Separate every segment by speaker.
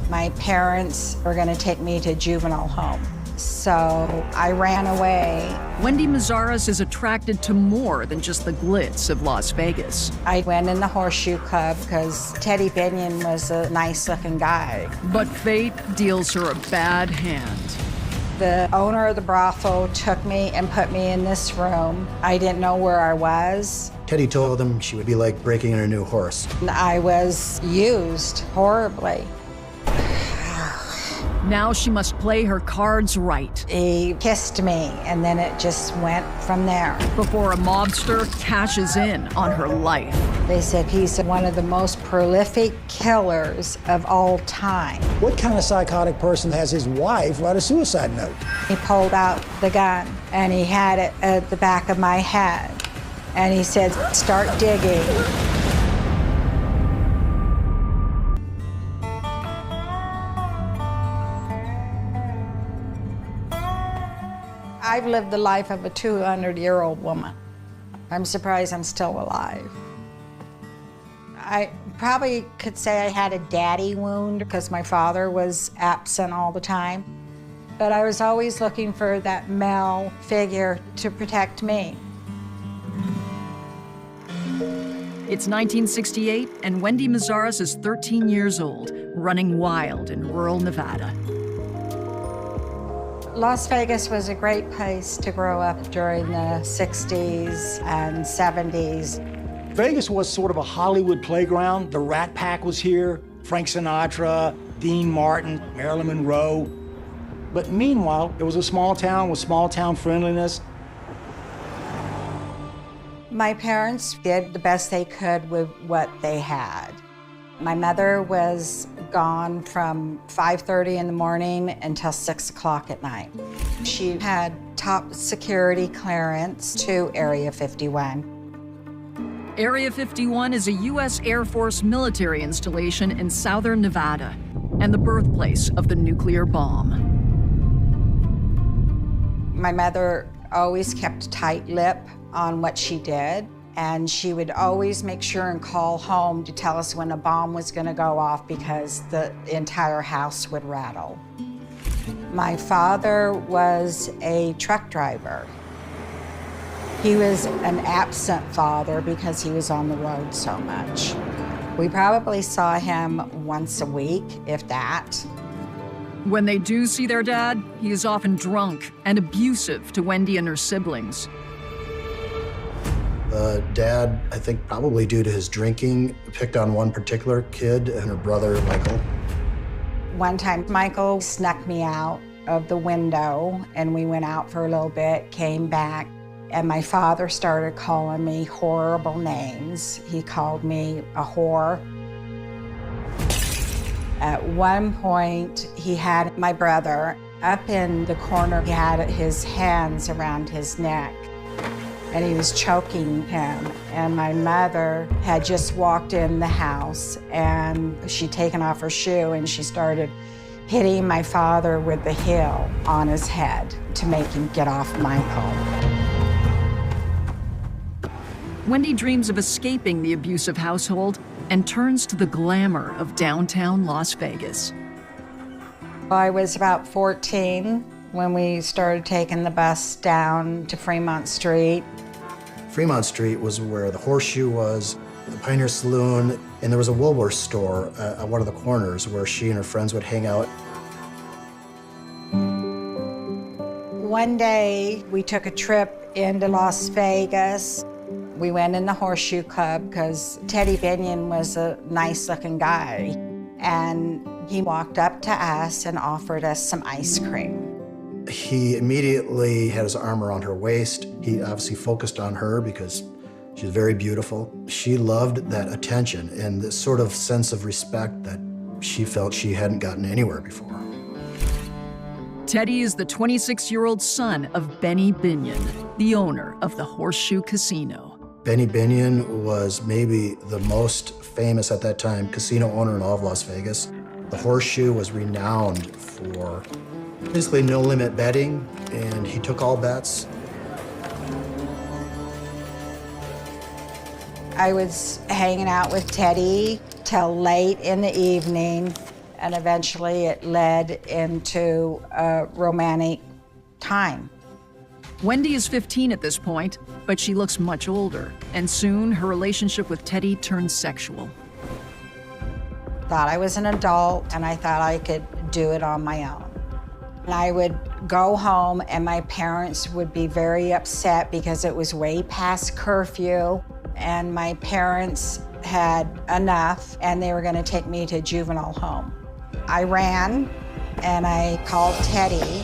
Speaker 1: My parents were going to take me to juvenile home, so I ran away.
Speaker 2: Wendy Mazares is attracted to more than just the glitz of Las Vegas.
Speaker 1: I went in the Horseshoe Club because Teddy Binion was a nice-looking guy.
Speaker 2: But fate deals her a bad hand.
Speaker 1: The owner of the brothel took me and put me in this room. I didn't know where I was.
Speaker 3: Teddy told him she would be like breaking in a new horse.
Speaker 1: I was used horribly.
Speaker 2: Now she must play her cards right.
Speaker 1: He kissed me, and then it just went from there.
Speaker 2: Before a mobster cashes in on her life.
Speaker 1: They said he's one of the most prolific killers of all time.
Speaker 4: What kind of psychotic person has his wife write a suicide note?
Speaker 1: He pulled out the gun, and he had it at the back of my head. And he said, "Start digging." I've lived the life of a 200-year-old woman. I'm surprised I'm still alive. I probably could say I had a daddy wound because my father was absent all the time. But I was always looking for that male figure to protect me.
Speaker 2: It's 1968, and Wendy Mazares is 13 years old, running wild in rural Nevada.
Speaker 1: Las Vegas was a great place to grow up during the 60s and 70s.
Speaker 4: Vegas was sort of a Hollywood playground. The Rat Pack was here, Frank Sinatra, Dean Martin, Marilyn Monroe. But meanwhile, it was a small town with small town friendliness.
Speaker 1: My parents did the best they could with what they had. My mother was gone from 5:30 in the morning until 6 o'clock at night. She had top security clearance to Area 51.
Speaker 2: Area 51 is a U.S. Air Force military installation in southern Nevada and the birthplace of the nuclear bomb.
Speaker 1: My mother always kept a tight lip on what she did, and she would always make sure and call home to tell us when a bomb was going to go off because the entire house would rattle. My father was a truck driver. He was an absent father because he was on the road so much. We probably saw him once a week, if that.
Speaker 2: When they do see their dad, he is often drunk and abusive to Wendy and her siblings.
Speaker 3: Dad, I think probably due to his drinking, picked on one particular kid and her brother, Michael.
Speaker 1: One time, Michael snuck me out of the window, and we went out for a little bit, came back, and my father started calling me horrible names. He called me a whore. At one point, he had my brother up in the corner. He had his hands around his neck, and he was choking him. And my mother had just walked in the house, and she'd taken off her shoe, and she started hitting my father with the heel on his head to make him get off Michael.
Speaker 2: Wendy dreams of escaping the abusive household and turns to the glamour of downtown Las Vegas.
Speaker 1: I was about 14 when we started taking the bus down to Fremont Street.
Speaker 3: Fremont Street was where the Horseshoe was, the Pioneer Saloon, and there was a Woolworth store at one of the corners where she and her friends would hang out.
Speaker 1: One day, we took a trip into Las Vegas. We went in the Horseshoe Club because Teddy Binion was a nice-looking guy. And he walked up to us and offered us some ice cream.
Speaker 3: He immediately had his arm around her waist. He obviously focused on her because she's very beautiful. She loved that attention and this sort of sense of respect that she felt she hadn't gotten anywhere before.
Speaker 2: Teddy is the 26-year-old son of Benny Binion, the owner of the Horseshoe Casino.
Speaker 3: Benny Binion was maybe the most famous at that time casino owner in all of Las Vegas. The Horseshoe was renowned for basically no-limit betting, and he took all bets.
Speaker 1: I was hanging out with Teddy till late in the evening. and eventually it led into a romantic time.
Speaker 2: Wendy is 15 at this point, but she looks much older, and soon her relationship with Teddy turns sexual.
Speaker 1: Thought I was an adult, and I thought I could do it on my own. And I would go home, and my parents would be very upset because it was way past curfew, and my parents had enough, and they were going to take me to juvenile home. I ran, and I called Teddy.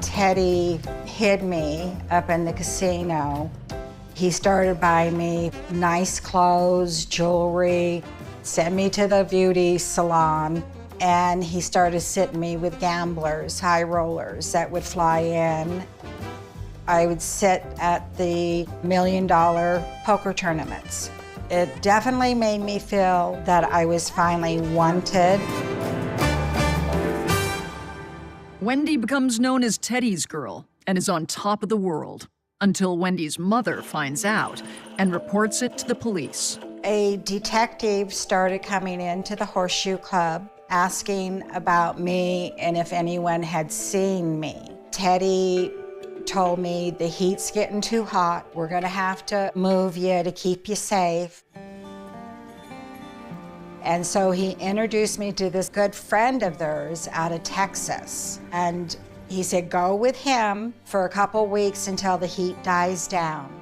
Speaker 1: Teddy hid me up in the casino. He started buying me nice clothes, jewelry, sent me to the beauty salon, and he started sitting me with gamblers, high rollers that would fly in. I would sit at the $1 million poker tournaments. It definitely made me feel that I was finally wanted.
Speaker 2: Wendy becomes known as Teddy's girl and is on top of the world until Wendy's mother finds out and reports it to the police.
Speaker 1: A detective started coming into the Horseshoe Club asking about me and if anyone had seen me. Teddy told me the heat's getting too hot. We're gonna have to move you to keep you safe. And so he introduced me to this good friend of theirs out of Texas. And he said, go with him for a couple weeks until the heat dies down.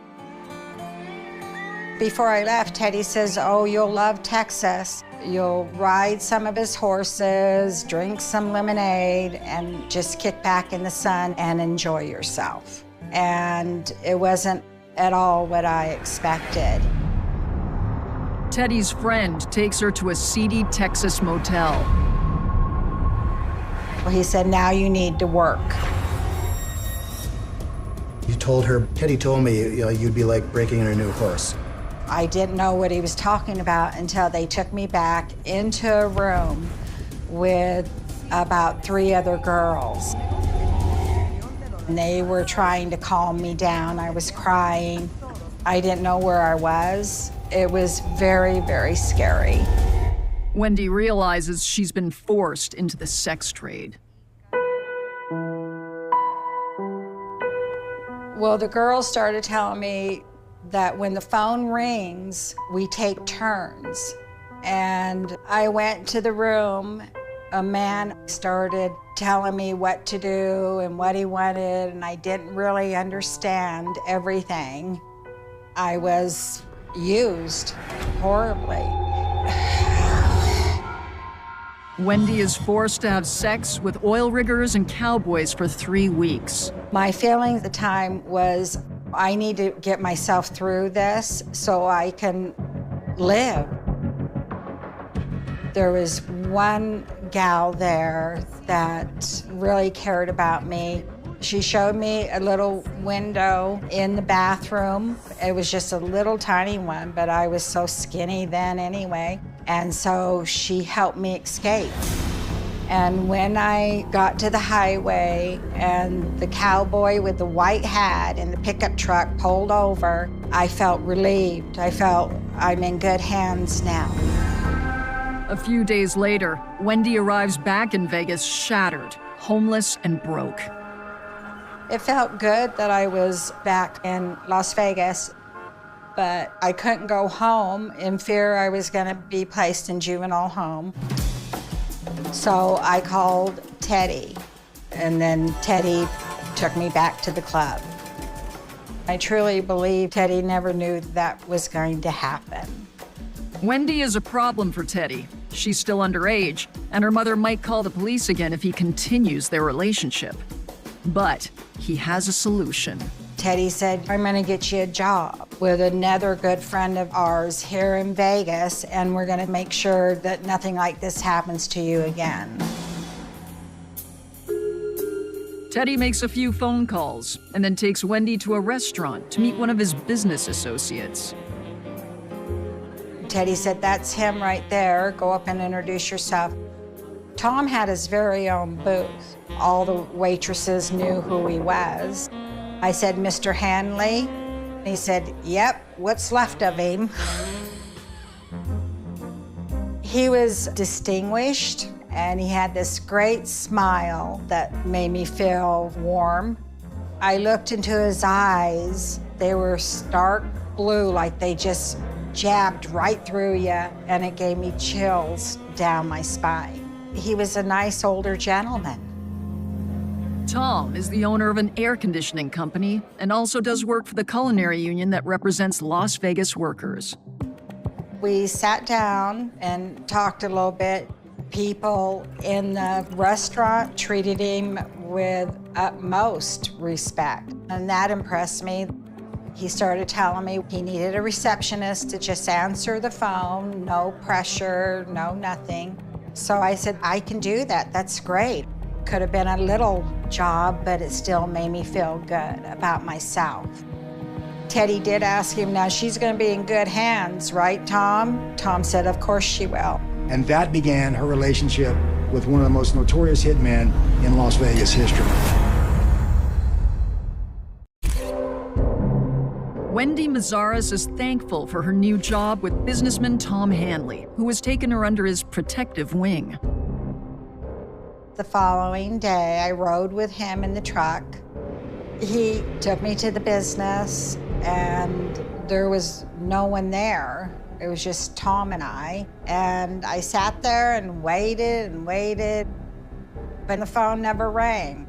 Speaker 1: Before I left, Teddy says, oh, you'll love Texas. You'll ride some of his horses, drink some lemonade, and just kick back in the sun and enjoy yourself. And it wasn't at all what I expected.
Speaker 2: Teddy's friend takes her to a seedy Texas motel.
Speaker 1: Well, he said, now you need to work.
Speaker 3: You told her, Teddy told me, you'd be like breaking in a new horse.
Speaker 1: I didn't know what he was talking about until they took me back into a room with about 3 other girls. And they were trying to calm me down. I was crying. I didn't know where I was. It was very, very scary.
Speaker 2: Wendy realizes she's been forced into the sex trade.
Speaker 1: Well, the girls started telling me that when the phone rings, we take turns. And I went to the room. A man started telling me what to do and what he wanted, and I didn't really understand everything. I was used horribly.
Speaker 2: Wendy is forced to have sex with oil riggers and cowboys for 3 weeks.
Speaker 1: My feeling at the time was, I need to get myself through this so I can live. There was one gal there that really cared about me. She showed me a little window in the bathroom. It was just a little tiny one, but I was so skinny then anyway. And so she helped me escape. And when I got to the highway and the cowboy with the white hat in the pickup truck pulled over, I felt relieved. I felt I'm in good hands now.
Speaker 2: A few days later, Wendy arrives back in Vegas shattered, homeless and broke.
Speaker 1: It felt good that I was back in Las Vegas, but I couldn't go home in fear I was going to be placed in juvenile home. So I called Teddy, and then Teddy took me back to the club. I truly believe Teddy never knew that was going to happen.
Speaker 2: Wendy is a problem for Teddy. She's still underage, and her mother might call the police again if he continues their relationship. But he has a solution.
Speaker 1: Teddy said, I'm gonna get you a job with another good friend of ours here in Vegas, and we're gonna make sure that nothing like this happens to you again.
Speaker 2: Teddy makes a few phone calls and then takes Wendy to a restaurant to meet one of his business associates.
Speaker 1: Teddy said, that's him right there. Go up and introduce yourself. Tom had his very own booth. All the waitresses knew who he was. I said, Mr. Hanley? He said, yep, what's left of him? He was distinguished, and he had this great smile that made me feel warm. I looked into his eyes. They were stark blue, like they just jabbed right through you, and it gave me chills down my spine. He was a nice older gentleman.
Speaker 2: Tom is the owner of an air conditioning company and also does work for the culinary union that represents Las Vegas workers.
Speaker 1: We sat down and talked a little bit. People in the restaurant treated him with utmost respect, and that impressed me. He started telling me he needed a receptionist to just answer the phone, no pressure, no nothing. So I said, I can do that, that's great. Could have been a little job, but it still made me feel good about myself. Teddy did ask him, now she's gonna be in good hands, right, Tom? Tom said, of course she will.
Speaker 4: And that began her relationship with one of the most notorious hitmen in Las Vegas history.
Speaker 2: Wendy Mazzares is thankful for her new job with businessman Tom Hanley, who has taken her under his protective wing.
Speaker 1: The following day, I rode with him in the truck. He took me to the business, and there was no one there. It was just Tom and I sat there and waited, but the phone never rang.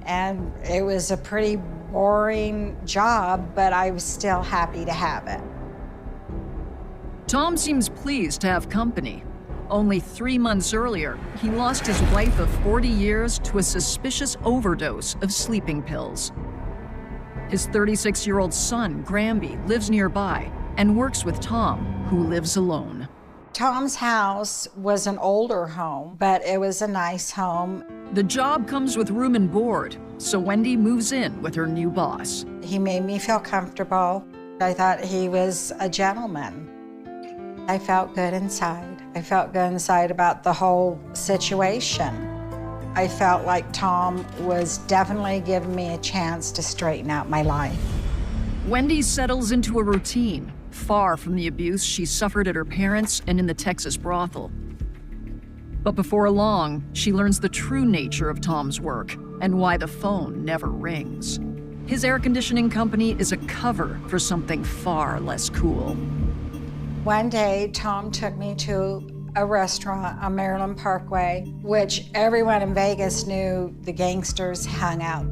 Speaker 1: And it was a pretty boring job, but I was still happy to have it.
Speaker 2: Tom seems pleased to have company. Only 3 months earlier, he lost his wife of 40 years to a suspicious overdose of sleeping pills. His 36-year-old son, Granby, lives nearby and works with Tom, who lives alone.
Speaker 1: Tom's house was an older home, but it was a nice home.
Speaker 2: The job comes with room and board, so Wendy moves in with her new boss.
Speaker 1: He made me feel comfortable. I thought he was a gentleman. I felt good inside. I felt good inside about the whole situation. I felt like Tom was definitely giving me a chance to straighten out my life.
Speaker 2: Wendy settles into a routine, far from the abuse she suffered at her parents' and in the Texas brothel. But before long, she learns the true nature of Tom's work and why the phone never rings. His air conditioning company is a cover for something far less cool.
Speaker 1: One day, Tom took me to a restaurant on Maryland Parkway, which everyone in Vegas knew the gangsters hung out.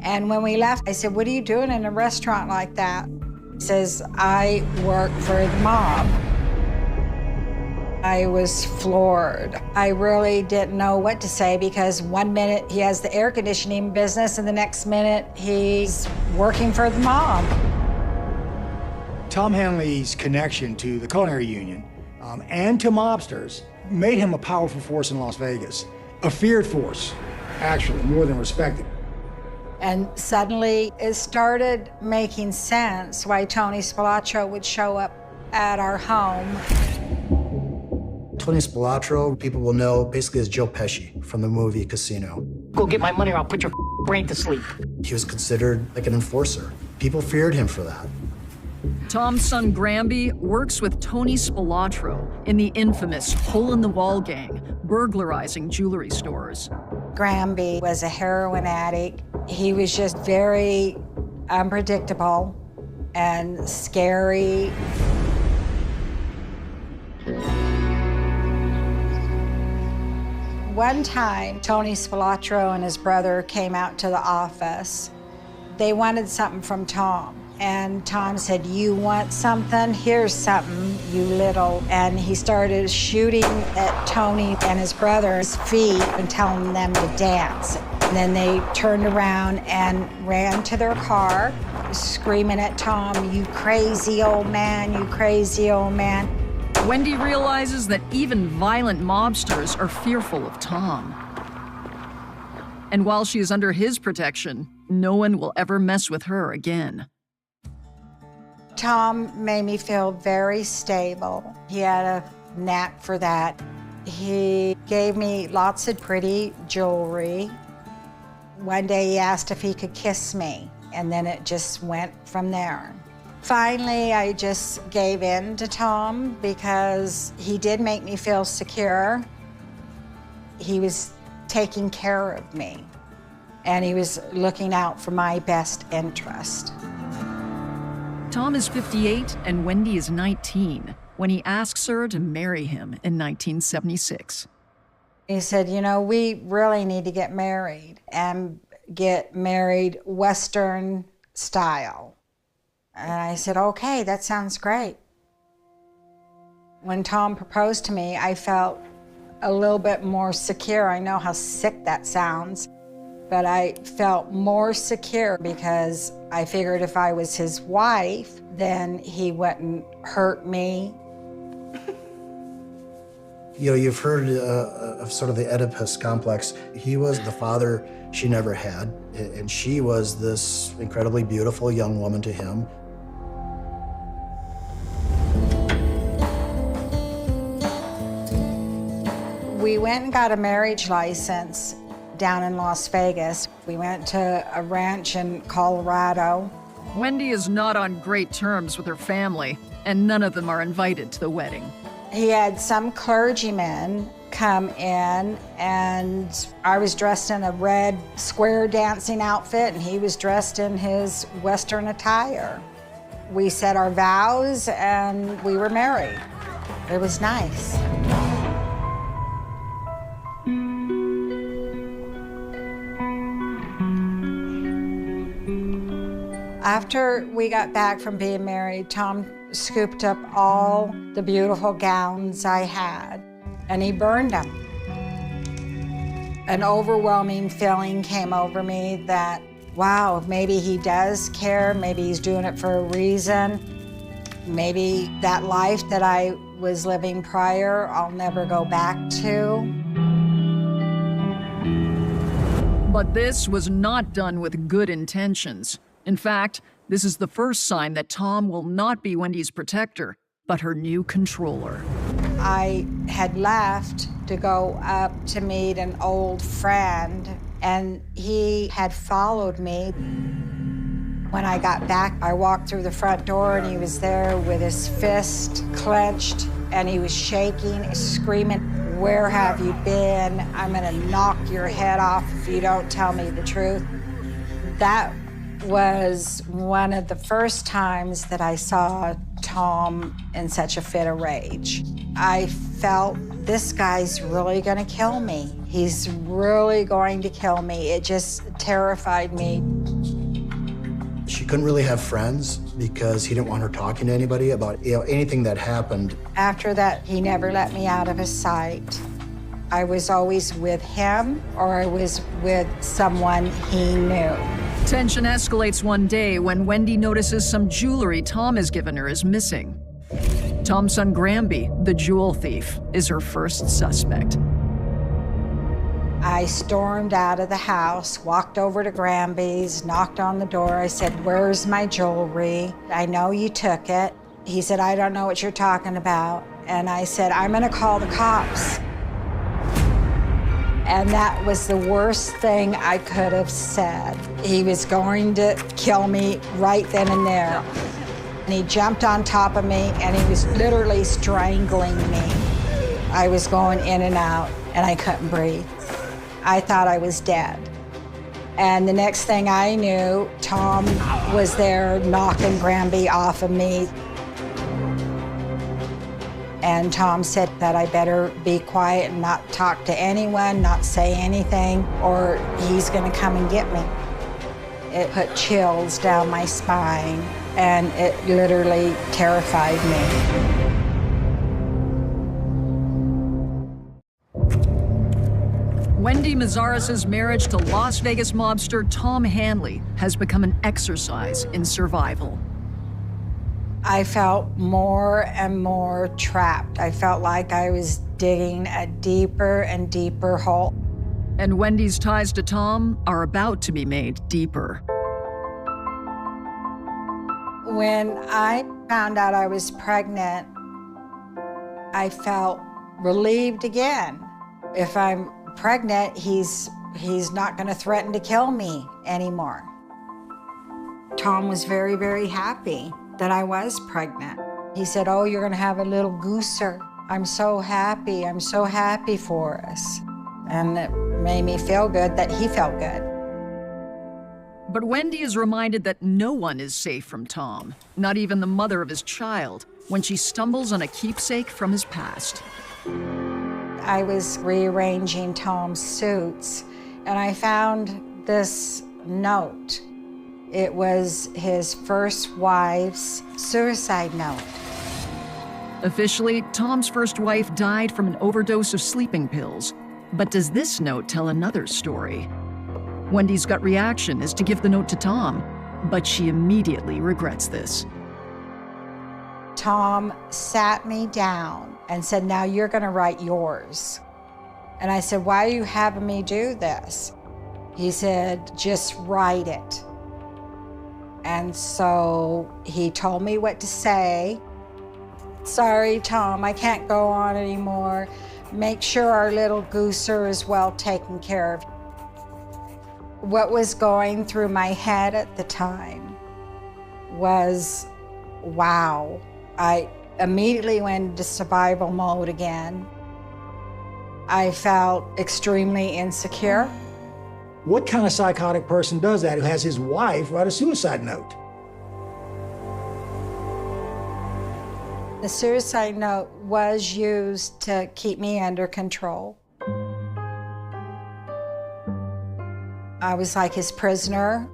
Speaker 1: And when we left, I said, what are you doing in a restaurant like that? He says, I work for the mob. I was floored. I really didn't know what to say because one minute he has the air conditioning business and the next minute he's working for the mob.
Speaker 4: Tom Hanley's connection to the culinary union and to mobsters made him a powerful force in Las Vegas. A feared force, actually, more than respected.
Speaker 1: And suddenly it started making sense why Tony Spilotro would show up at our home.
Speaker 3: Tony Spilotro, people will know basically as Joe Pesci from the movie Casino.
Speaker 5: Go get my money or I'll put your brain to sleep.
Speaker 3: He was considered like an enforcer. People feared him for that.
Speaker 2: Tom's son Granby works with Tony Spilotro in the infamous hole-in-the-wall gang, burglarizing jewelry stores.
Speaker 1: Granby was a heroin addict. He was just very unpredictable and scary. One time, Tony Spilotro and his brother came out to the office. They wanted something from Tom. And Tom said, you want something? Here's something, you little. And he started shooting at Tony and his brother's feet and telling them to dance. And then they turned around and ran to their car, screaming at Tom, you crazy old man, you crazy old man.
Speaker 2: Wendy realizes that even violent mobsters are fearful of Tom. And while she is under his protection, no one will ever mess with her again.
Speaker 1: Tom made me feel very stable. He had a knack for that. He gave me lots of pretty jewelry. One day he asked if he could kiss me, and then it just went from there. Finally, I just gave in to Tom because he did make me feel secure. He was taking care of me, and he was looking out for my best interest.
Speaker 2: Tom is 58 and Wendy is 19 when he asks her to marry him in 1976.
Speaker 1: He said, you know, we really need to get married and get married Western style. And I said, okay, that sounds great. When Tom proposed to me, I felt a little bit more secure. I know how sick that sounds, but I felt more secure because I figured if I was his wife, then he wouldn't hurt me.
Speaker 3: You know, you've heard of sort of the Oedipus complex. He was the father she never had, and she was this incredibly beautiful young woman to him.
Speaker 1: We went and got a marriage license down in Las Vegas. We went to a ranch in Colorado.
Speaker 2: Wendy is not on great terms with her family, and none of them are invited to the wedding.
Speaker 1: He had some clergymen come in, and I was dressed in a red square dancing outfit, and he was dressed in his Western attire. We said our vows, and we were married. It was nice. After we got back from being married, Tom scooped up all the beautiful gowns I had, and he burned them. An overwhelming feeling came over me that, wow, maybe he does care, maybe he's doing it for a reason. Maybe that life that I was living prior, I'll never go back to.
Speaker 2: But this was not done with good intentions. In fact, this is the first sign that Tom will not be Wendy's protector, but her new controller.
Speaker 1: I had left to go up to meet an old friend, and he had followed me. When I got back, I walked through the front door, and he was there with his fist clenched, and he was shaking, screaming, "Where have you been? I'm gonna knock your head off if you don't tell me the truth." That was one of the first times that I saw Tom in such a fit of rage. I felt, this guy's really gonna kill me. He's really going to kill me. It just terrified me.
Speaker 3: She couldn't really have friends because he didn't want her talking to anybody about anything that happened.
Speaker 1: After that, he never let me out of his sight. I was always with him, or I was with someone he knew.
Speaker 2: Tension escalates one day when Wendy notices some jewelry Tom has given her is missing. Tom's son Granby, the jewel thief, is her first suspect.
Speaker 1: I stormed out of the house, walked over to Granby's, knocked on the door. I said, "Where's my jewelry? I know you took it." He said, "I don't know what you're talking about." And I said, "I'm gonna call the cops." And that was the worst thing I could have said. He was going to kill me right then and there. And he jumped on top of me, and he was literally strangling me. I was going in and out, and I couldn't breathe. I thought I was dead. And the next thing I knew, Tom was there knocking Granby off of me. And Tom said that I better be quiet and not talk to anyone, not say anything, or he's gonna come and get me. It put chills down my spine, and it literally terrified me.
Speaker 2: Wendy Mazaris's marriage to Las Vegas mobster Tom Hanley has become an exercise in survival.
Speaker 1: I felt more and more trapped. I felt like I was digging a deeper and deeper hole.
Speaker 2: And Wendy's ties to Tom are about to be made deeper.
Speaker 1: When I found out I was pregnant, I felt relieved again. If I'm pregnant, he's not gonna threaten to kill me anymore. Tom was very, very happy. that I was pregnant. He said, "Oh, you're gonna have a little gooser. I'm so happy for us." And it made me feel good that he felt good.
Speaker 2: But Wendy is reminded that no one is safe from Tom, not even the mother of his child, when she stumbles on a keepsake from his past.
Speaker 1: I was rearranging Tom's suits, and I found this note. It was his first wife's suicide note.
Speaker 2: Officially, Tom's first wife died from an overdose of sleeping pills. But does this note tell another story? Wendy's gut reaction is to give the note to Tom, but she immediately regrets this.
Speaker 1: Tom sat me down and said, "Now you're gonna write yours." And I said, "Why are you having me do this?" He said, "Just write it." And so he told me what to say. "Sorry, Tom, I can't go on anymore. Make sure our little gooser is well taken care of." What was going through my head at the time was, wow. I immediately went into survival mode again. I felt extremely insecure.
Speaker 4: What kind of psychotic person does that who has his wife write a suicide note?
Speaker 1: The suicide note was used to keep me under control. I was like his prisoner,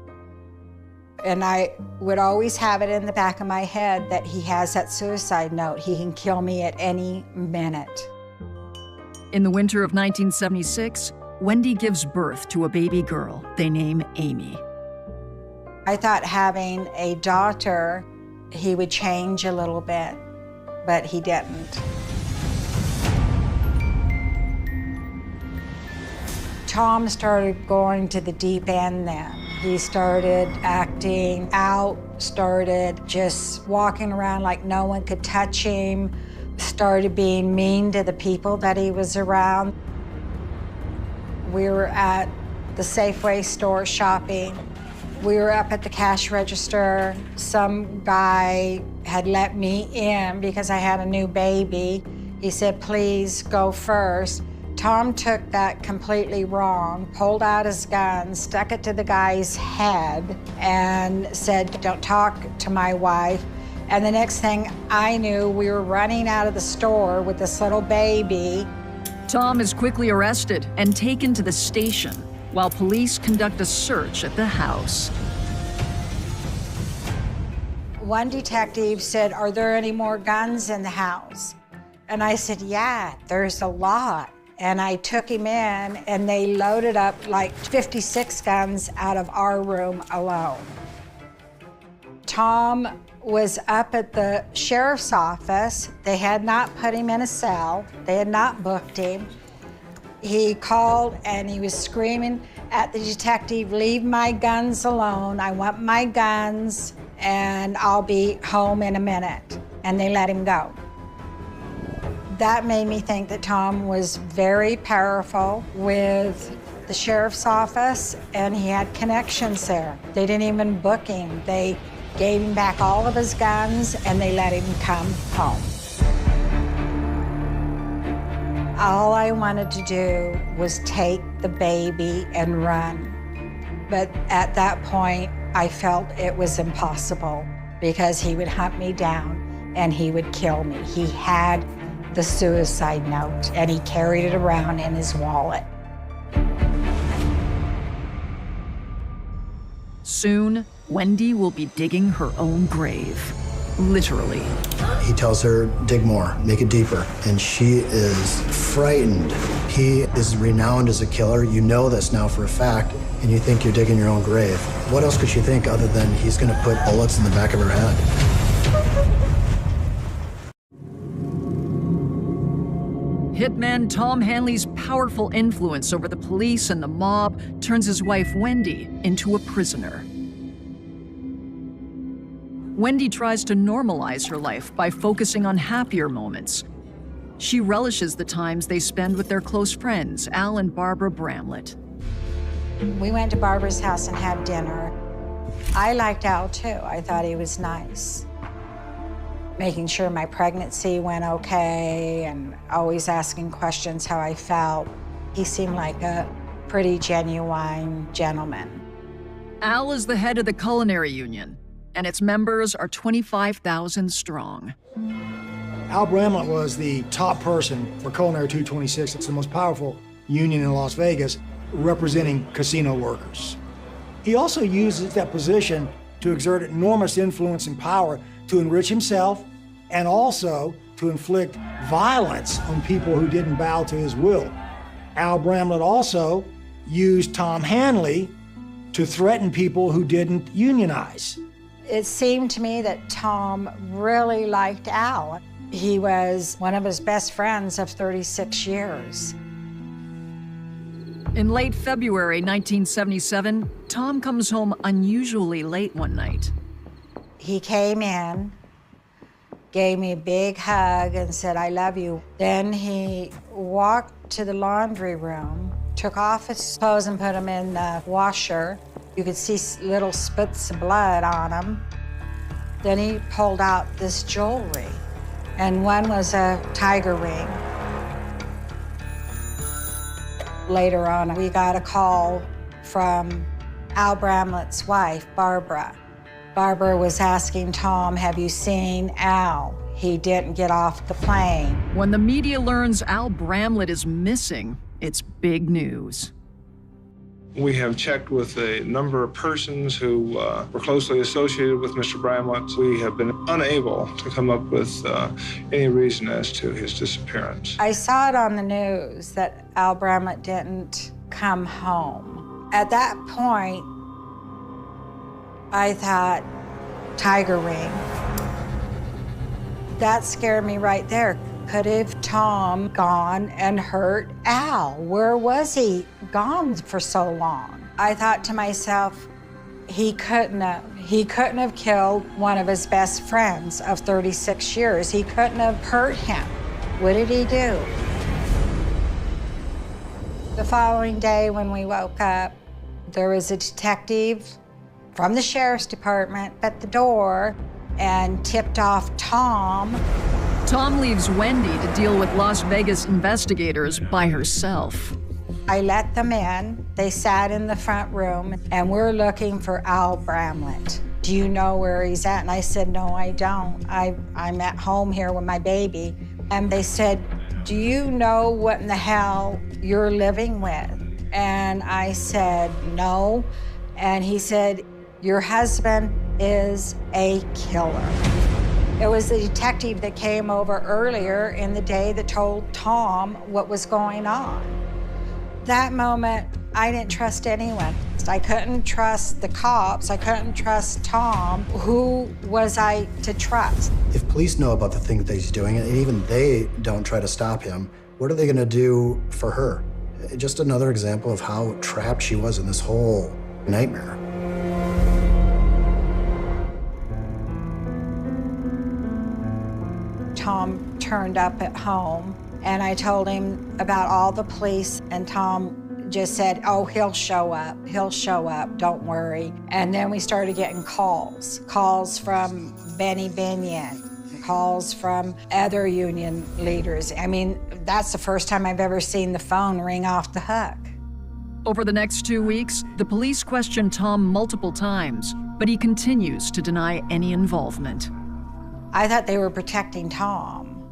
Speaker 1: and I would always have it in the back of my head that he has that suicide note. He can kill me at any minute.
Speaker 2: In the winter of 1976, Wendy gives birth to a baby girl they name Amy.
Speaker 1: I thought having a daughter, he would change a little bit, but he didn't. Tom started going to the deep end then. He started acting out, started just walking around like no one could touch him, started being mean to the people that he was around. We were at the Safeway store shopping. We were up at the cash register. Some guy had let me in because I had a new baby. He said, "Please go first." Tom took that completely wrong, pulled out his gun, stuck it to the guy's head, and said, "Don't talk to my wife." And the next thing I knew, we were running out of the store with this little baby.
Speaker 2: Tom is quickly arrested and taken to the station, while police conduct a search at the house.
Speaker 1: One detective said, "Are there any more guns in the house?" And I said, "Yeah, there's a lot." And I took him in, and they loaded up like 56 guns out of our room alone. Tom was up at the sheriff's office. They had not put him in a cell. They had not booked him. He called and he was screaming at the detective, "Leave my guns alone. I want my guns, and I'll be home in a minute." And they let him go. That made me think that Tom was very powerful with the sheriff's office, and he had connections there. They didn't even book him. They gave him back all of his guns, and they let him come home. All I wanted to do was take the baby and run. But at that point, I felt it was impossible because he would hunt me down and he would kill me. He had the suicide note, and he carried it around in his wallet.
Speaker 2: Soon, Wendy will be digging her own grave, literally.
Speaker 3: He tells her, "Dig more, make it deeper." And she is frightened. He is renowned as a killer. You know this now for a fact, and you think you're digging your own grave. What else could she think other than he's gonna put bullets in the back of her head?
Speaker 2: Hitman Tom Hanley's powerful influence over the police and the mob turns his wife Wendy into a prisoner. Wendy tries to normalize her life by focusing on happier moments. She relishes the times they spend with their close friends, Al and Barbara Bramlett.
Speaker 1: We went to Barbara's house and had dinner. I liked Al too. I thought he was nice. making sure my pregnancy went okay and always asking questions how I felt. He seemed like a pretty genuine gentleman.
Speaker 2: Al is the head of the culinary union, and its members are 25,000 strong.
Speaker 4: Al Bramlett was the top person for Culinary 226. It's the most powerful union in Las Vegas, representing casino workers. He also uses that position to exert enormous influence and power to enrich himself and also to inflict violence on people who didn't bow to his will. Al Bramlett also used Tom Hanley to threaten people who didn't unionize.
Speaker 1: It seemed to me that Tom really liked Al. He was one of his best friends of 36 years.
Speaker 2: In late February 1977, Tom comes home unusually late one night.
Speaker 1: He came in, gave me a big hug and said, "I love you." Then he walked to the laundry room, took off his clothes and put them in the washer. You could see little spits of blood on them. Then he pulled out this jewelry, and one was a tiger ring. Later on, we got a call from Al Bramlett's wife, Barbara. Barbara was asking Tom, "Have you seen Al? He didn't get off the plane."
Speaker 2: When the media learns Al Bramlett is missing, it's big news.
Speaker 6: We have checked with a number of persons who were closely associated with Mr. Bramlett. We have been unable to come up with any reason as to his disappearance.
Speaker 1: I saw it on the news that Al Bramlett didn't come home. At that point, I thought, tiger ring. That scared me right there. Could have Tom gone and hurt Al? Where was he gone for so long? I thought to myself, he couldn't have killed one of his best friends of 36 years. He couldn't have hurt him. What did he do? The following day when we woke up, there was a detective from the sheriff's department at the door and tipped off Tom.
Speaker 2: Tom leaves Wendy to deal with Las Vegas investigators by herself.
Speaker 1: I let them in. They sat in the front room, and we're looking for Al Bramlett. "Do you know where he's at?" And I said, "No, I don't. I'm at home here with my baby." And they said, "Do you know what in the hell you're living with?" And I said, "No." And he said, "Your husband is a killer." It was the detective that came over earlier in the day that told Tom what was going on. That moment, I didn't trust anyone. I couldn't trust the cops. I couldn't trust Tom. Who was I to trust?
Speaker 3: If police know about the thing that he's doing, and even they don't try to stop him, what are they gonna do for her? Just another example of how trapped she was in this whole nightmare.
Speaker 1: Tom turned up at home, and I told him about all the police, and Tom just said, "Oh, he'll show up. He'll show up. Don't worry." And then we started getting calls from Benny Binion, calls from other union leaders. I mean, that's the first time I've ever seen the phone ring off the hook.
Speaker 2: Over the next 2 weeks, the police question Tom multiple times, but he continues to deny any involvement.
Speaker 1: I thought they were protecting Tom.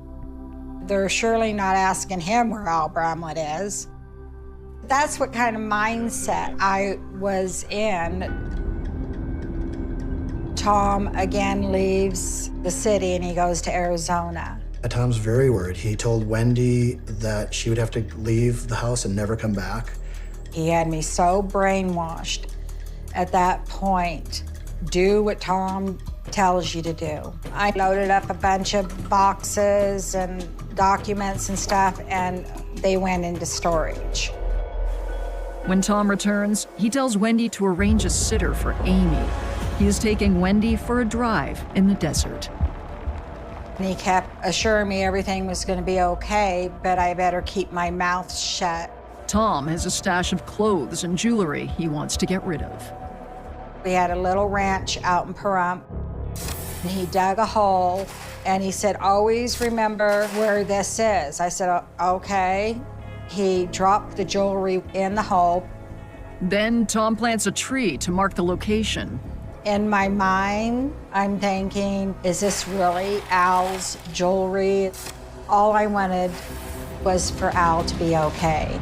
Speaker 1: They're surely not asking him where Al Bramlett is. That's what kind of mindset I was in. Tom again leaves the city and he goes to Arizona.
Speaker 3: Tom's very worried. He told Wendy that she would have to leave the house and never come back.
Speaker 1: He had me so brainwashed at that point. Do what Tom tells you to do. I loaded up a bunch of boxes and documents and stuff, and they went into storage.
Speaker 2: When Tom returns, he tells Wendy to arrange a sitter for Amy. He is taking Wendy for a drive in the desert.
Speaker 1: And he kept assuring me everything was going to be okay, but I better keep my mouth shut.
Speaker 2: Tom has a stash of clothes and jewelry he wants to get rid of.
Speaker 1: We had a little ranch out in Pahrump. And he dug a hole, and he said, always remember where this is. I said, okay. He dropped the jewelry in the hole.
Speaker 2: Then Tom plants a tree to mark the location.
Speaker 1: In my mind, I'm thinking, is this really Al's jewelry? All I wanted was for Al to be okay.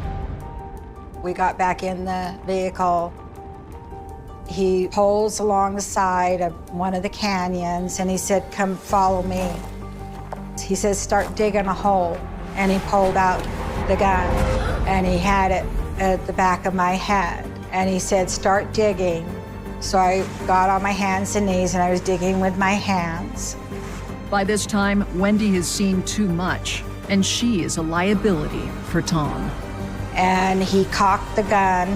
Speaker 1: We got back in the vehicle. He pulls along the side of one of the canyons, and he said, come follow me. He says, start digging a hole. And he pulled out the gun, and he had it at the back of my head. And he said, start digging. So I got on my hands and knees, and I was digging with my hands.
Speaker 2: By this time, Wendy has seen too much, and she is a liability for Tom.
Speaker 1: And he cocked the gun,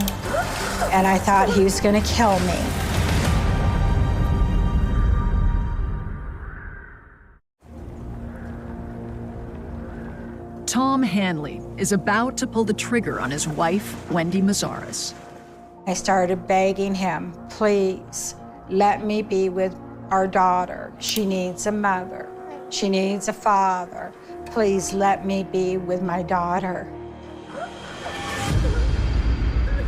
Speaker 1: and I thought he was gonna kill me.
Speaker 2: Tom Hanley is about to pull the trigger on his wife, Wendy Mazaris.
Speaker 1: I started begging him, please, let me be with our daughter. She needs a mother. She needs a father. Please let me be with my daughter.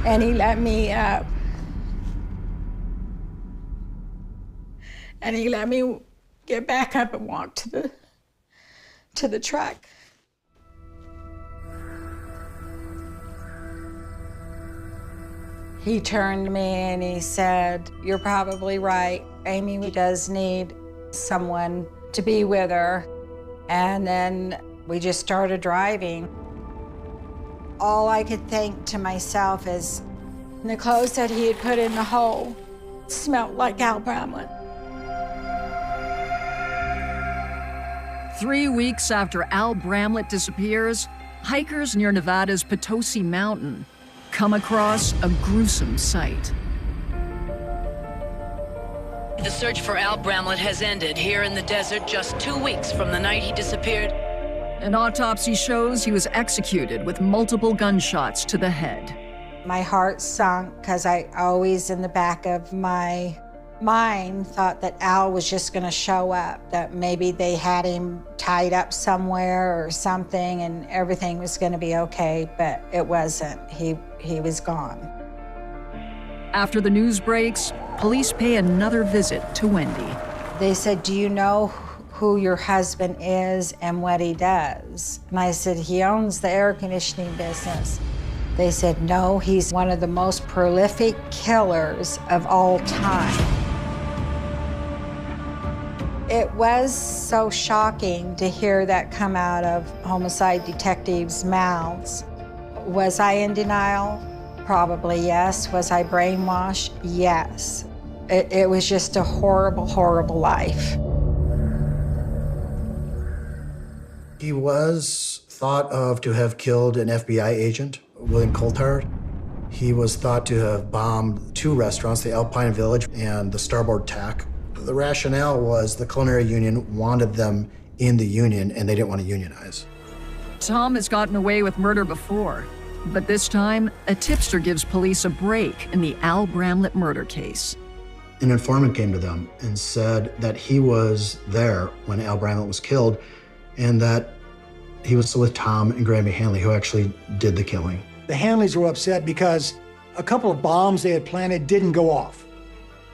Speaker 1: And he let me up. And he let me get back up and walk to the truck. He turned to me and he said, you're probably right. Amy does need someone to be with her. And then we just started driving. All I could think to myself is the clothes that he had put in the hole smelled like Al Bramlett.
Speaker 2: 3 weeks after Al Bramlett disappears, hikers near Nevada's Potosi Mountain come across a gruesome sight.
Speaker 7: The search for Al Bramlett has ended here in the desert just 2 weeks from the night he disappeared.
Speaker 2: An autopsy shows he was executed with multiple gunshots to the head.
Speaker 1: My heart sunk because I always in the back of my mind thought that Al was just gonna show up, that maybe they had him tied up somewhere or something and everything was gonna be okay, but it wasn't. He was gone.
Speaker 2: After the news breaks, police pay another visit to Wendy.
Speaker 1: They said, do you know who your husband is and what he does? And I said, he owns the air conditioning business. They said, no, he's one of the most prolific killers of all time. It was so shocking to hear that come out of homicide detectives' mouths. Was I in denial? Probably yes. Was I brainwashed? Yes. It was just a horrible, horrible life.
Speaker 3: He was thought of to have killed an FBI agent, William Coulthard. He was thought to have bombed 2 restaurants, the Alpine Village and the Starboard Tack. The rationale was the Culinary Union wanted them in the union and they didn't want to unionize.
Speaker 2: Tom has gotten away with murder before, but this time, a tipster gives police a break in the Al Bramlett murder case.
Speaker 3: An informant came to them and said that he was there when Al Bramlett was killed and that he was with Tom and Granby Hanley, who actually did the killing.
Speaker 4: The Hanleys were upset because a couple of bombs they had planted didn't go off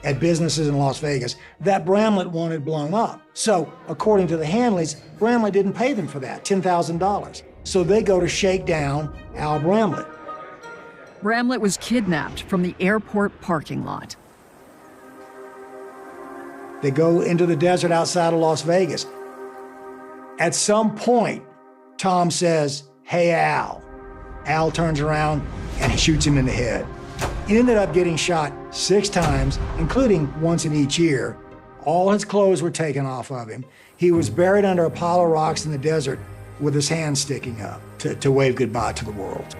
Speaker 4: at businesses in Las Vegas that Bramlett wanted blown up. So, according to the Hanleys, Bramlett didn't pay them for that, $10,000. So they go to shake down Al Bramlett.
Speaker 2: Bramlett was kidnapped from the airport parking lot.
Speaker 4: They go into the desert outside of Las Vegas. At some point, Tom says, hey, Al. Al turns around and he shoots him in the head. He ended up getting shot 6 times, including once in each ear. All his clothes were taken off of him. He was buried under a pile of rocks in the desert with his hand sticking up to wave goodbye to the world.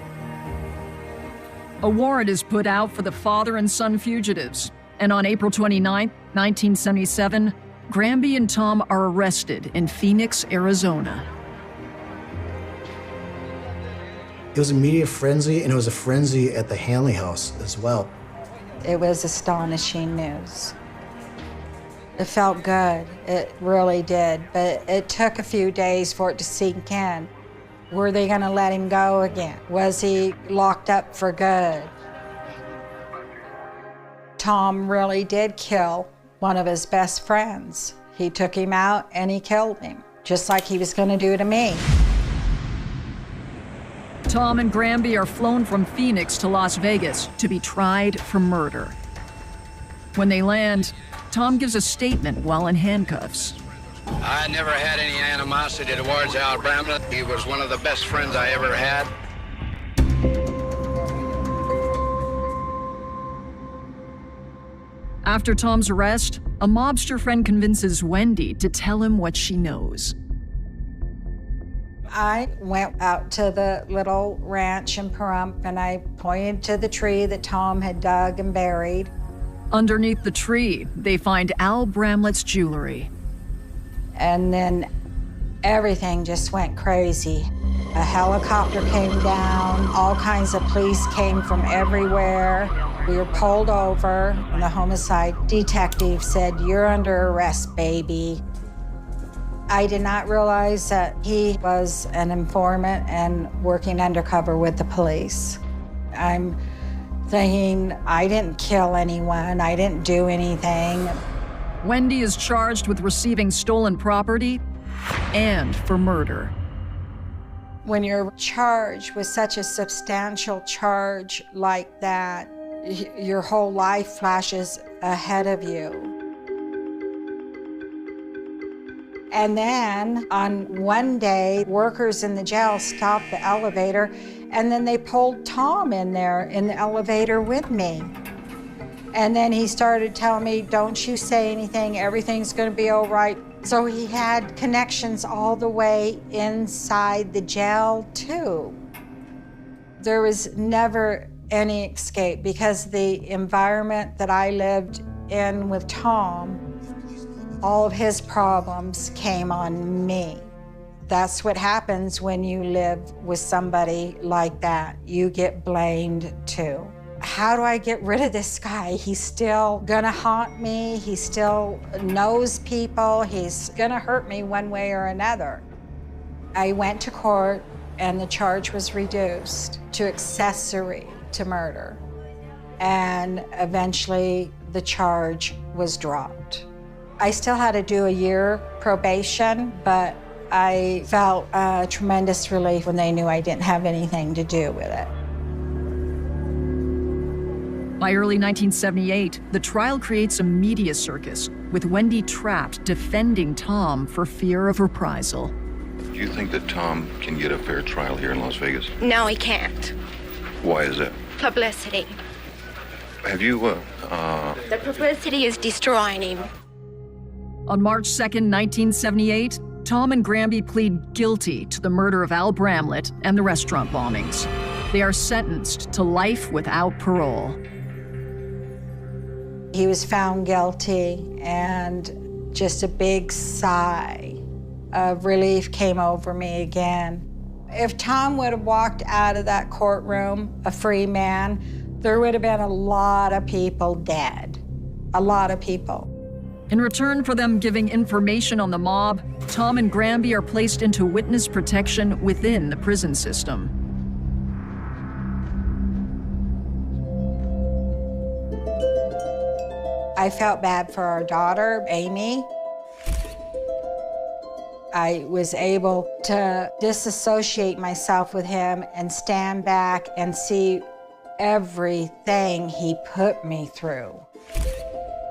Speaker 2: A warrant is put out for the father and son fugitives, and on April 29, 1977, Granby and Tom are arrested in Phoenix, Arizona.
Speaker 3: It was a media frenzy, and it was a frenzy at the Hanley house as well.
Speaker 1: It was astonishing news. It felt good, it really did, but it took a few days for it to sink in. Were they gonna let him go again? Was he locked up for good? Tom really did kill one of his best friends. He took him out and he killed him, just like he was gonna do to me.
Speaker 2: Tom and Granby are flown from Phoenix to Las Vegas to be tried for murder. When they land, Tom gives a statement while in handcuffs.
Speaker 8: I never had any animosity towards Al Bramlett. He was one of the best friends I ever had.
Speaker 2: After Tom's arrest, a mobster friend convinces Wendy to tell him what she knows.
Speaker 1: I went out to the little ranch in Pahrump and I pointed to the tree that Tom had dug and buried.
Speaker 2: Underneath the tree, they find Al Bramlett's jewelry.
Speaker 1: And then everything just went crazy. A helicopter came down, all kinds of police came from everywhere. We were pulled over, and the homicide detective said, "You're under arrest, baby." I did not realize that he was an informant and working undercover with the police. I'm thinking, I didn't kill anyone, I didn't do anything.
Speaker 2: Wendy is charged with receiving stolen property and for murder.
Speaker 1: When you're charged with such a substantial charge like that, your whole life flashes ahead of you. And then on one day, workers in the jail stopped the elevator, and then they pulled Tom in there in the elevator with me. And then he started telling me, "Don't you say anything, everything's gonna be all right." So he had connections all the way inside the jail too. There was never any escape because the environment that I lived in with Tom, all of his problems came on me. That's what happens when you live with somebody like that. You get blamed too. How do I get rid of this guy? He's still gonna haunt me. He still knows people. He's gonna hurt me one way or another. I went to court and the charge was reduced to accessory to murder. And eventually the charge was dropped. I still had to do a year probation, but I felt a tremendous relief when they knew I didn't have anything to do with it.
Speaker 2: By early 1978, the trial creates a media circus, with Wendy trapped defending Tom for fear of reprisal.
Speaker 9: Do you think that Tom can get a fair trial here in Las Vegas?
Speaker 10: No, he can't.
Speaker 9: Why is that?
Speaker 10: Publicity.
Speaker 9: Have you,
Speaker 10: The publicity is destroying him.
Speaker 2: On March 2nd, 1978, Tom and Granby plead guilty to the murder of Al Bramlett and the restaurant bombings. They are sentenced to life without parole.
Speaker 1: He was found guilty, and just a big sigh of relief came over me again. If Tom would have walked out of that courtroom a free man, there would have been a lot of people dead. A lot of people.
Speaker 2: In return for them giving information on the mob, Tom and Granby are placed into witness protection within the prison system.
Speaker 1: I felt bad for our daughter, Amy. I was able to disassociate myself with him and stand back and see everything he put me through.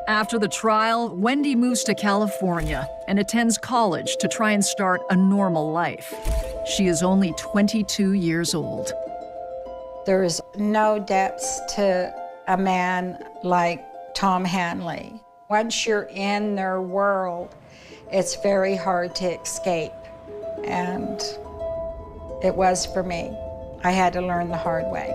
Speaker 2: After the trial, Wendy moves to California and attends college to try and start a normal life. She is only 22 years old.
Speaker 1: There is no depths to a man like Tom Hanley. Once you're in their world, it's very hard to escape. And it was for me. I had to learn the hard way.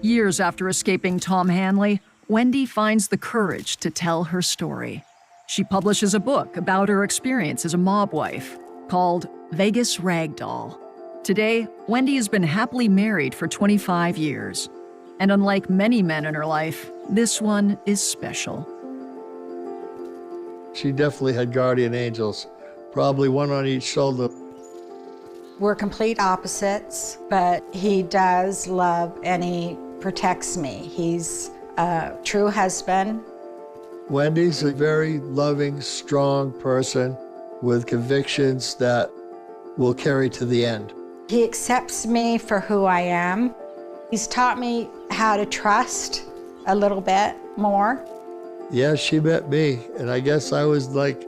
Speaker 2: Years after escaping Tom Hanley, Wendy finds the courage to tell her story. She publishes a book about her experience as a mob wife called Vegas Ragdoll. Today, Wendy has been happily married for 25 years. And unlike many men in her life, This one is special.
Speaker 11: She definitely had guardian angels, probably one on each shoulder.
Speaker 1: We're complete opposites, but he does love and he protects me. He's a true husband.
Speaker 11: Wendy's a very loving, strong person with convictions that will carry to the end.
Speaker 1: He accepts me for who I am. He's taught me how to trust a little bit more.
Speaker 11: Yeah, she met me, and I guess I was like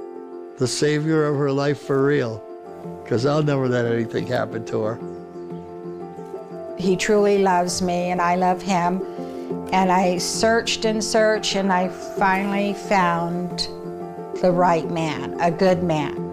Speaker 11: the savior of her life for real, because I'll never let anything happen to her.
Speaker 1: He truly loves me, and I love him. And I searched and searched, and I finally found the right man, a good man.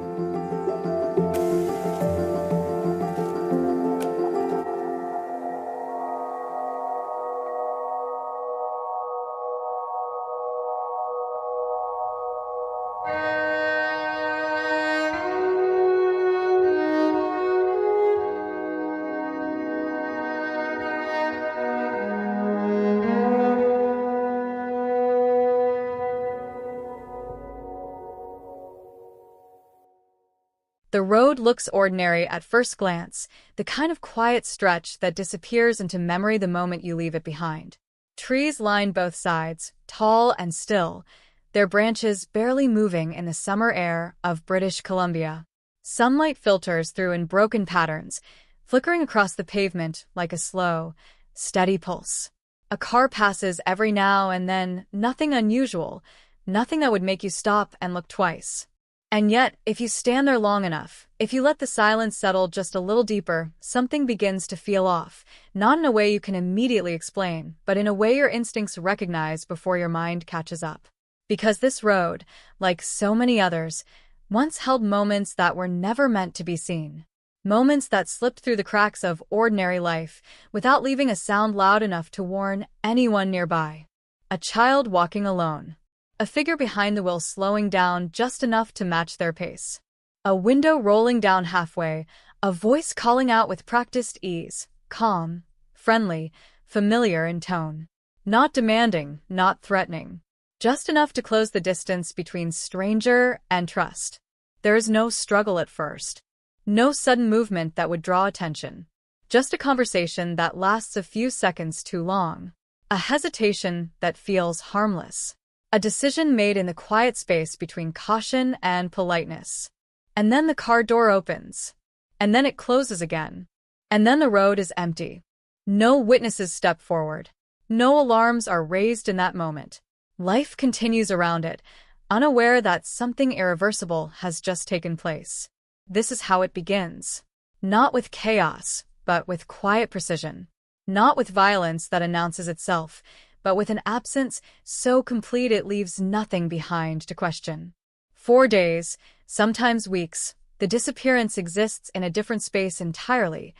Speaker 12: The road looks ordinary at first glance, the kind of quiet stretch that disappears into memory the moment you leave it behind. Trees line both sides, tall and still, their branches barely moving in the summer air of British Columbia. Sunlight filters through in broken patterns, flickering across the pavement like a slow, steady pulse. A car passes every now and then, nothing unusual, nothing that would make you stop and look twice. And yet, if you stand there long enough, if you let the silence settle just a little deeper, something begins to feel off, not in a way you can immediately explain, but in a way your instincts recognize before your mind catches up. Because this road, like so many others, once held moments that were never meant to be seen. Moments that slipped through the cracks of ordinary life without leaving a sound loud enough to warn anyone nearby. A child walking alone. A figure behind the wheel slowing down just enough to match their pace. A window rolling down halfway, a voice calling out with practiced ease, calm, friendly, familiar in tone. Not demanding, not threatening. Just enough to close the distance between stranger and trust. There is no struggle at first. No sudden movement that would draw attention. Just a conversation that lasts a few seconds too long. A hesitation that feels harmless. A decision made in the quiet space between caution and politeness. And then the car door opens. And then it closes again. And then the road is empty. No witnesses step forward. No alarms are raised in that moment. Life continues around it, unaware that something irreversible has just taken place. This is how it begins. Not with chaos, but with quiet precision. Not with violence that announces itself, but with an absence so complete it leaves nothing behind to question. 4 days, sometimes weeks, the disappearance exists in a different space entirely,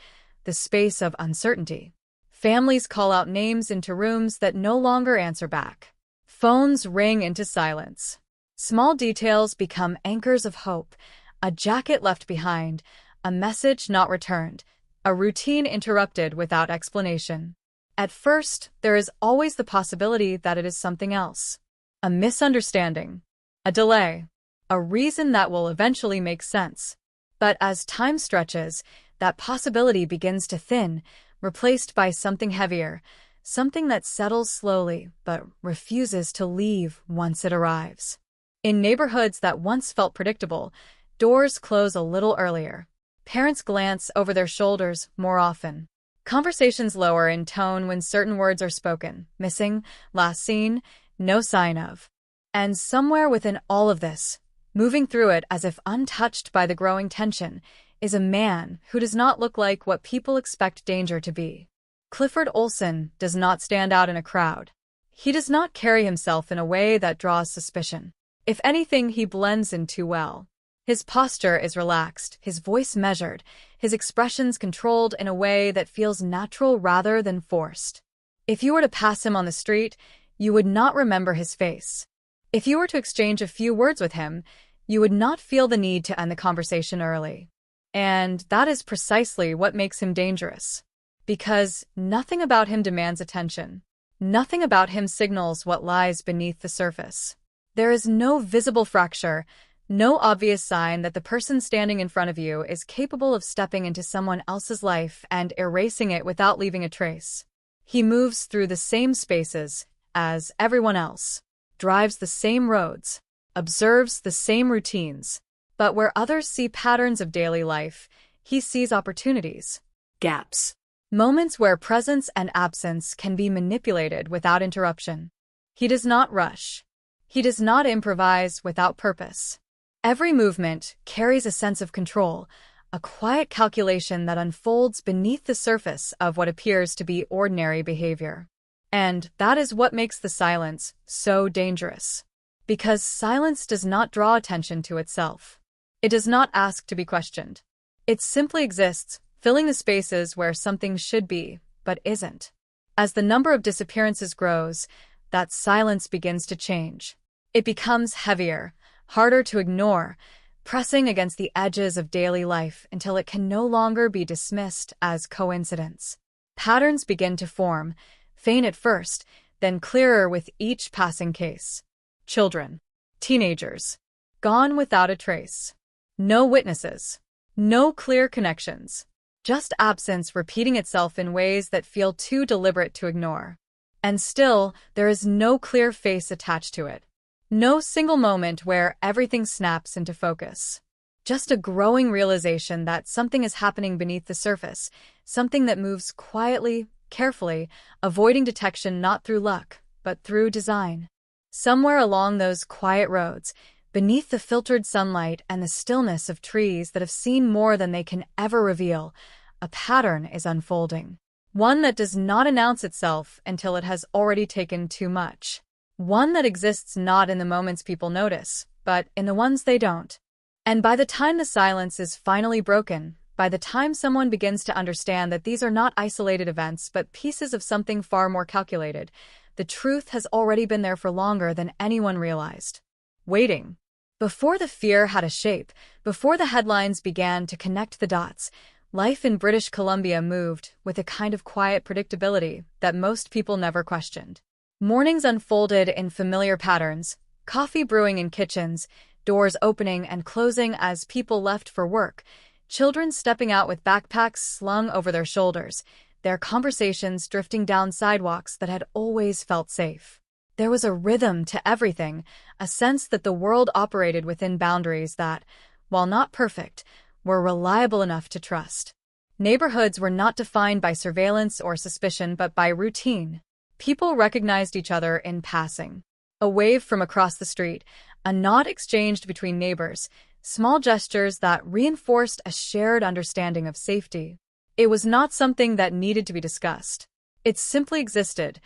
Speaker 12: the space of uncertainty. Families call out names into rooms that no longer answer back. Phones ring into silence. Small details become anchors of hope, a jacket left behind, a message not returned, a routine interrupted without explanation. At first, there is always the possibility that it is something else. A misunderstanding, a delay, a reason that will eventually make sense. But as time stretches, that possibility begins to thin, replaced by something heavier, something that settles slowly but refuses to leave once it arrives. In neighborhoods that once felt predictable, doors close a little earlier. Parents glance over their shoulders more often. Conversations lower in tone when certain words are spoken. Missing, last seen, no sign of. And somewhere within all of this, moving through it as if untouched by the growing tension, is a man who does not look like what people expect danger to be. Clifford Olson does not stand out in a crowd. He does not carry himself in a way that draws suspicion. If anything, he blends in too well. His posture is relaxed, his voice measured, his expressions controlled in a way that feels natural rather than forced. If you were to pass him on the street, you would not remember his face. If you were to exchange a few words with him, you would not feel the need to end the conversation early. And that is precisely what makes him dangerous. Because nothing about him demands attention. Nothing about him signals what lies beneath the surface. There is no visible fracture, no obvious sign that the person standing in front of you is capable of stepping into someone else's life and erasing it without leaving a trace. He moves through the same spaces as everyone else, drives the same roads, observes the same routines. But where others see patterns of daily life, he sees opportunities, gaps, moments where presence and absence can be manipulated without interruption. He does not rush. He does not improvise without purpose. Every movement carries a sense of control, a quiet calculation that unfolds beneath the surface of what appears to be ordinary behavior. And that is what makes the silence so dangerous. Because silence does not draw attention to itself. It does not ask to be questioned. It simply exists, filling the spaces where something should be, but isn't. As the number of disappearances grows, that silence begins to change. It becomes heavier, harder to ignore, pressing against the edges of daily life until it can no longer be dismissed as coincidence. Patterns begin to form, faint at first, then clearer with each passing case. Children, teenagers, gone without a trace. No witnesses, no clear connections, just absence repeating itself in ways that feel too deliberate to ignore. And still, there is no clear face attached to it. No single moment where everything snaps into focus. Just a growing realization that something is happening beneath the surface, something that moves quietly, carefully, avoiding detection not through luck, but through design. Somewhere along those quiet roads, beneath the filtered sunlight and the stillness of trees that have seen more than they can ever reveal, a pattern is unfolding. One that does not announce itself until it has already taken too much. One that exists not in the moments people notice, but in the ones they don't. And by the time the silence is finally broken, by the time someone begins to understand that these are not isolated events but pieces of something far more calculated, the truth has already been there for longer than anyone realized. Waiting. Before the fear had a shape, before the headlines began to connect the dots, life in British Columbia moved with a kind of quiet predictability that most people never questioned. Mornings unfolded in familiar patterns, coffee brewing in kitchens, doors opening and closing as people left for work, children stepping out with backpacks slung over their shoulders, their conversations drifting down sidewalks that had always felt safe. There was a rhythm to everything, a sense that the world operated within boundaries that, while not perfect, were reliable enough to trust. Neighborhoods were not defined by surveillance or suspicion but by routine. People recognized each other in passing. A wave from across the street, a nod exchanged between neighbors, small gestures that reinforced a shared understanding of safety. It was not something that needed to be discussed. It simply existed,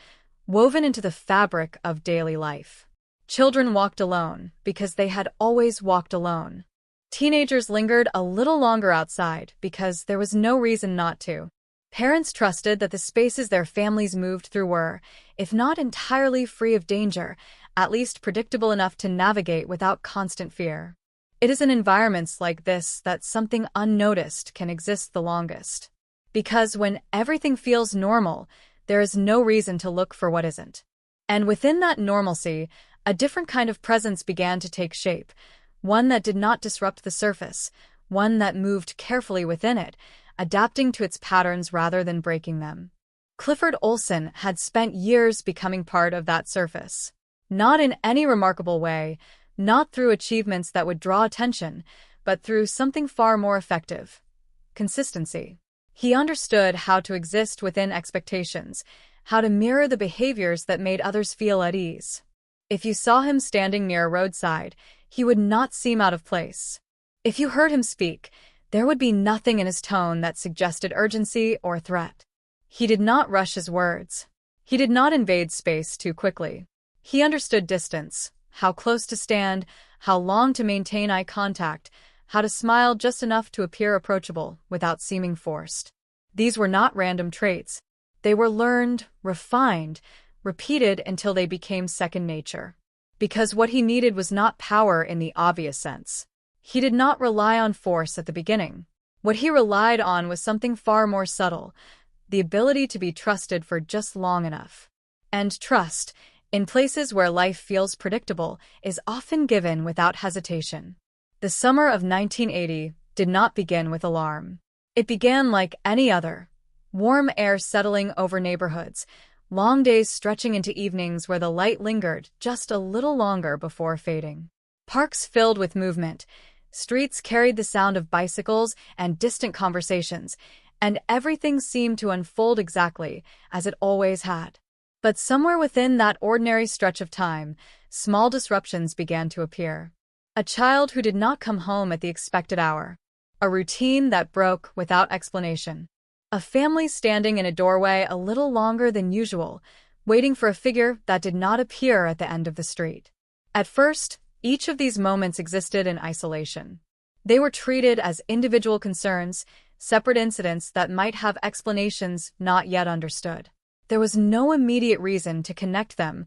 Speaker 12: woven into the fabric of daily life. Children walked alone because they had always walked alone. Teenagers lingered a little longer outside because there was no reason not to. Parents trusted that the spaces their families moved through were, if not entirely free of danger, at least predictable enough to navigate without constant fear. It is in environments like this that something unnoticed can exist the longest. Because when everything feels normal, there is no reason to look for what isn't. And within that normalcy, a different kind of presence began to take shape, one that did not disrupt the surface, one that moved carefully within it, adapting to its patterns rather than breaking them. Clifford Olson had spent years becoming part of that surface. Not in any remarkable way, not through achievements that would draw attention, but through something far more effective: consistency. He understood how to exist within expectations, how to mirror the behaviors that made others feel at ease. If you saw him standing near a roadside, he would not seem out of place. If you heard him speak, there would be nothing in his tone that suggested urgency or threat. He did not rush his words. He did not invade space too quickly. He understood distance, how close to stand, how long to maintain eye contact, how to smile just enough to appear approachable without seeming forced. These were not random traits. They were learned, refined, repeated until they became second nature. Because what he needed was not power in the obvious sense. He did not rely on force at the beginning. What he relied on was something far more subtle: the ability to be trusted for just long enough. And trust, in places where life feels predictable, is often given without hesitation. The summer of 1980 did not begin with alarm. It began like any other. Warm air settling over neighborhoods, long days stretching into evenings where the light lingered just a little longer before fading. Parks filled with movement, streets carried the sound of bicycles and distant conversations, and everything seemed to unfold exactly as it always had. But somewhere within that ordinary stretch of time, small disruptions began to appear. A child who did not come home at the expected hour. A routine that broke without explanation. A family standing in a doorway a little longer than usual, waiting for a figure that did not appear at the end of the street. At first, each of these moments existed in isolation. They were treated as individual concerns, separate incidents that might have explanations not yet understood. There was no immediate reason to connect them,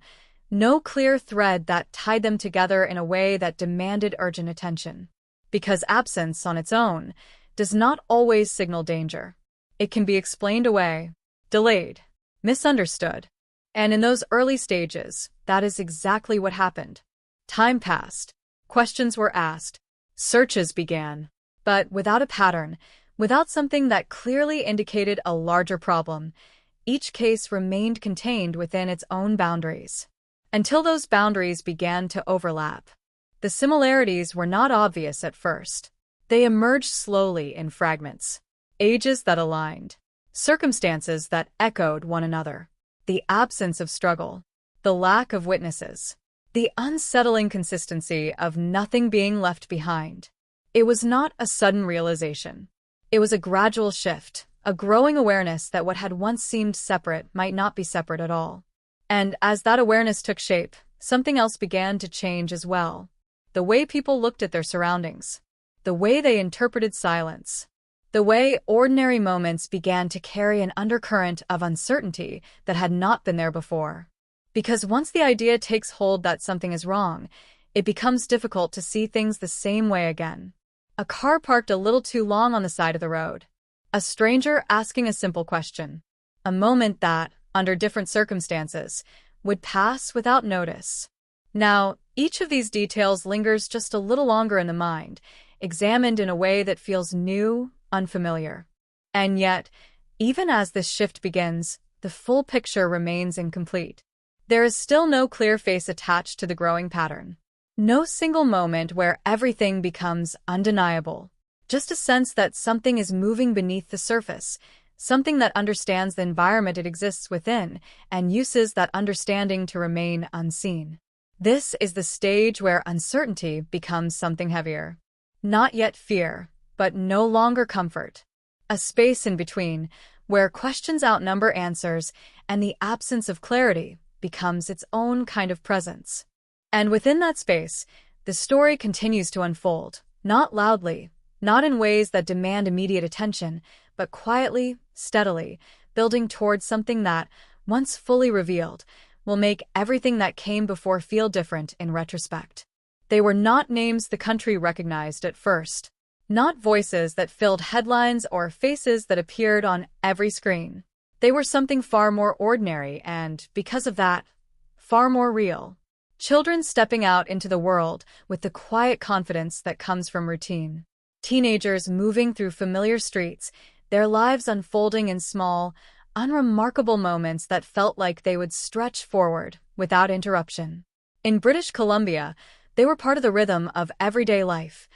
Speaker 12: no clear thread that tied them together in a way that demanded urgent attention. Because absence on its own does not always signal danger. It can be explained away, delayed, misunderstood. And in those early stages, that is exactly what happened. Time passed, questions were asked, searches began, but without a pattern, without something that clearly indicated a larger problem, each case remained contained within its own boundaries. Until those boundaries began to overlap. The similarities were not obvious at first. They emerged slowly in fragments. Ages that aligned. Circumstances that echoed one another. The absence of struggle. The lack of witnesses. The unsettling consistency of nothing being left behind. It was not a sudden realization. It was a gradual shift, a growing awareness that what had once seemed separate might not be separate at all. And as that awareness took shape, something else began to change as well. The way people looked at their surroundings. The way they interpreted silence. The way ordinary moments began to carry an undercurrent of uncertainty that had not been there before. Because once the idea takes hold that something is wrong, it becomes difficult to see things the same way again. A car parked a little too long on the side of the road. A stranger asking a simple question. A moment that, under different circumstances, would pass without notice. Now, each of these details lingers just a little longer in the mind, examined in a way that feels new, unfamiliar. And yet, even as this shift begins, the full picture remains incomplete. There is still no clear face attached to the growing pattern. No single moment where everything becomes undeniable. Just a sense that something is moving beneath the surface, something that understands the environment it exists within and uses that understanding to remain unseen. This is the stage where uncertainty becomes something heavier. Not yet fear, but no longer comfort. A space in between, where questions outnumber answers and the absence of clarity becomes its own kind of presence. And within that space, the story continues to unfold, not loudly, not in ways that demand immediate attention, but quietly, steadily, building towards something that, once fully revealed, will make everything that came before feel different in retrospect. They were not names the country recognized at first, not voices that filled headlines or faces that appeared on every screen. They were something far more ordinary and, because of that, far more real. Children stepping out into the world with the quiet confidence that comes from routine. Teenagers moving through familiar streets, their lives unfolding in small, unremarkable moments that felt like they would stretch forward without interruption. In British Columbia, they were part of the rhythm of everyday life,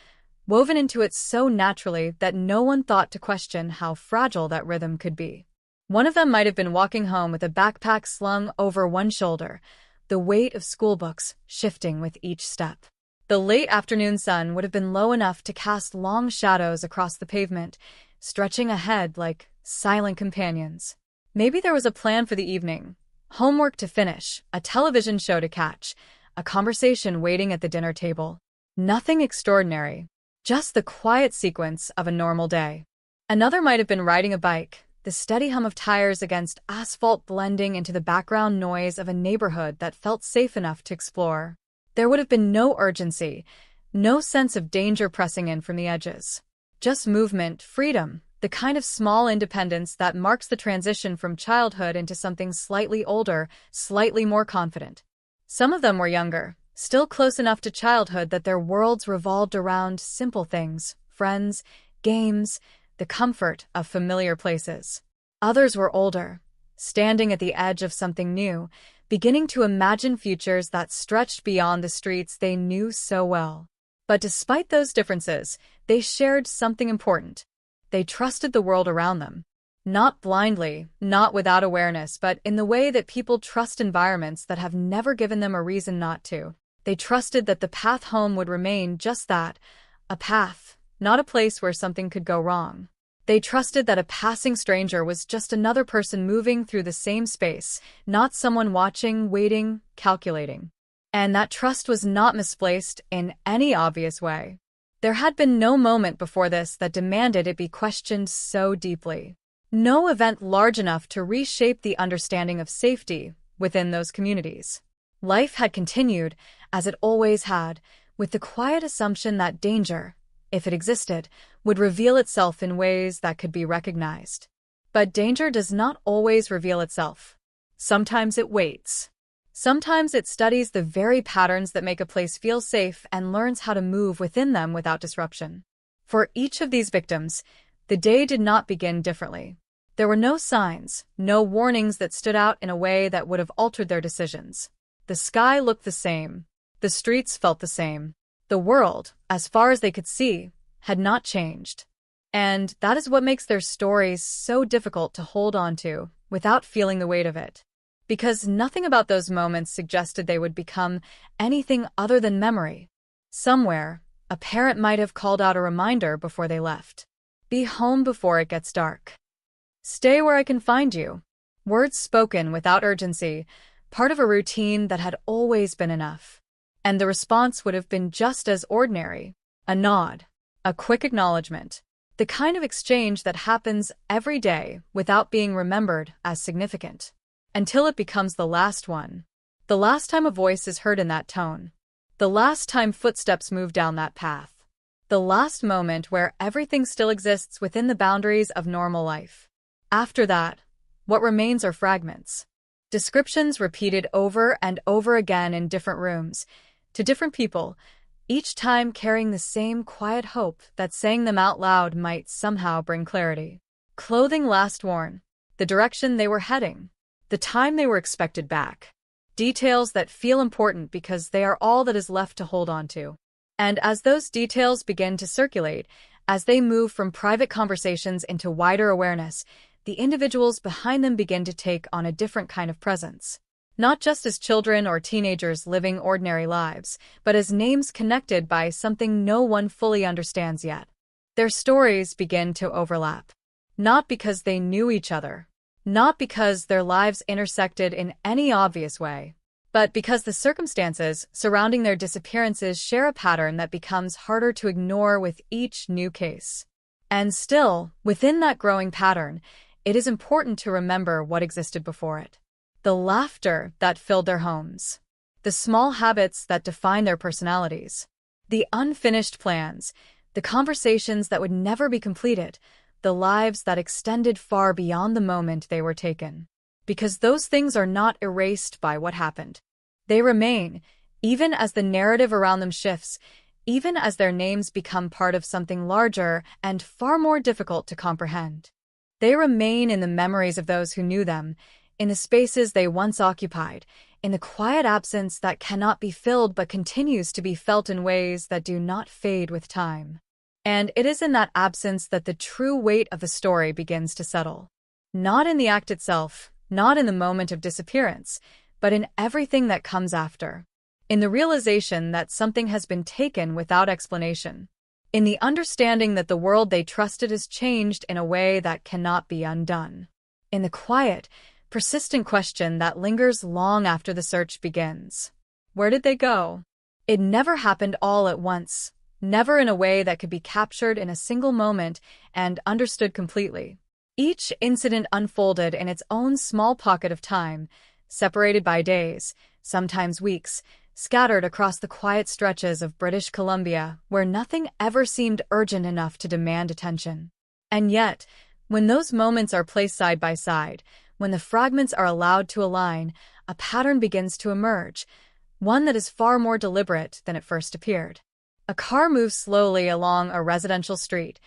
Speaker 12: woven into it so naturally that no one thought to question how fragile that rhythm could be. One of them might have been walking home with a backpack slung over one shoulder, the weight of school books shifting with each step. The late afternoon sun would have been low enough to cast long shadows across the pavement, stretching ahead like silent companions. Maybe there was a plan for the evening, homework to finish, a television show to catch, a conversation waiting at the dinner table. Nothing extraordinary, just the quiet sequence of a normal day. Another might have been riding a bike, the steady hum of tires against asphalt blending into the background noise of a neighborhood that felt safe enough to explore. There would have been no urgency, no sense of danger pressing in from the edges. Just movement, freedom, the kind of small independence that marks the transition from childhood into something slightly older, slightly more confident. Some of them were younger, still close enough to childhood that their worlds revolved around simple things, friends, games, the comfort of familiar places. Others were older, standing at the edge of something new, beginning to imagine futures that stretched beyond the streets they knew so well. But despite those differences, they shared something important. They trusted the world around them. Not blindly, not without awareness, but in the way that people trust environments that have never given them a reason not to. They trusted that the path home would remain just that, a path, not a place where something could go wrong. They trusted that a passing stranger was just another person moving through the same space, not someone watching, waiting, calculating. And that trust was not misplaced in any obvious way. There had been no moment before this that demanded it be questioned so deeply. No event large enough to reshape the understanding of safety within those communities. Life had continued, as it always had, with the quiet assumption that danger, if it existed, would reveal itself in ways that could be recognized. But danger does not always reveal itself. Sometimes it waits. Sometimes it studies the very patterns that make a place feel safe and learns how to move within them without disruption. For each of these victims, the day did not begin differently. There were no signs, no warnings that stood out in a way that would have altered their decisions. The sky looked the same. The streets felt the same. The world, as far as they could see, had not changed. And that is what makes their stories so difficult to hold on to without feeling the weight of it. Because nothing about those moments suggested they would become anything other than memory. Somewhere, a parent might have called out a reminder before they left. Be home before it gets dark. Stay where I can find you. Words spoken without urgency, part of a routine that had always been enough. And the response would have been just as ordinary. A nod. A quick acknowledgement. The kind of exchange that happens every day without being remembered as significant. Until it becomes the last one. The last time a voice is heard in that tone. The last time footsteps move down that path. The last moment where everything still exists within the boundaries of normal life. After that, what remains are fragments. Descriptions repeated over and over again in different rooms, to different people, each time carrying the same quiet hope that saying them out loud might somehow bring clarity. Clothing last worn, the direction they were heading, the time they were expected back. Details that feel important because they are all that is left to hold on to. And as those details begin to circulate, as they move from private conversations into wider awareness, the individuals behind them begin to take on a different kind of presence. Not just as children or teenagers living ordinary lives, but as names connected by something no one fully understands yet. Their stories begin to overlap. Not because they knew each other, not because their lives intersected in any obvious way, but because the circumstances surrounding their disappearances share a pattern that becomes harder to ignore with each new case. And still, within that growing pattern, it is important to remember what existed before it. The laughter that filled their homes. The small habits that define their personalities. The unfinished plans. The conversations that would never be completed. The lives that extended far beyond the moment they were taken. Because those things are not erased by what happened. They remain, even as the narrative around them shifts, even as their names become part of something larger and far more difficult to comprehend. They remain in the memories of those who knew them, in the spaces they once occupied, in the quiet absence that cannot be filled but continues to be felt in ways that do not fade with time. And it is in that absence that the true weight of the story begins to settle. Not in the act itself, not in the moment of disappearance, but in everything that comes after. In the realization that something has been taken without explanation. In the understanding that the world they trusted is changed in a way that cannot be undone. In the quiet, persistent question that lingers long after the search begins. Where did they go? It never happened all at once, never in a way that could be captured in a single moment and understood completely. Each incident unfolded in its own small pocket of time, separated by days, sometimes weeks, scattered across the quiet stretches of British Columbia where nothing ever seemed urgent enough to demand attention. And yet, when those moments are placed side by side, when the fragments are allowed to align, a pattern begins to emerge, one that is far more deliberate than it first appeared. A car moves slowly along a residential street,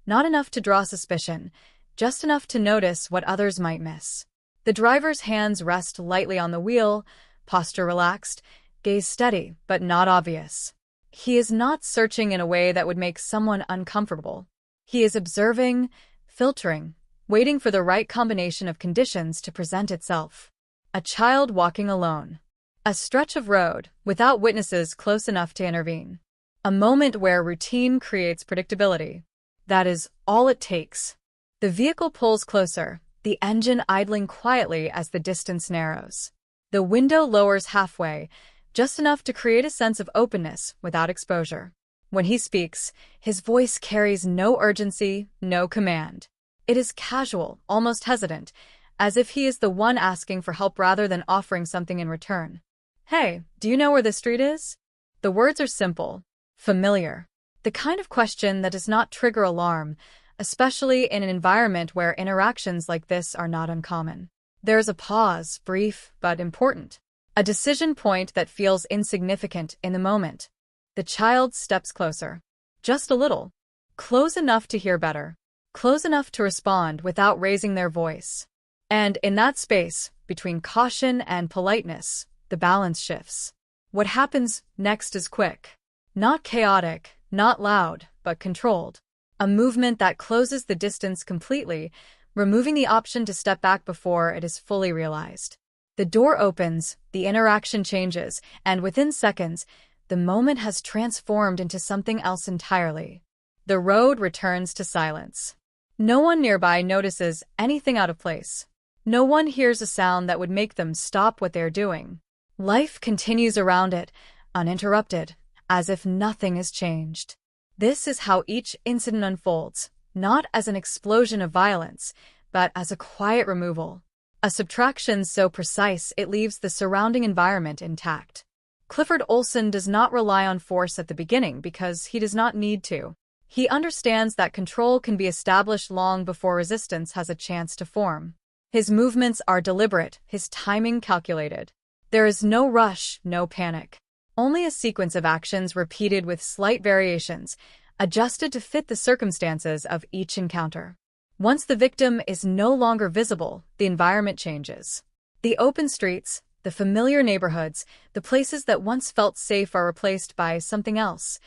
Speaker 12: not enough to draw suspicion, just enough to notice what others might miss. The driver's hands rest lightly on the wheel, posture relaxed, gaze steady but not obvious. He is not searching in a way that would make someone uncomfortable. He is observing, filtering, waiting for the right combination of conditions to present itself. A child walking alone. A stretch of road, without witnesses close enough to intervene. A moment where routine creates predictability. That is all it takes. The vehicle pulls closer, the engine idling quietly as the distance narrows. The window lowers halfway, just enough to create a sense of openness without exposure. When he speaks, his voice carries no urgency, no command. It is casual, almost hesitant, as if he is the one asking for help rather than offering something in return. "Hey, do you know where this street is?" The words are simple, familiar, the kind of question that does not trigger alarm, especially in an environment where interactions like this are not uncommon. There is a pause, brief but important. A decision point that feels insignificant in the moment. The child steps closer. Just a little. Close enough to hear better. Close enough to respond without raising their voice. And in that space, between caution and politeness, the balance shifts. What happens next is quick. Not chaotic, not loud, but controlled. A movement that closes the distance completely, removing the option to step back before it is fully realized. The door opens, the interaction changes, and within seconds, the moment has transformed into something else entirely. The road returns to silence. No one nearby notices anything out of place. No one hears a sound that would make them stop what they're doing. Life continues around it, uninterrupted, as if nothing has changed. This is how each incident unfolds, not as an explosion of violence, but as a quiet removal. A subtraction so precise it leaves the surrounding environment intact. Clifford Olson does not rely on force at the beginning because he does not need to. He understands that control can be established long before resistance has a chance to form. His movements are deliberate, his timing calculated. There is no rush, no panic. Only a sequence of actions repeated with slight variations, adjusted to fit the circumstances of each encounter. Once the victim is no longer visible, the environment changes. The open streets, the familiar neighborhoods, the places that once felt safe are replaced by something else.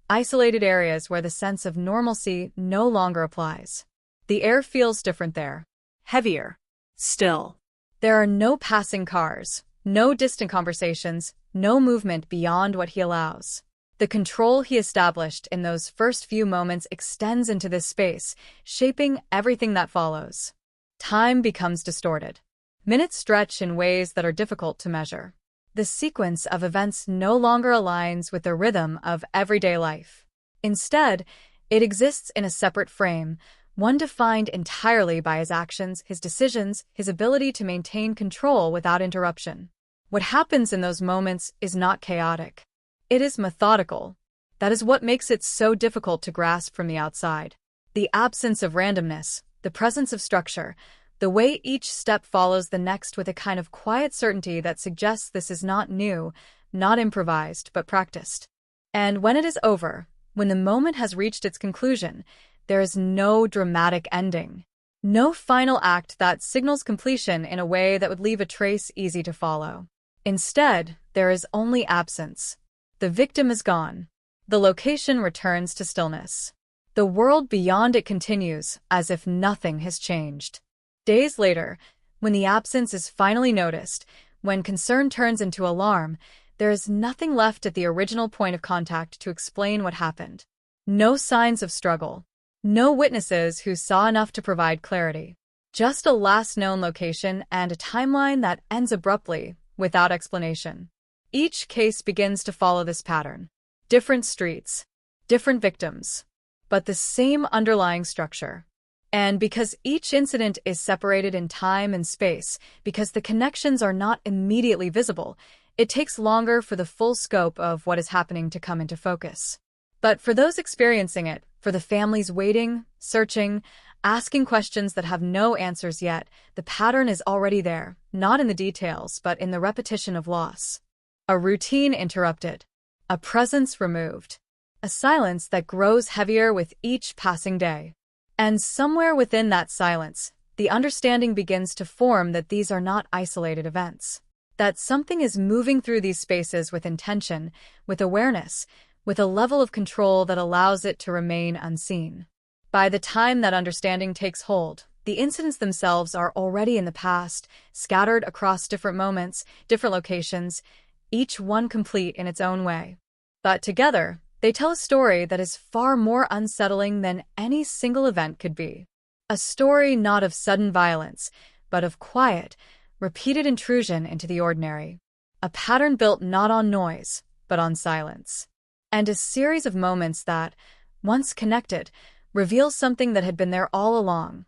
Speaker 12: Isolated areas where the sense of normalcy no longer applies. The air feels different there. Heavier. Still. There are no passing cars, no distant conversations, no movement beyond what he allows. The control he established in those first few moments extends into this space, shaping everything that follows. Time becomes distorted. Minutes stretch in ways that are difficult to measure. The sequence of events no longer aligns with the rhythm of everyday life. Instead, it exists in a separate frame, one defined entirely by his actions, his decisions, his ability to maintain control without interruption. What happens in those moments is not chaotic. It is methodical. That is what makes it so difficult to grasp from the outside. The absence of randomness, the presence of structure, the way each step follows the next with a kind of quiet certainty that suggests this is not new, not improvised, but practiced. And when it is over, when the moment has reached its conclusion, there is no dramatic ending. No final act that signals completion in a way that would leave a trace easy to follow. Instead, there is only absence. The victim is gone. The location returns to stillness. The world beyond it continues, as if nothing has changed. Days later, when the absence is finally noticed, when concern turns into alarm, there is nothing left at the original point of contact to explain what happened. No signs of struggle. No witnesses who saw enough to provide clarity. Just a last known location and a timeline that ends abruptly, without explanation. Each case begins to follow this pattern. Different streets, different victims, but the same underlying structure. And because each incident is separated in time and space, because the connections are not immediately visible, it takes longer for the full scope of what is happening to come into focus. But for those experiencing it, for the families waiting, searching, Asking questions that have no answers yet, the pattern is already there, not in the details, but in the repetition of loss. A routine interrupted. A presence removed. A silence that grows heavier with each passing day. And somewhere within that silence, the understanding begins to form that these are not isolated events. That something is moving through these spaces with intention, with awareness, with a level of control that allows it to remain unseen. By the time that understanding takes hold, the incidents themselves are already in the past, scattered across different moments, different locations, each one complete in its own way. But together, they tell a story that is far more unsettling than any single event could be. A story not of sudden violence, but of quiet, repeated intrusion into the ordinary. A pattern built not on noise, but on silence. And a series of moments that, once connected, reveal something that had been there all along,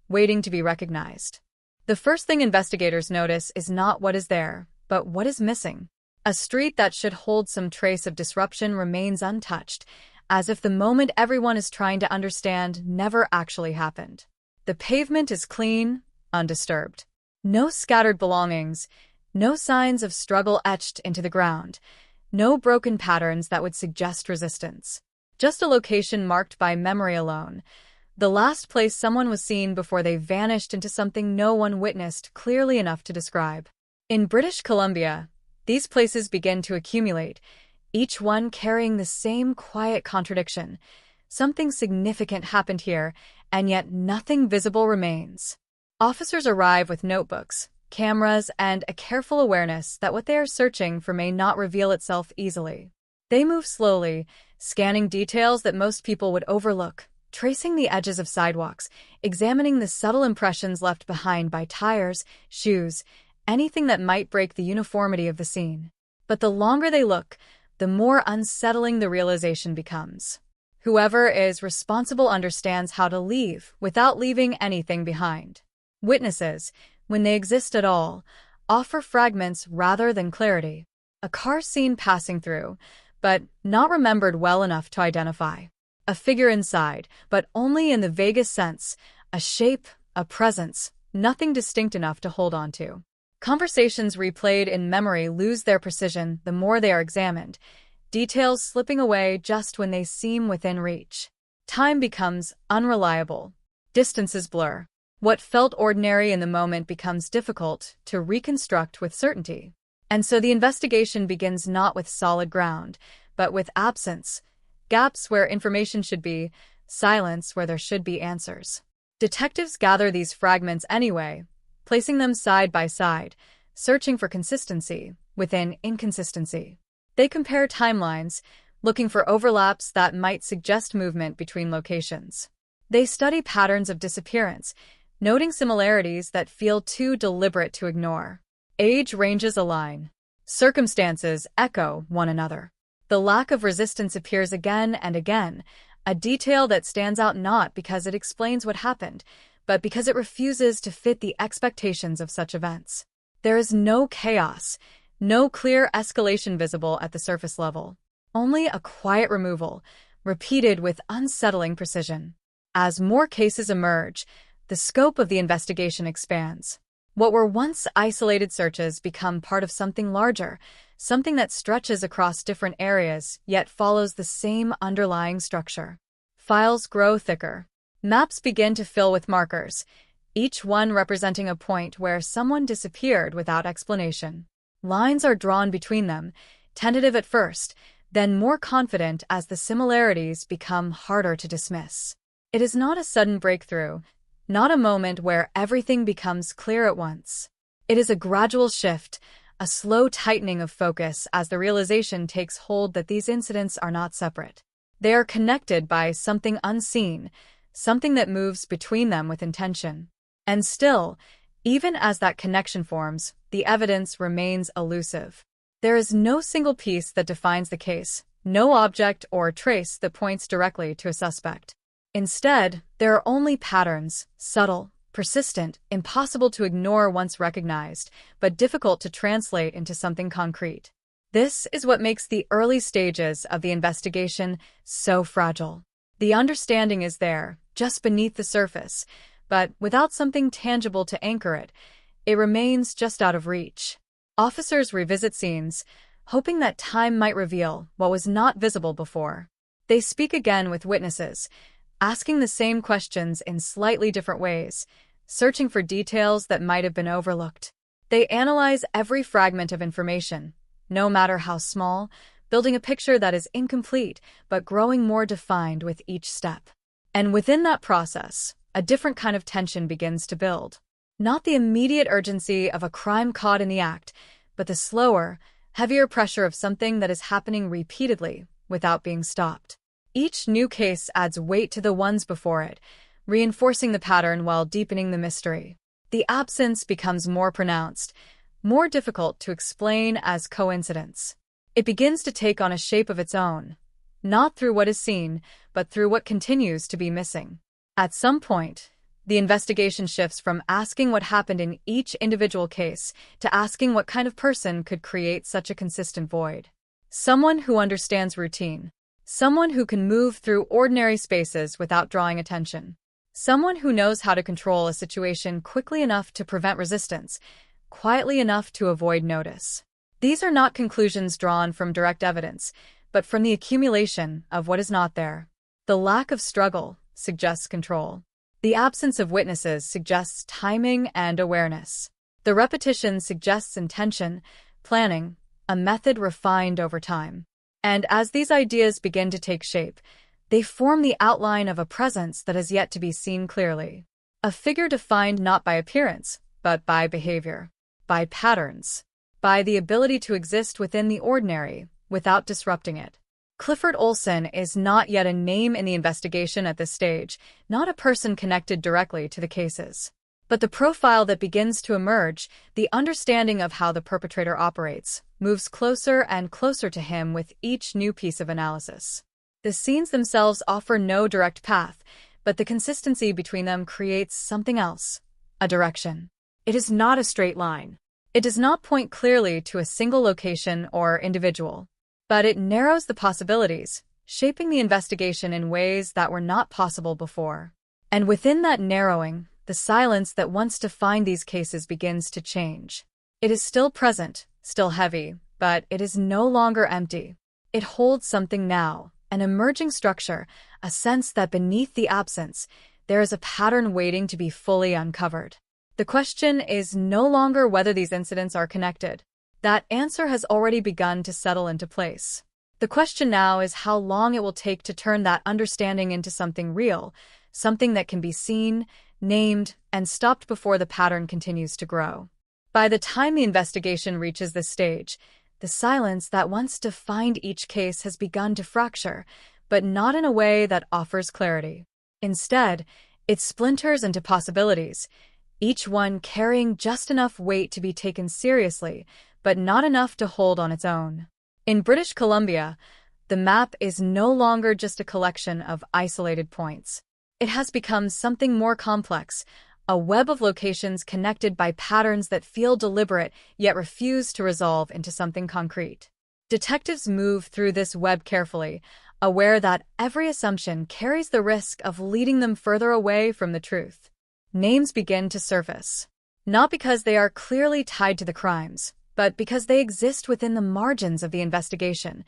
Speaker 12: waiting to be recognized. The first thing investigators notice is not what is there, but what is missing. A street that should hold some trace of disruption remains untouched, as if the moment everyone is trying to understand never actually happened. The pavement is clean, undisturbed. No scattered belongings, no signs of struggle etched into the ground, no broken patterns that would suggest resistance. Just a location marked by memory alone, the last place someone was seen before they vanished into something no one witnessed clearly enough to describe. In British Columbia, these places begin to accumulate, each one carrying the same quiet contradiction. Something significant happened here, and yet nothing visible remains. Officers arrive with notebooks, cameras, and a careful awareness that what they are searching for may not reveal itself easily. They move slowly, scanning details that most people would overlook, tracing the edges of sidewalks, examining the subtle impressions left behind by tires, shoes, anything that might break the uniformity of the scene. But the longer they look, the more unsettling the realization becomes. Whoever is responsible understands how to leave without leaving anything behind. Witnesses, when they exist at all, offer fragments rather than clarity. A car seen passing through, but not remembered well enough to identify. A figure inside, but only in the vaguest sense. A shape, a presence, nothing distinct enough to hold on to. Conversations replayed in memory lose their precision the more they are examined, details slipping away just when they seem within reach. Time becomes unreliable. Distances blur. What felt ordinary in the moment becomes difficult to reconstruct with certainty. And so the investigation begins not with solid ground, but with absence, gaps where information should be, silence where there should be answers. Detectives gather these fragments anyway, placing them side by side, searching for consistency within inconsistency. They compare timelines, looking for overlaps that might suggest movement between locations. They study patterns of disappearance, noting similarities that feel too deliberate to ignore. Age ranges align. Circumstances echo one another. The lack of resistance appears again and again, a detail that stands out not because it explains what happened, but because it refuses to fit the expectations of such events. There is no chaos, no clear escalation visible at the surface level. Only a quiet removal, repeated with unsettling precision. As more cases emerge, the scope of the investigation expands. What were once isolated searches become part of something larger, something that stretches across different areas yet follows the same underlying structure. Files grow thicker. Maps begin to fill with markers, each one representing a point where someone disappeared without explanation. Lines are drawn between them, tentative at first, then more confident as the similarities become harder to dismiss. It is not a sudden breakthrough, not a moment where everything becomes clear at once. It is a gradual shift, a slow tightening of focus as the realization takes hold that these incidents are not separate. They are connected by something unseen, something that moves between them with intention. And still, even as that connection forms, the evidence remains elusive. There is no single piece that defines the case, no object or trace that points directly to a suspect. Instead, there are only patterns, subtle, persistent, impossible to ignore once recognized, but difficult to translate into something concrete. This is what makes the early stages of the investigation so fragile. The understanding is there, just beneath the surface, but without something tangible to anchor it, it remains just out of reach. Officers revisit scenes, hoping that time might reveal what was not visible before. They speak again with witnesses, asking the same questions in slightly different ways, searching for details that might have been overlooked. They analyze every fragment of information, no matter how small, building a picture that is incomplete but growing more defined with each step. And within that process, a different kind of tension begins to build. Not the immediate urgency of a crime caught in the act, but the slower, heavier pressure of something that is happening repeatedly without being stopped. Each new case adds weight to the ones before it, reinforcing the pattern while deepening the mystery. The absence becomes more pronounced, more difficult to explain as coincidence. It begins to take on a shape of its own, not through what is seen, but through what continues to be missing. At some point, the investigation shifts from asking what happened in each individual case to asking what kind of person could create such a consistent void. Someone who understands routine. Someone who can move through ordinary spaces without drawing attention. Someone who knows how to control a situation quickly enough to prevent resistance, quietly enough to avoid notice. These are not conclusions drawn from direct evidence, but from the accumulation of what is not there. The lack of struggle suggests control. The absence of witnesses suggests timing and awareness. The repetition suggests intention, planning, a method refined over time. And as these ideas begin to take shape, they form the outline of a presence that has yet to be seen clearly. A figure defined not by appearance, but by behavior, by patterns, by the ability to exist within the ordinary, without disrupting it. Clifford Olson is not yet a name in the investigation at this stage, not a person connected directly to the cases. But the profile that begins to emerge, the understanding of how the perpetrator operates, moves closer and closer to him with each new piece of analysis. The scenes themselves offer no direct path, but the consistency between them creates something else, a direction. It is not a straight line. It does not point clearly to a single location or individual, but it narrows the possibilities, shaping the investigation in ways that were not possible before. And within that narrowing, the silence that once defined these cases begins to change. It is still present, still heavy, but it is no longer empty. It holds something now, an emerging structure, a sense that beneath the absence, there is a pattern waiting to be fully uncovered. The question is no longer whether these incidents are connected. That answer has already begun to settle into place. The question now is how long it will take to turn that understanding into something real, something that can be seen, named, and stopped before the pattern continues to grow. By the time the investigation reaches this stage, the silence that once defined each case has begun to fracture, but not in a way that offers clarity. Instead, it splinters into possibilities, each one carrying just enough weight to be taken seriously, but not enough to hold on its own. In British Columbia, the map is no longer just a collection of isolated points. It has become something more complex, a web of locations connected by patterns that feel deliberate yet refuse to resolve into something concrete. Detectives move through this web carefully, aware that every assumption carries the risk of leading them further away from the truth. Names begin to surface, not because they are clearly tied to the crimes, but because they exist within the margins of the investigation.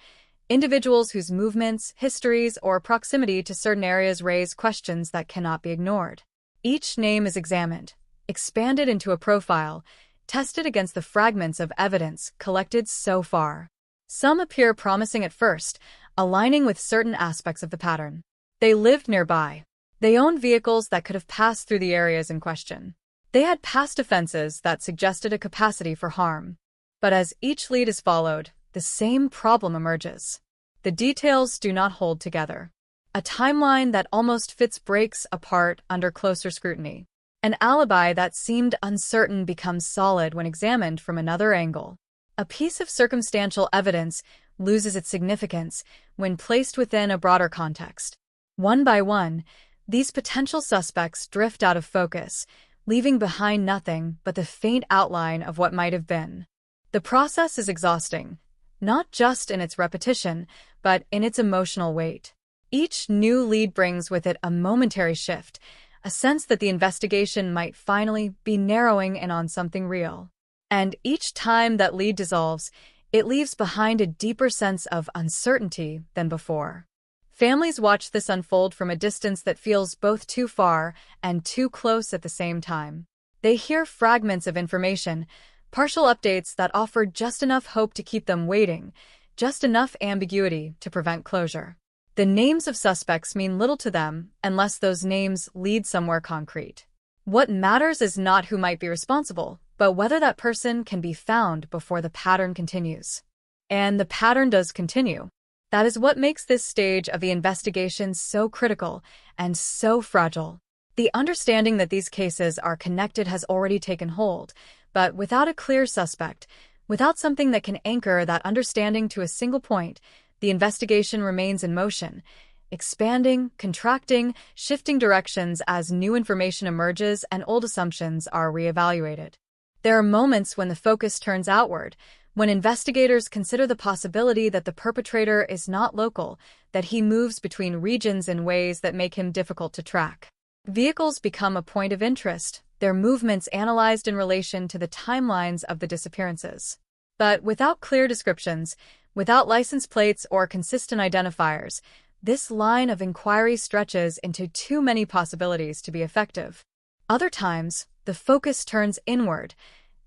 Speaker 12: Individuals whose movements, histories, or proximity to certain areas raise questions that cannot be ignored. Each name is examined, expanded into a profile, tested against the fragments of evidence collected so far. Some appear promising at first, aligning with certain aspects of the pattern. They lived nearby. They owned vehicles that could have passed through the areas in question. They had past offenses that suggested a capacity for harm. But as each lead is followed, the same problem emerges. The details do not hold together. A timeline that almost breaks apart under closer scrutiny. An alibi that seemed uncertain becomes solid when examined from another angle. A piece of circumstantial evidence loses its significance when placed within a broader context. One by one, these potential suspects drift out of focus, leaving behind nothing but the faint outline of what might have been. The process is exhausting, not just in its repetition, but in its emotional weight. Each new lead brings with it a momentary shift, a sense that the investigation might finally be narrowing in on something real. And each time that lead dissolves, it leaves behind a deeper sense of uncertainty than before. Families watch this unfold from a distance that feels both too far and too close at the same time. They hear fragments of information, partial updates that offer just enough hope to keep them waiting, just enough ambiguity to prevent closure. The names of suspects mean little to them unless those names lead somewhere concrete. What matters is not who might be responsible, but whether that person can be found before the pattern continues. And the pattern does continue. That is what makes this stage of the investigation so critical and so fragile. The understanding that these cases are connected has already taken hold, but without a clear suspect, without something that can anchor that understanding to a single point, the investigation remains in motion, expanding, contracting, shifting directions as new information emerges and old assumptions are reevaluated. There are moments when the focus turns outward, when investigators consider the possibility that the perpetrator is not local, that he moves between regions in ways that make him difficult to track. Vehicles become a point of interest, their movements analyzed in relation to the timelines of the disappearances. But without clear descriptions, without license plates or consistent identifiers, this line of inquiry stretches into too many possibilities to be effective. Other times, the focus turns inward,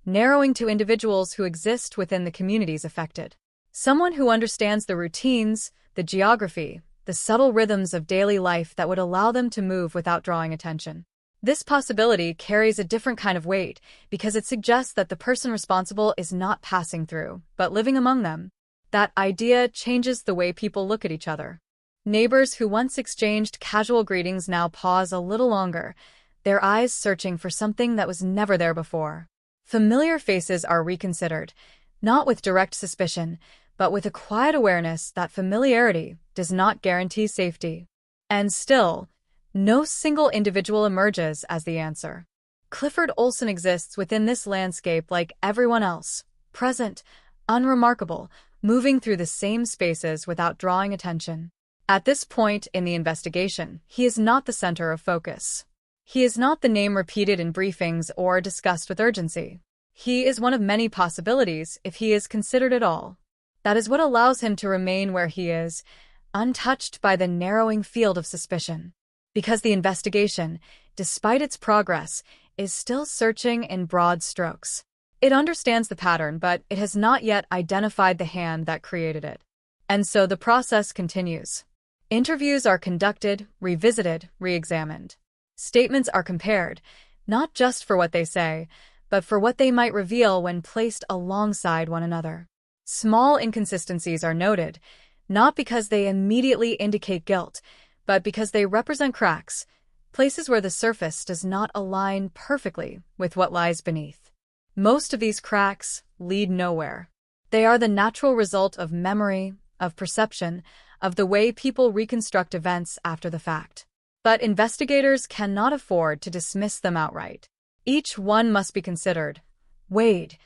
Speaker 12: narrowing to individuals who exist within the communities affected. Someone who understands the routines, the geography, the subtle rhythms of daily life that would allow them to move without drawing attention. This possibility carries a different kind of weight because it suggests that the person responsible is not passing through, but living among them. That idea changes the way people look at each other. Neighbors who once exchanged casual greetings now pause a little longer, their eyes searching for something that was never there before. Familiar faces are reconsidered, not with direct suspicion, but with a quiet awareness that familiarity does not guarantee safety. And still, no single individual emerges as the answer. Clifford Olson exists within this landscape like everyone else, present, unremarkable, moving through the same spaces without drawing attention. At this point in the investigation, he is not the center of focus. He is not the name repeated in briefings or discussed with urgency. He is one of many possibilities if he is considered at all. That is what allows him to remain where he is, untouched by the narrowing field of suspicion. Because the investigation, despite its progress, is still searching in broad strokes. It understands the pattern, but it has not yet identified the hand that created it. And so the process continues. Interviews are conducted, revisited, re-examined. Statements are compared, not just for what they say, but for what they might reveal when placed alongside one another. Small inconsistencies are noted, not because they immediately indicate guilt, but because they represent cracks, places where the surface does not align perfectly with what lies beneath. Most of these cracks lead nowhere. They are the natural result of memory, of perception, of the way people reconstruct events after the fact. But investigators cannot afford to dismiss them outright. Each one must be considered, weighed,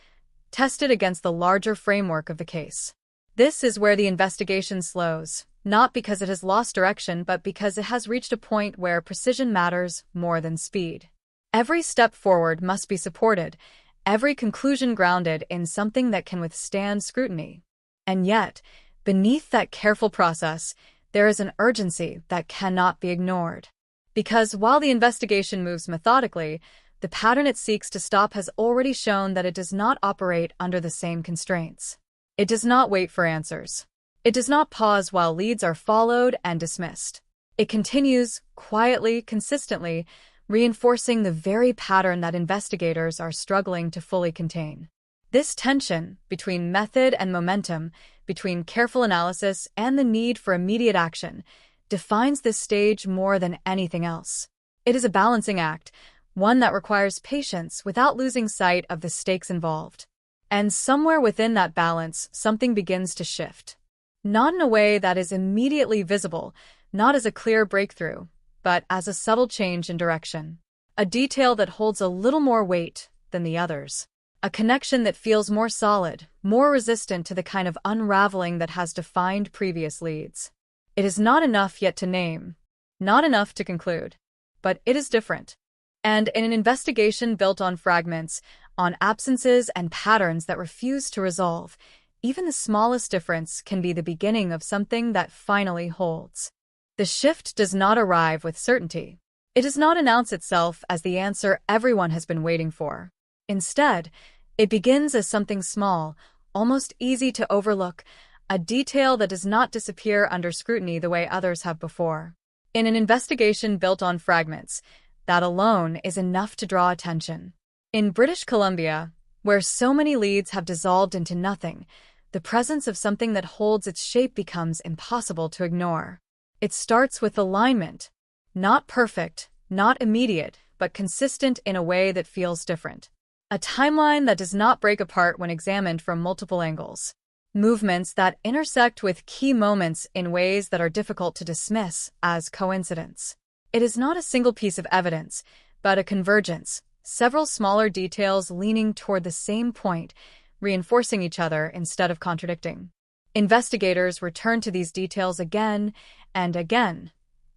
Speaker 12: tested against the larger framework of the case. This is where the investigation slows, not because it has lost direction, but because it has reached a point where precision matters more than speed. Every step forward must be supported, every conclusion grounded in something that can withstand scrutiny. And yet, beneath that careful process, there is an urgency that cannot be ignored. Because while the investigation moves methodically, the pattern it seeks to stop has already shown that it does not operate under the same constraints. It does not wait for answers. It does not pause while leads are followed and dismissed. It continues, quietly, consistently, reinforcing the very pattern that investigators are struggling to fully contain. This tension between method and momentum, between careful analysis and the need for immediate action, defines this stage more than anything else. It is a balancing act, one that requires patience without losing sight of the stakes involved. And somewhere within that balance, something begins to shift. Not in a way that is immediately visible, not as a clear breakthrough, but as a subtle change in direction. A detail that holds a little more weight than the others. A connection that feels more solid, more resistant to the kind of unraveling that has defined previous leads. It is not enough yet to name, not enough to conclude, but it is different. And in an investigation built on fragments, on absences and patterns that refuse to resolve, even the smallest difference can be the beginning of something that finally holds. The shift does not arrive with certainty. It does not announce itself as the answer everyone has been waiting for. Instead, it begins as something small, almost easy to overlook, a detail that does not disappear under scrutiny the way others have before. In an investigation built on fragments, that alone is enough to draw attention. In British Columbia, where so many leads have dissolved into nothing, the presence of something that holds its shape becomes impossible to ignore. It starts with alignment. Not perfect, not immediate, but consistent in a way that feels different. A timeline that does not break apart when examined from multiple angles. Movements that intersect with key moments in ways that are difficult to dismiss as coincidence. It is not a single piece of evidence, but a convergence, several smaller details leaning toward the same point, reinforcing each other instead of contradicting. Investigators return to these details again and again,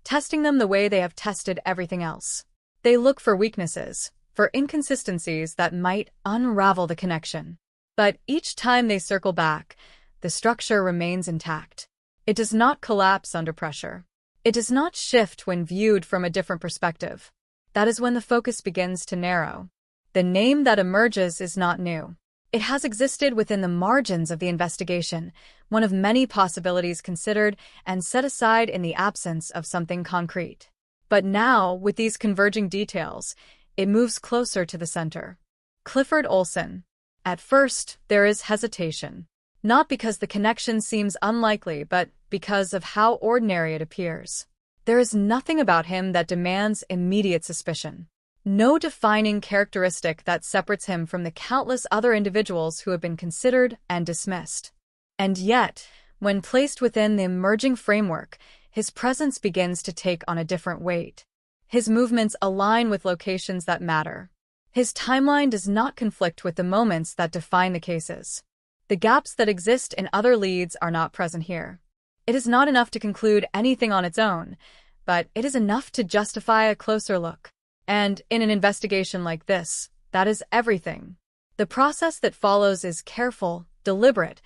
Speaker 12: testing them the way they have tested everything else. They look for weaknesses, for inconsistencies that might unravel the connection. But each time they circle back, the structure remains intact. It does not collapse under pressure. It does not shift when viewed from a different perspective. That is when the focus begins to narrow. The name that emerges is not new. It has existed within the margins of the investigation, one of many possibilities considered and set aside in the absence of something concrete. But now, with these converging details, it moves closer to the center. Clifford Olson. At first, there is hesitation. Not because the connection seems unlikely, but because of how ordinary it appears. There is nothing about him that demands immediate suspicion. No defining characteristic that separates him from the countless other individuals who have been considered and dismissed. And yet, when placed within the emerging framework, his presence begins to take on a different weight. His movements align with locations that matter. His timeline does not conflict with the moments that define the cases. The gaps that exist in other leads are not present here. It is not enough to conclude anything on its own, but it is enough to justify a closer look. And in an investigation like this, that is everything. The process that follows is careful, deliberate,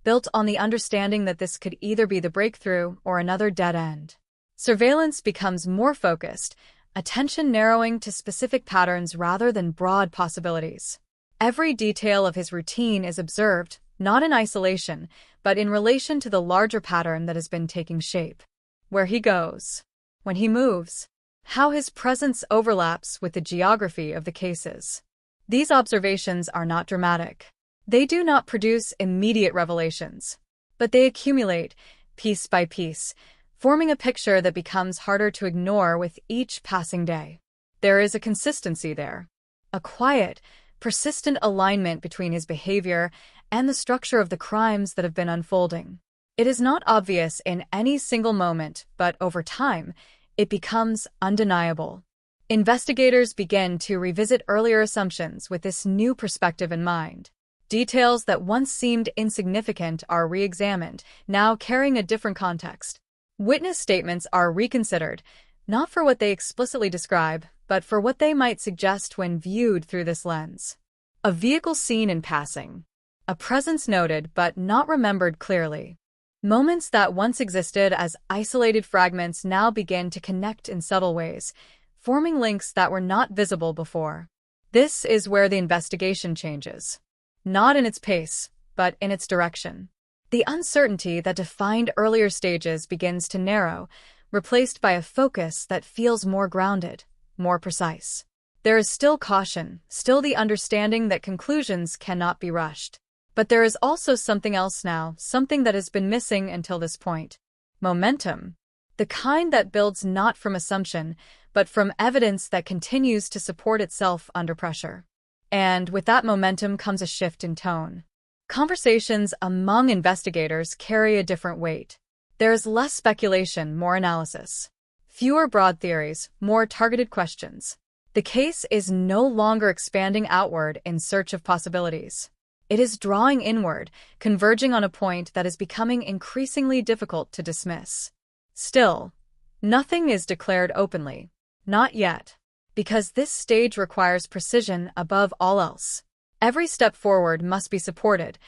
Speaker 12: built on the understanding that this could either be the breakthrough or another dead end. Surveillance becomes more focused, attention narrowing to specific patterns rather than broad possibilities. Every detail of his routine is observed, not in isolation, but in relation to the larger pattern that has been taking shape. Where he goes, when he moves, how his presence overlaps with the geography of the cases. These observations are not dramatic. They do not produce immediate revelations, but they accumulate, piece by piece, forming a picture that becomes harder to ignore with each passing day. There is a consistency there, a quiet, persistent alignment between his behavior and the structure of the crimes that have been unfolding. It is not obvious in any single moment, but over time, it becomes undeniable. Investigators begin to revisit earlier assumptions with this new perspective in mind. Details that once seemed insignificant are re-examined, now carrying a different context. Witness statements are reconsidered, not for what they explicitly describe, but for what they might suggest when viewed through this lens. A vehicle seen in passing. A presence noted but not remembered clearly. Moments that once existed as isolated fragments now begin to connect in subtle ways, forming links that were not visible before. This is where the investigation changes. Not in its pace, but in its direction. The uncertainty that defined earlier stages begins to narrow, replaced by a focus that feels more grounded, more precise. There is still caution, still the understanding that conclusions cannot be rushed. But there is also something else now, something that has been missing until this point. Momentum. The kind that builds not from assumption, but from evidence that continues to support itself under pressure. And with that momentum comes a shift in tone. Conversations among investigators carry a different weight. There is less speculation, more analysis. Fewer broad theories, more targeted questions. The case is no longer expanding outward in search of possibilities. It is drawing inward, converging on a point that is becoming increasingly difficult to dismiss. Still, nothing is declared openly. Not yet. Because this stage requires precision above all else. Every step forward must be supported,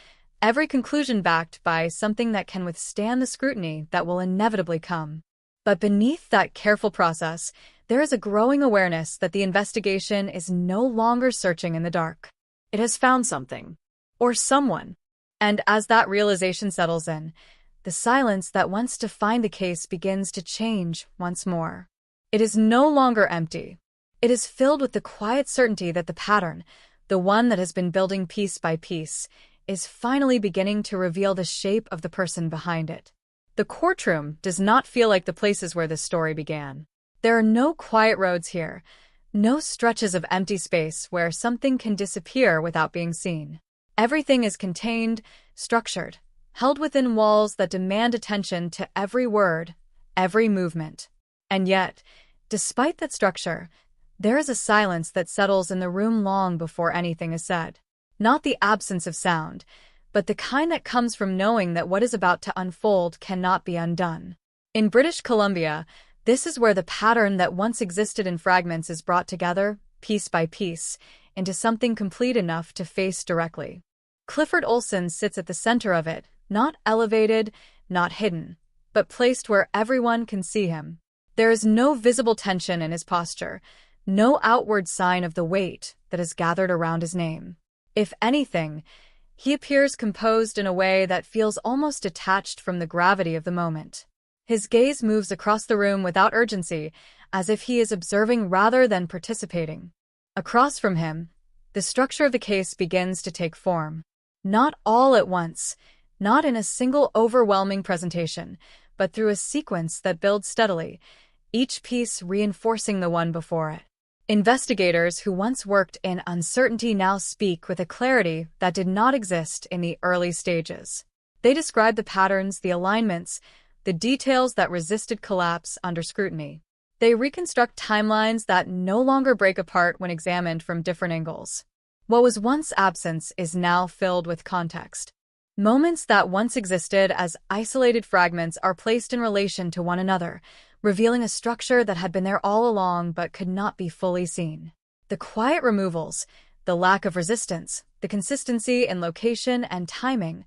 Speaker 12: every conclusion backed by something that can withstand the scrutiny that will inevitably come. But beneath that careful process, there is a growing awareness that the investigation is no longer searching in the dark. It has found something. Or someone. And as that realization settles in, the silence that once defined the case begins to change once more. It is no longer empty. It is filled with the quiet certainty that the pattern, the one that has been building piece by piece, is finally beginning to reveal the shape of the person behind it. The courtroom does not feel like the places where this story began. There are no quiet roads here, no stretches of empty space where something can disappear without being seen. Everything is contained, structured, held within walls that demand attention to every word, every movement. And yet, despite that structure, there is a silence that settles in the room long before anything is said. Not the absence of sound, but the kind that comes from knowing that what is about to unfold cannot be undone. In British Columbia, this is where the pattern that once existed in fragments is brought together, piece by piece, into something complete enough to face directly. Clifford Olson sits at the center of it, not elevated, not hidden, but placed where everyone can see him. There is no visible tension in his posture, no outward sign of the weight that has gathered around his name. If anything, he appears composed in a way that feels almost detached from the gravity of the moment. His gaze moves across the room without urgency, as if he is observing rather than participating. Across from him, the structure of the case begins to take form. Not all at once, not in a single overwhelming presentation, but through a sequence that builds steadily, each piece reinforcing the one before it. Investigators who once worked in uncertainty now speak with a clarity that did not exist in the early stages. They describe the patterns, the alignments, the details that resisted collapse under scrutiny. They reconstruct timelines that no longer break apart when examined from different angles. What was once absence is now filled with context. Moments that once existed as isolated fragments are placed in relation to one another, revealing a structure that had been there all along but could not be fully seen. The quiet removals, the lack of resistance, the consistency in location and timing,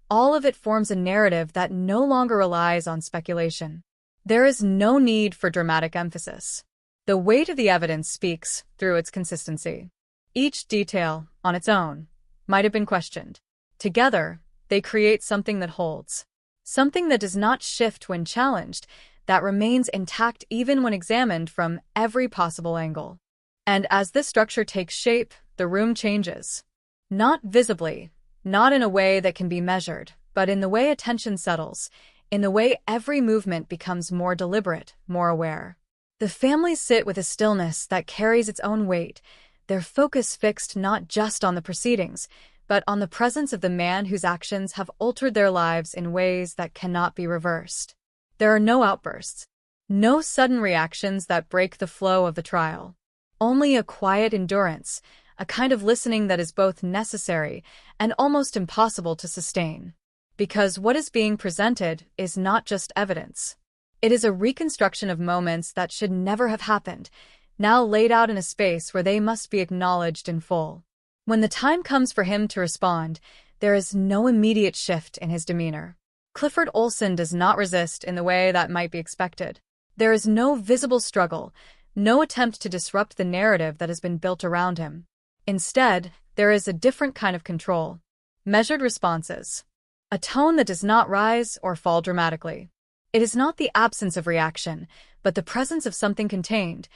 Speaker 12: all of it forms a narrative that no longer relies on speculation. There is no need for dramatic emphasis. The weight of the evidence speaks through its consistency. Each detail, on its own, might have been questioned. Together, they create something that holds. Something that does not shift when challenged, that remains intact even when examined from every possible angle. And as this structure takes shape, the room changes. Not visibly, not in a way that can be measured, but in the way attention settles, in the way every movement becomes more deliberate, more aware. The families sit with a stillness that carries its own weight, their focus fixed not just on the proceedings, but on the presence of the man whose actions have altered their lives in ways that cannot be reversed. There are no outbursts, no sudden reactions that break the flow of the trial. Only a quiet endurance, a kind of listening that is both necessary and almost impossible to sustain. Because what is being presented is not just evidence. It is a reconstruction of moments that should never have happened, now laid out in a space where they must be acknowledged in full. When the time comes for him to respond, there is no immediate shift in his demeanor. Clifford Olson does not resist in the way that might be expected. There is no visible struggle, no attempt to disrupt the narrative that has been built around him. Instead, there is a different kind of control. Measured responses. A tone that does not rise or fall dramatically. It is not the absence of reaction, but the presence of something contained,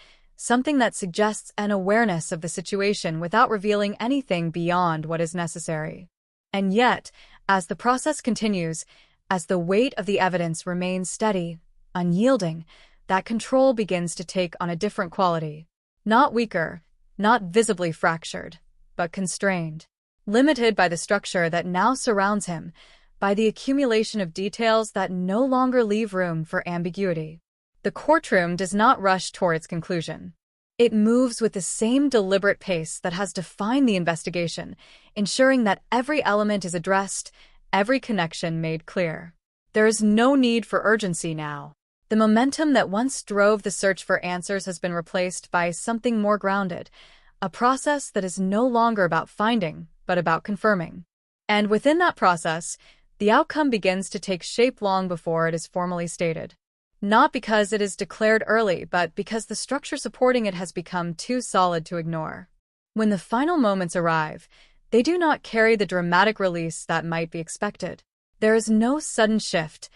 Speaker 12: something that suggests an awareness of the situation without revealing anything beyond what is necessary. And yet, as the process continues, as the weight of the evidence remains steady, unyielding, that control begins to take on a different quality. Not weaker, not visibly fractured, but constrained. Limited by the structure that now surrounds him, by the accumulation of details that no longer leave room for ambiguity. The courtroom does not rush toward its conclusion. It moves with the same deliberate pace that has defined the investigation, ensuring that every element is addressed, every connection made clear. There is no need for urgency now. The momentum that once drove the search for answers has been replaced by something more grounded, a process that is no longer about finding, but about confirming. And within that process, the outcome begins to take shape long before it is formally stated. Not because it is declared early, but because the structure supporting it has become too solid to ignore. When the final moments arrive, they do not carry the dramatic release that might be expected. There is no sudden shift,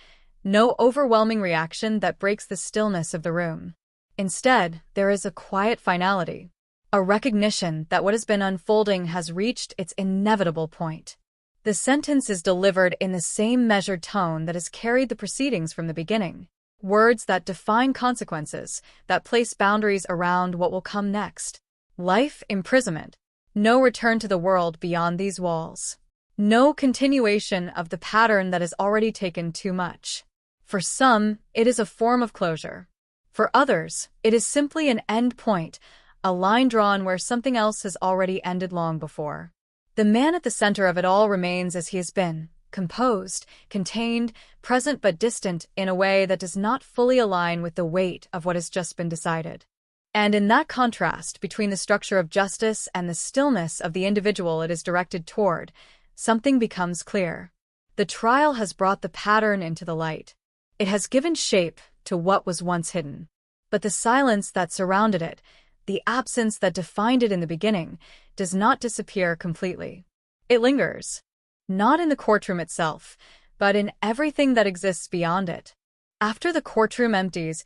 Speaker 12: no overwhelming reaction that breaks the stillness of the room. Instead, there is a quiet finality, a recognition that what has been unfolding has reached its inevitable point. The sentence is delivered in the same measured tone that has carried the proceedings from the beginning. Words that define consequences, that place boundaries around what will come next. Life imprisonment. No return to the world beyond these walls. No continuation of the pattern that has already taken too much. For some, it is a form of closure. For others, it is simply an end point, a line drawn where something else has already ended long before. The man at the center of it all remains as he has been, composed, contained, present but distant in a way that does not fully align with the weight of what has just been decided. And in that contrast between the structure of justice and the stillness of the individual it is directed toward, something becomes clear. The trial has brought the pattern into the light. It has given shape to what was once hidden. But the silence that surrounded it, the absence that defined it in the beginning, does not disappear completely. It lingers. Not in the courtroom itself, but in everything that exists beyond it. After the courtroom empties,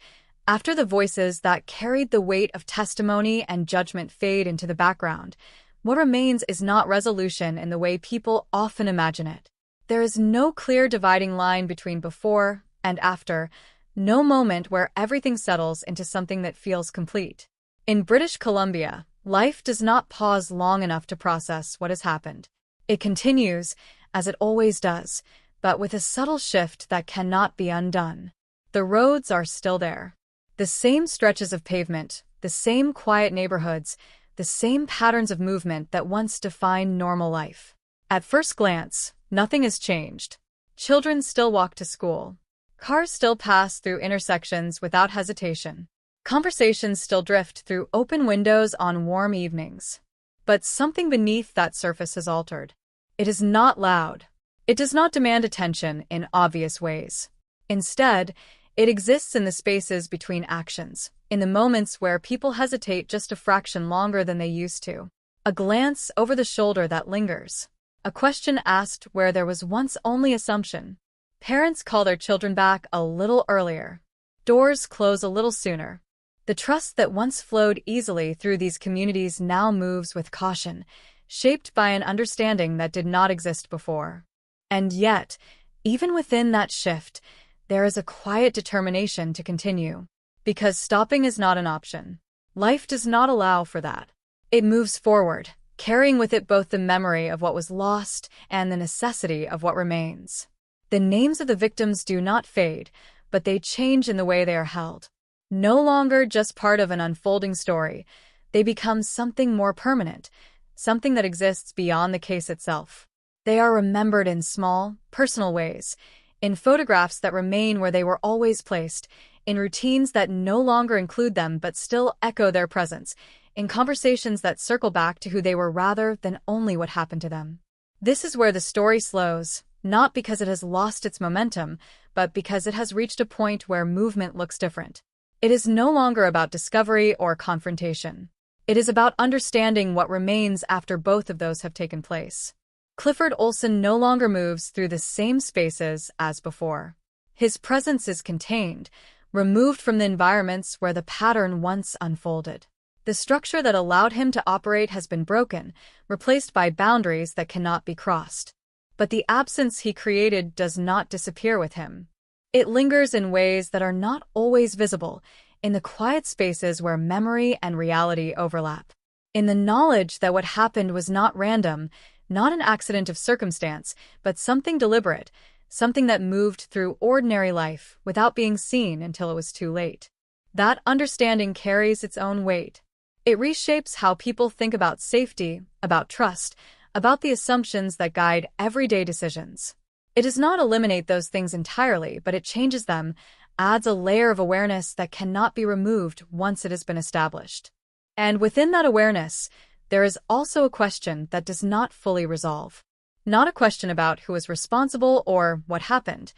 Speaker 12: after the voices that carried the weight of testimony and judgment fade into the background, what remains is not resolution in the way people often imagine it. There is no clear dividing line between before and after, no moment where everything settles into something that feels complete. In British Columbia, life does not pause long enough to process what has happened. It continues, as it always does, but with a subtle shift that cannot be undone. The roads are still there. The same stretches of pavement, the same quiet neighborhoods, the same patterns of movement that once defined normal life. At first glance, nothing has changed. Children still walk to school. Cars still pass through intersections without hesitation. Conversations still drift through open windows on warm evenings. But something beneath that surface has altered. It is not loud. It does not demand attention in obvious ways. Instead, it exists in the spaces between actions, in the moments where people hesitate just a fraction longer than they used to. A glance over the shoulder that lingers. A question asked where there was once only assumption. Parents call their children back a little earlier. Doors close a little sooner. The trust that once flowed easily through these communities now moves with caution, shaped by an understanding that did not exist before. And yet, even within that shift, there is a quiet determination to continue. Because stopping is not an option. Life does not allow for that. It moves forward, carrying with it both the memory of what was lost and the necessity of what remains. The names of the victims do not fade, but they change in the way they are held. No longer just part of an unfolding story, they become something more permanent, something that exists beyond the case itself. They are remembered in small, personal ways, in photographs that remain where they were always placed, in routines that no longer include them but still echo their presence, in conversations that circle back to who they were rather than only what happened to them. This is where the story slows, not because it has lost its momentum, but because it has reached a point where movement looks different. It is no longer about discovery or confrontation. It is about understanding what remains after both of those have taken place. Clifford Olson no longer moves through the same spaces as before. His presence is contained, removed from the environments where the pattern once unfolded. The structure that allowed him to operate has been broken, replaced by boundaries that cannot be crossed. But the absence he created does not disappear with him. It lingers in ways that are not always visible, in the quiet spaces where memory and reality overlap. In the knowledge that what happened was not random, not an accident of circumstance, but something deliberate, something that moved through ordinary life without being seen until it was too late. That understanding carries its own weight. It reshapes how people think about safety, about trust, about the assumptions that guide everyday decisions. It does not eliminate those things entirely, but it changes them, adds a layer of awareness that cannot be removed once it has been established. And within that awareness, there is also a question that does not fully resolve. Not a question about who is responsible or what happened,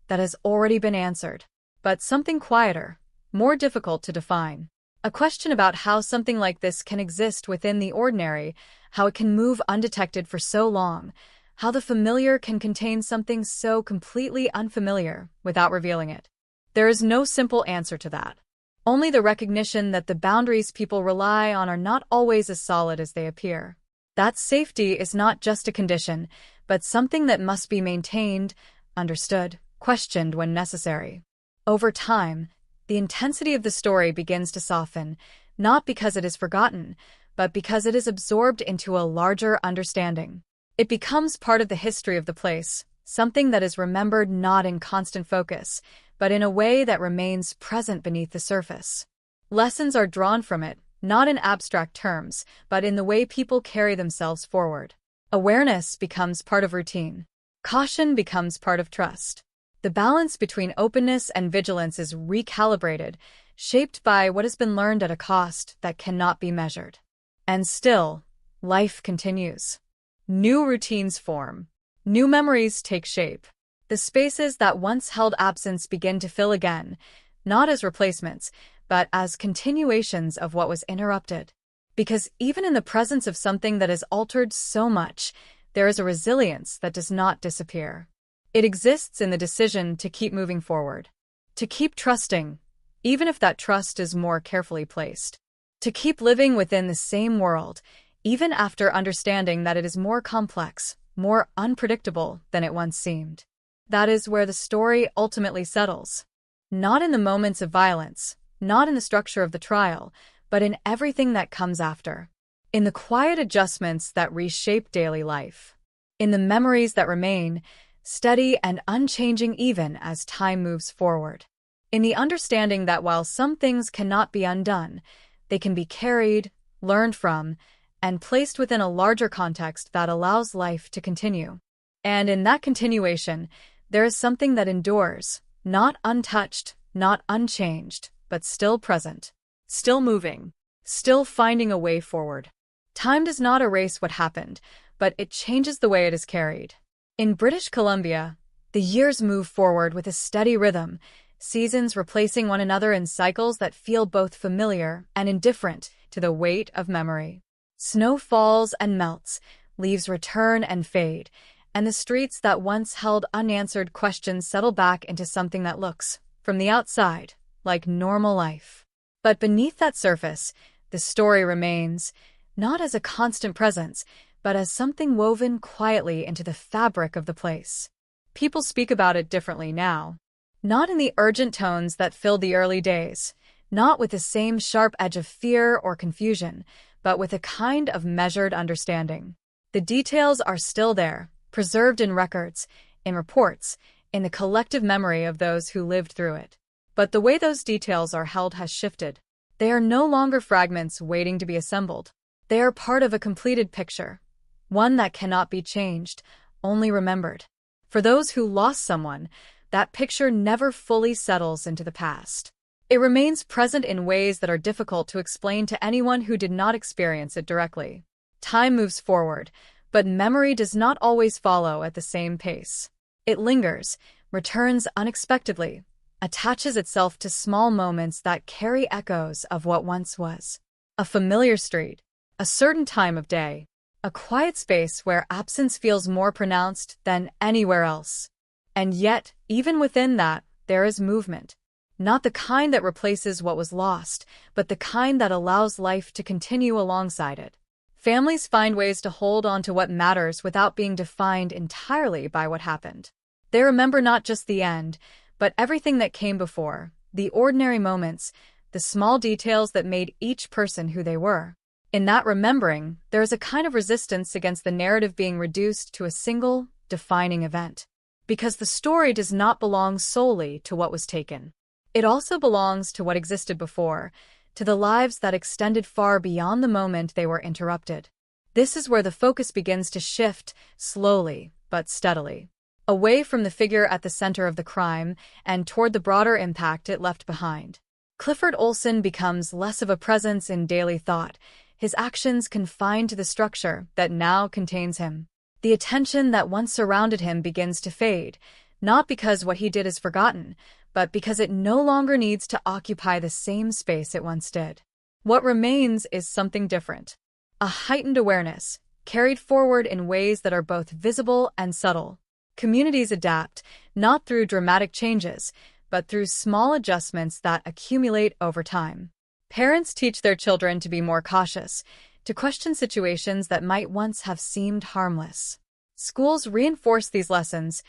Speaker 12: that has already been answered, but something quieter, more difficult to define. A question about how something like this can exist within the ordinary, how it can move undetected for so long, how the familiar can contain something so completely unfamiliar without revealing it. There is no simple answer to that. Only the recognition that the boundaries people rely on are not always as solid as they appear. That safety is not just a condition, but something that must be maintained, understood, questioned when necessary. Over time, the intensity of the story begins to soften, not because it is forgotten, but because it is absorbed into a larger understanding. It becomes part of the history of the place, something that is remembered not in constant focus, but in a way that remains present beneath the surface. Lessons are drawn from it, not in abstract terms, but in the way people carry themselves forward. Awareness becomes part of routine. Caution becomes part of trust. The balance between openness and vigilance is recalibrated, shaped by what has been learned at a cost that cannot be measured. And still, life continues. New routines form. New memories take shape. The spaces that once held absence begin to fill again, not as replacements, but as continuations of what was interrupted. Because even in the presence of something that has altered so much, there is a resilience that does not disappear. It exists in the decision to keep moving forward, to keep trusting, even if that trust is more carefully placed, to keep living within the same world, even after understanding that it is more complex, more unpredictable than it once seemed. That is where the story ultimately settles. Not in the moments of violence, not in the structure of the trial, but in everything that comes after. In the quiet adjustments that reshape daily life. In the memories that remain, steady and unchanging even as time moves forward. In the understanding that while some things cannot be undone, they can be carried, learned from, and placed within a larger context that allows life to continue. And in that continuation, there is something that endures, not untouched, not unchanged, but still present, still moving, still finding a way forward. Time does not erase what happened, but it changes the way it is carried. In British Columbia, the years move forward with a steady rhythm, seasons replacing one another in cycles that feel both familiar and indifferent to the weight of memory. Snow falls and melts, leaves return and fade, and the streets that once held unanswered questions settle back into something that looks, from the outside, like normal life. But beneath that surface, the story remains, not as a constant presence, but as something woven quietly into the fabric of the place. People speak about it differently now. Not in the urgent tones that filled the early days, not with the same sharp edge of fear or confusion, but with a kind of measured understanding. The details are still there, preserved in records, in reports, in the collective memory of those who lived through it. But the way those details are held has shifted. They are no longer fragments waiting to be assembled. They are part of a completed picture, one that cannot be changed, only remembered. For those who lost someone, that picture never fully settles into the past. It remains present in ways that are difficult to explain to anyone who did not experience it directly. Time moves forward, but memory does not always follow at the same pace. It lingers, returns unexpectedly, attaches itself to small moments that carry echoes of what once was. A familiar street, a certain time of day, a quiet space where absence feels more pronounced than anywhere else. And yet, even within that, there is movement. Not the kind that replaces what was lost, but the kind that allows life to continue alongside it. Families find ways to hold on to what matters without being defined entirely by what happened. They remember not just the end, but everything that came before, the ordinary moments, the small details that made each person who they were. In that remembering, there is a kind of resistance against the narrative being reduced to a single, defining event. Because the story does not belong solely to what was taken. It also belongs to what existed before, to the lives that extended far beyond the moment they were interrupted. This is where the focus begins to shift, slowly but steadily. away from the figure at the center of the crime and toward the broader impact it left behind. Clifford Olson becomes less of a presence in daily thought, his actions confined to the structure that now contains him. The attention that once surrounded him begins to fade, not because what he did is forgotten, but because it no longer needs to occupy the same space it once did. What remains is something different, a heightened awareness, carried forward in ways that are both visible and subtle. Communities adapt, not through dramatic changes, but through small adjustments that accumulate over time. Parents teach their children to be more cautious, to question situations that might once have seemed harmless. Schools reinforce these lessons,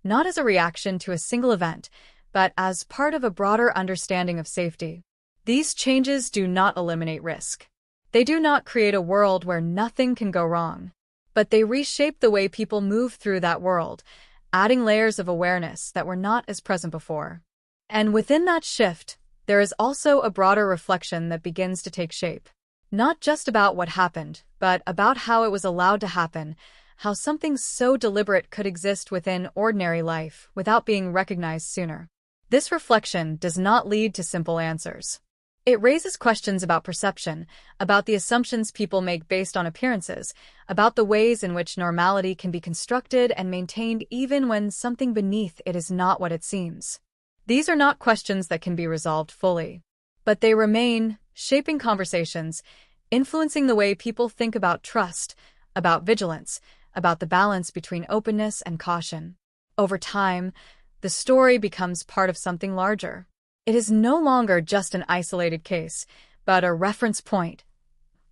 Speaker 12: not as a reaction to a single event, but as part of a broader understanding of safety. These changes do not eliminate risk. They do not create a world where nothing can go wrong, but they reshape the way people move through that world, adding layers of awareness that were not as present before. And within that shift, there is also a broader reflection that begins to take shape. Not just about what happened, but about how it was allowed to happen, how something so deliberate could exist within ordinary life without being recognized sooner. This reflection does not lead to simple answers. It raises questions about perception, about the assumptions people make based on appearances, about the ways in which normality can be constructed and maintained even when something beneath it is not what it seems. These are not questions that can be resolved fully, but they remain, shaping conversations, influencing the way people think about trust, about vigilance, about the balance between openness and caution. Over time, the story becomes part of something larger. It is no longer just an isolated case, but a reference point,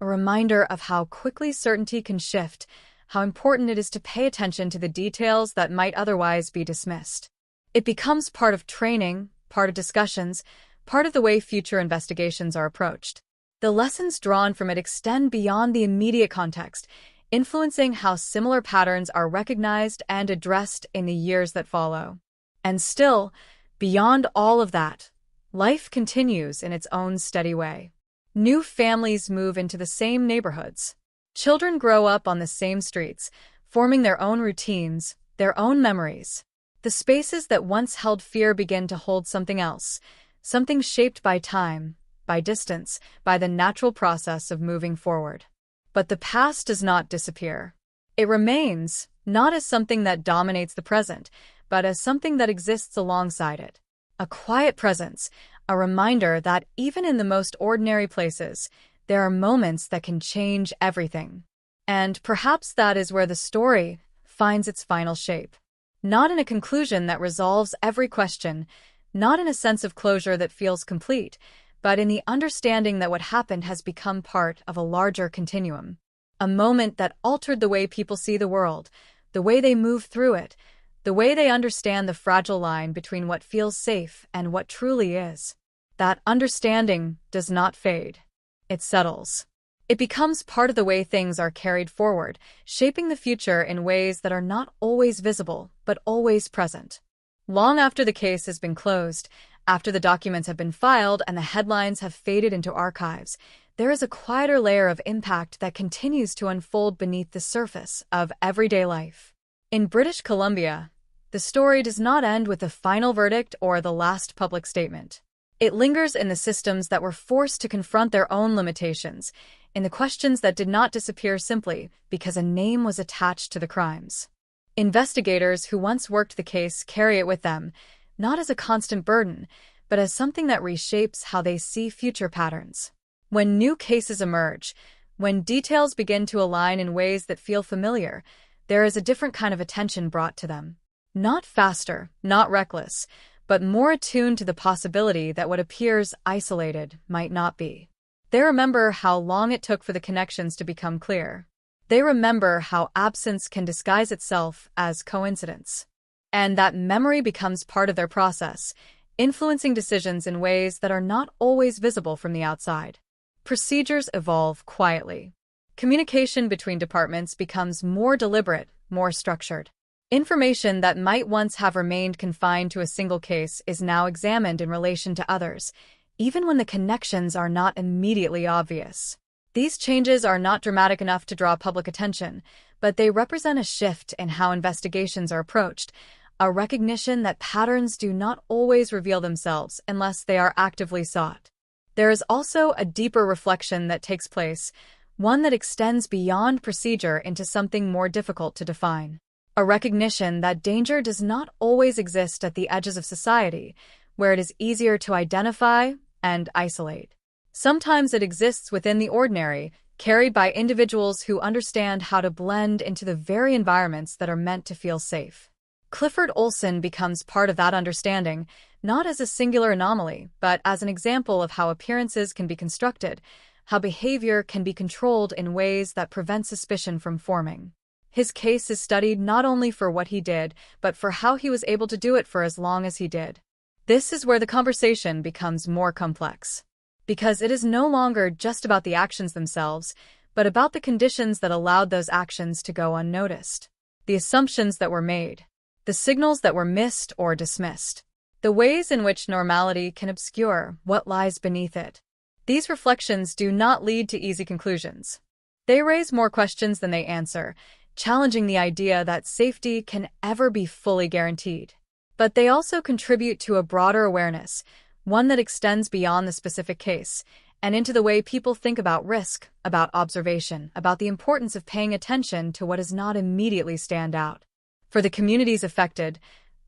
Speaker 12: a reminder of how quickly certainty can shift, how important it is to pay attention to the details that might otherwise be dismissed. It becomes part of training, part of discussions, part of the way future investigations are approached. The lessons drawn from it extend beyond the immediate context, influencing how similar patterns are recognized and addressed in the years that follow. And still, beyond all of that, life continues in its own steady way. New families move into the same neighborhoods. Children grow up on the same streets, forming their own routines, their own memories. The spaces that once held fear begin to hold something else, something shaped by time, by distance, by the natural process of moving forward. But the past does not disappear. It remains, not as something that dominates the present, but as something that exists alongside it. A quiet presence, a reminder that even in the most ordinary places, there are moments that can change everything. And perhaps that is where the story finds its final shape. Not in a conclusion that resolves every question, not in a sense of closure that feels complete, but in the understanding that what happened has become part of a larger continuum. A moment that altered the way people see the world, the way they move through it, the way they understand the fragile line between what feels safe and what truly is. That understanding does not fade. It settles. It becomes part of the way things are carried forward, shaping the future in ways that are not always visible, but always present. Long after the case has been closed, after the documents have been filed and the headlines have faded into archives, there is a quieter layer of impact that continues to unfold beneath the surface of everyday life. In British Columbia, the story does not end with the final verdict or the last public statement. It lingers in the systems that were forced to confront their own limitations, in the questions that did not disappear simply because a name was attached to the crimes. Investigators who once worked the case carry it with them, not as a constant burden, but as something that reshapes how they see future patterns. When new cases emerge, when details begin to align in ways that feel familiar, there is a different kind of attention brought to them. Not faster, not reckless, but more attuned to the possibility that what appears isolated might not be. They remember how long it took for the connections to become clear. They remember how absence can disguise itself as coincidence. And that memory becomes part of their process, influencing decisions in ways that are not always visible from the outside. Procedures evolve quietly. Communication between departments becomes more deliberate, more structured. Information that might once have remained confined to a single case is now examined in relation to others, even when the connections are not immediately obvious. These changes are not dramatic enough to draw public attention, but they represent a shift in how investigations are approached, a recognition that patterns do not always reveal themselves unless they are actively sought. There is also a deeper reflection that takes place, one that extends beyond procedure into something more difficult to define. A recognition that danger does not always exist at the edges of society, where it is easier to identify and isolate. Sometimes it exists within the ordinary, carried by individuals who understand how to blend into the very environments that are meant to feel safe. Clifford Olson becomes part of that understanding, not as a singular anomaly, but as an example of how appearances can be constructed, how behavior can be controlled in ways that prevent suspicion from forming. His case is studied not only for what he did, but for how he was able to do it for as long as he did. This is where the conversation becomes more complex, because it is no longer just about the actions themselves, but about the conditions that allowed those actions to go unnoticed, the assumptions that were made, the signals that were missed or dismissed, the ways in which normality can obscure what lies beneath it. These reflections do not lead to easy conclusions. They raise more questions than they answer, challenging the idea that safety can ever be fully guaranteed. But they also contribute to a broader awareness, one that extends beyond the specific case, and into the way people think about risk, about observation, about the importance of paying attention to what does not immediately stand out. For the communities affected,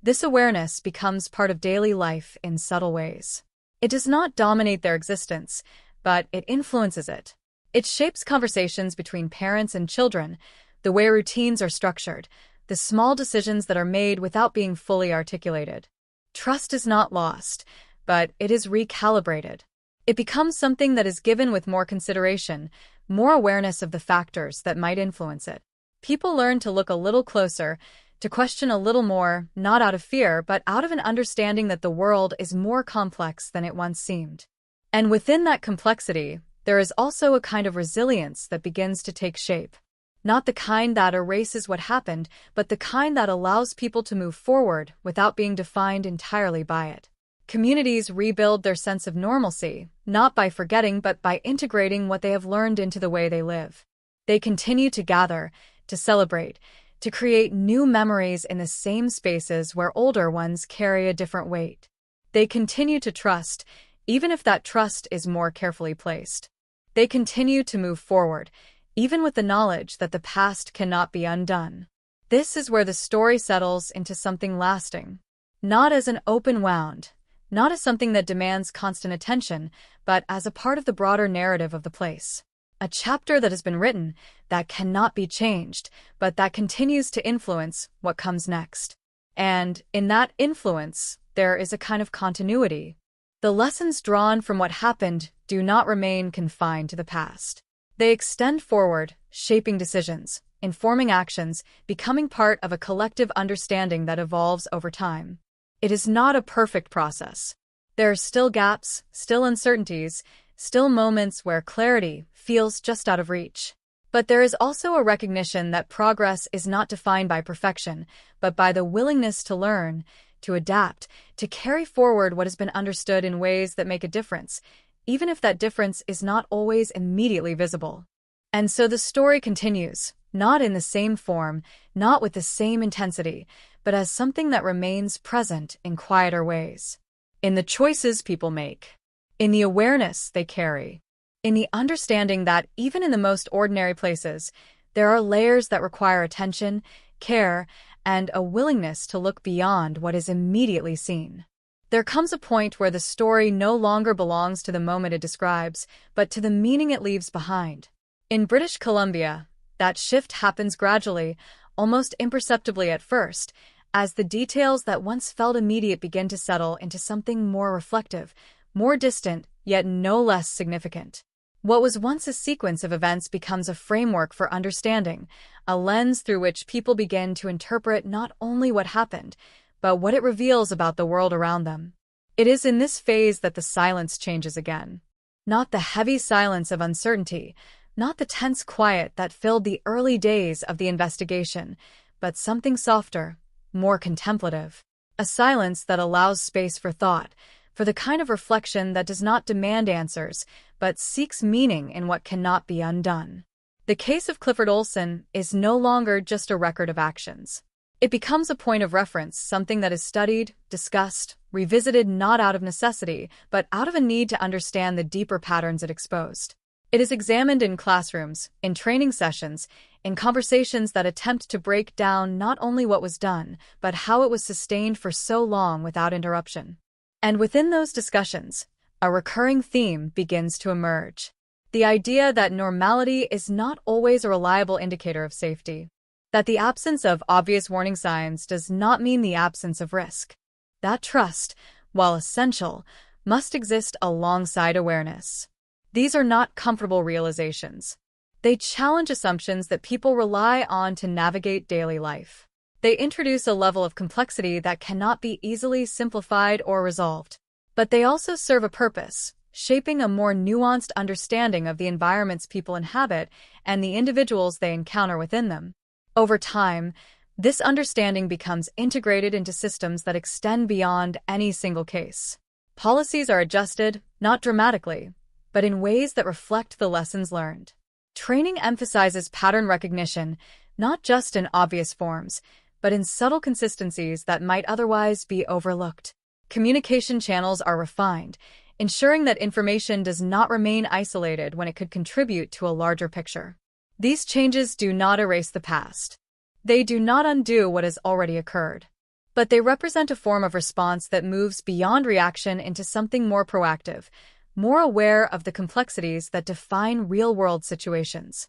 Speaker 12: this awareness becomes part of daily life in subtle ways. It does not dominate their existence, but it influences it. It shapes conversations between parents and children, the way routines are structured, the small decisions that are made without being fully articulated. Trust is not lost, but it is recalibrated. It becomes something that is given with more consideration, more awareness of the factors that might influence it. People learn to look a little closer, to question a little more, not out of fear, but out of an understanding that the world is more complex than it once seemed. And within that complexity, there is also a kind of resilience that begins to take shape. Not the kind that erases what happened, but the kind that allows people to move forward without being defined entirely by it. Communities rebuild their sense of normalcy, not by forgetting but by integrating what they have learned into the way they live. They continue to gather, to celebrate, to create new memories in the same spaces where older ones carry a different weight. They continue to trust, even if that trust is more carefully placed. They continue to move forward, even with the knowledge that the past cannot be undone. This is where the story settles into something lasting, not as an open wound, not as something that demands constant attention, but as a part of the broader narrative of the place. A chapter that has been written, that cannot be changed, but that continues to influence what comes next. And in that influence, there is a kind of continuity. The lessons drawn from what happened do not remain confined to the past. They extend forward, shaping decisions, informing actions, becoming part of a collective understanding that evolves over time. It is not a perfect process. There are still gaps, still uncertainties, still moments where clarity feels just out of reach. But there is also a recognition that progress is not defined by perfection, but by the willingness to learn, to adapt, to carry forward what has been understood in ways that make a difference, even if that difference is not always immediately visible. And so the story continues, not in the same form, not with the same intensity, but as something that remains present in quieter ways. In the choices people make, in the awareness they carry, in the understanding that even in the most ordinary places, there are layers that require attention, care, and a willingness to look beyond what is immediately seen. There comes a point where the story no longer belongs to the moment it describes, but to the meaning it leaves behind. In British Columbia, that shift happens gradually, almost imperceptibly at first, as the details that once felt immediate begin to settle into something more reflective, more distant, yet no less significant. What was once a sequence of events becomes a framework for understanding, a lens through which people begin to interpret not only what happened, but what it reveals about the world around them. It is in this phase that the silence changes again. Not the heavy silence of uncertainty, not the tense quiet that filled the early days of the investigation, but something softer, more contemplative. A silence that allows space for thought, for the kind of reflection that does not demand answers, but seeks meaning in what cannot be undone. The case of Clifford Olson is no longer just a record of actions. It becomes a point of reference, something that is studied, discussed, revisited not out of necessity, but out of a need to understand the deeper patterns it exposed. It is examined in classrooms, in training sessions, in conversations that attempt to break down not only what was done, but how it was sustained for so long without interruption. And within those discussions, a recurring theme begins to emerge. The idea that normality is not always a reliable indicator of safety. That the absence of obvious warning signs does not mean the absence of risk. That trust, while essential, must exist alongside awareness. These are not comfortable realizations. They challenge assumptions that people rely on to navigate daily life. They introduce a level of complexity that cannot be easily simplified or resolved. But they also serve a purpose, shaping a more nuanced understanding of the environments people inhabit and the individuals they encounter within them. Over time, this understanding becomes integrated into systems that extend beyond any single case. Policies are adjusted, not dramatically, but in ways that reflect the lessons learned. Training emphasizes pattern recognition, not just in obvious forms, but in subtle consistencies that might otherwise be overlooked. Communication channels are refined, ensuring that information does not remain isolated when it could contribute to a larger picture. These changes do not erase the past. They do not undo what has already occurred. But they represent a form of response that moves beyond reaction into something more proactive, more aware of the complexities that define real-world situations.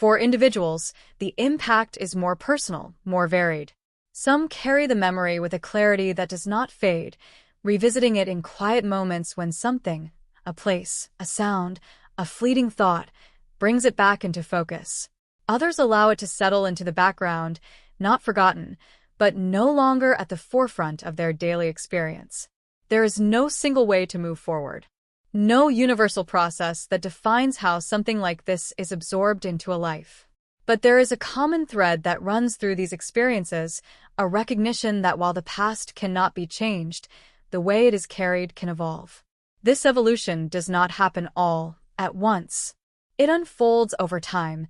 Speaker 12: For individuals, the impact is more personal, more varied. Some carry the memory with a clarity that does not fade, revisiting it in quiet moments when something, a place, a sound, a fleeting thought, brings it back into focus. Others allow it to settle into the background, not forgotten, but no longer at the forefront of their daily experience. There is no single way to move forward. No universal process that defines how something like this is absorbed into a life. But there is a common thread that runs through these experiences, a recognition that while the past cannot be changed, the way it is carried can evolve. This evolution does not happen all at once. It unfolds over time,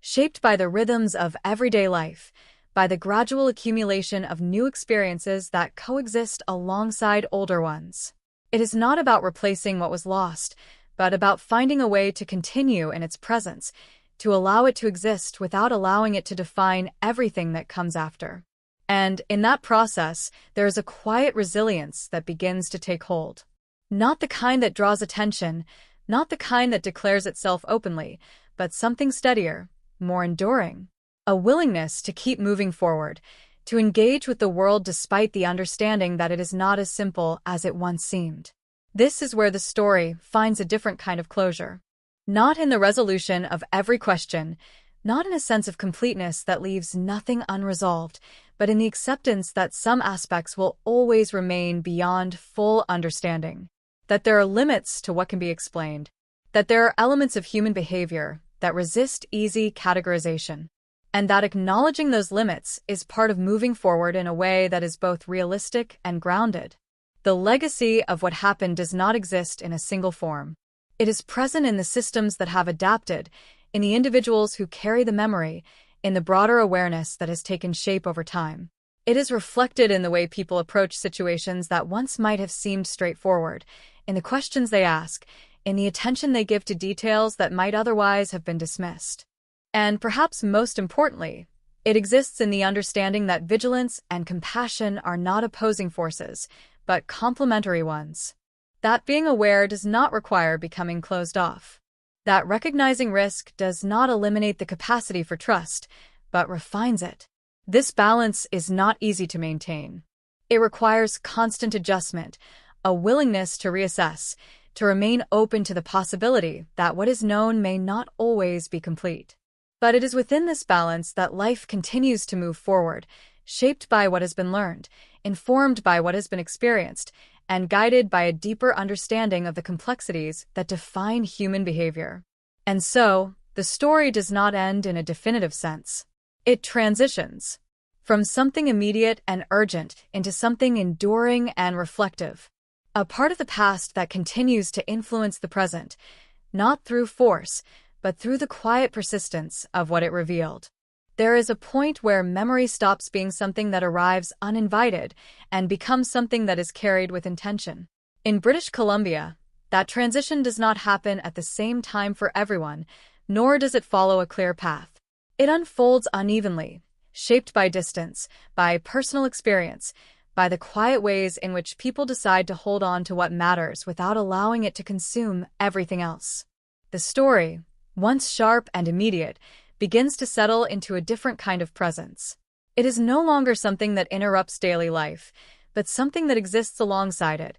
Speaker 12: shaped by the rhythms of everyday life, by the gradual accumulation of new experiences that coexist alongside older ones. It is not about replacing what was lost, but about finding a way to continue in its presence, to allow it to exist without allowing it to define everything that comes after. And in that process, there is a quiet resilience that begins to take hold. Not the kind that draws attention, not the kind that declares itself openly, but something steadier, more enduring. A willingness to keep moving forward, to engage with the world despite the understanding that it is not as simple as it once seemed. This is where the story finds a different kind of closure. Not in the resolution of every question, not in a sense of completeness that leaves nothing unresolved, but in the acceptance that some aspects will always remain beyond full understanding. That there are limits to what can be explained. That there are elements of human behavior that resist easy categorization. And that acknowledging those limits is part of moving forward in a way that is both realistic and grounded. The legacy of what happened does not exist in a single form. It is present in the systems that have adapted, in the individuals who carry the memory, in the broader awareness that has taken shape over time. It is reflected in the way people approach situations that once might have seemed straightforward, in the questions they ask, in the attention they give to details that might otherwise have been dismissed. And perhaps most importantly, it exists in the understanding that vigilance and compassion are not opposing forces, but complementary ones. That being aware does not require becoming closed off. That recognizing risk does not eliminate the capacity for trust, but refines it. This balance is not easy to maintain. It requires constant adjustment, a willingness to reassess, to remain open to the possibility that what is known may not always be complete. But it is within this balance that life continues to move forward, shaped by what has been learned, informed by what has been experienced, and guided by a deeper understanding of the complexities that define human behavior. And so, the story does not end in a definitive sense. It transitions from something immediate and urgent into something enduring and reflective. a part of the past that continues to influence the present, not through force, but through the quiet persistence of what it revealed. There is a point where memory stops being something that arrives uninvited and becomes something that is carried with intention. In British Columbia, that transition does not happen at the same time for everyone, nor does it follow a clear path. It unfolds unevenly, shaped by distance, by personal experience, by the quiet ways in which people decide to hold on to what matters without allowing it to consume everything else. The story, once sharp and immediate, begins to settle into a different kind of presence. It is no longer something that interrupts daily life, but something that exists alongside it,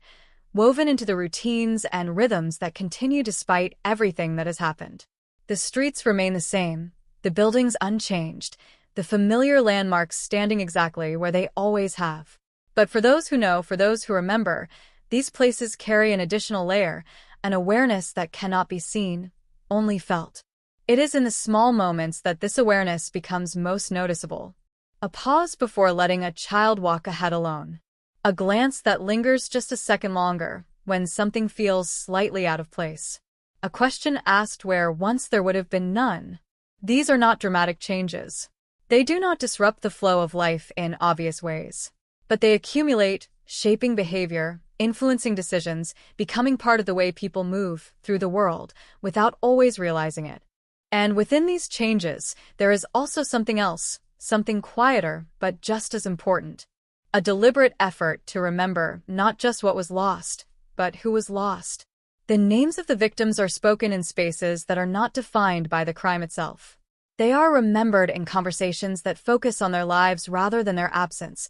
Speaker 12: woven into the routines and rhythms that continue despite everything that has happened. The streets remain the same, the buildings unchanged, the familiar landmarks standing exactly where they always have. But for those who know, for those who remember, these places carry an additional layer, an awareness that cannot be seen, only felt. It is in the small moments that this awareness becomes most noticeable. A pause before letting a child walk ahead alone. A glance that lingers just a second longer when something feels slightly out of place. A question asked where once there would have been none. These are not dramatic changes. They do not disrupt the flow of life in obvious ways. But they accumulate, shaping behavior, influencing decisions, becoming part of the way people move through the world without always realizing it. And within these changes, there is also something else, something quieter but just as important. A deliberate effort to remember not just what was lost, but who was lost. The names of the victims are spoken in spaces that are not defined by the crime itself. They are remembered in conversations that focus on their lives rather than their absence,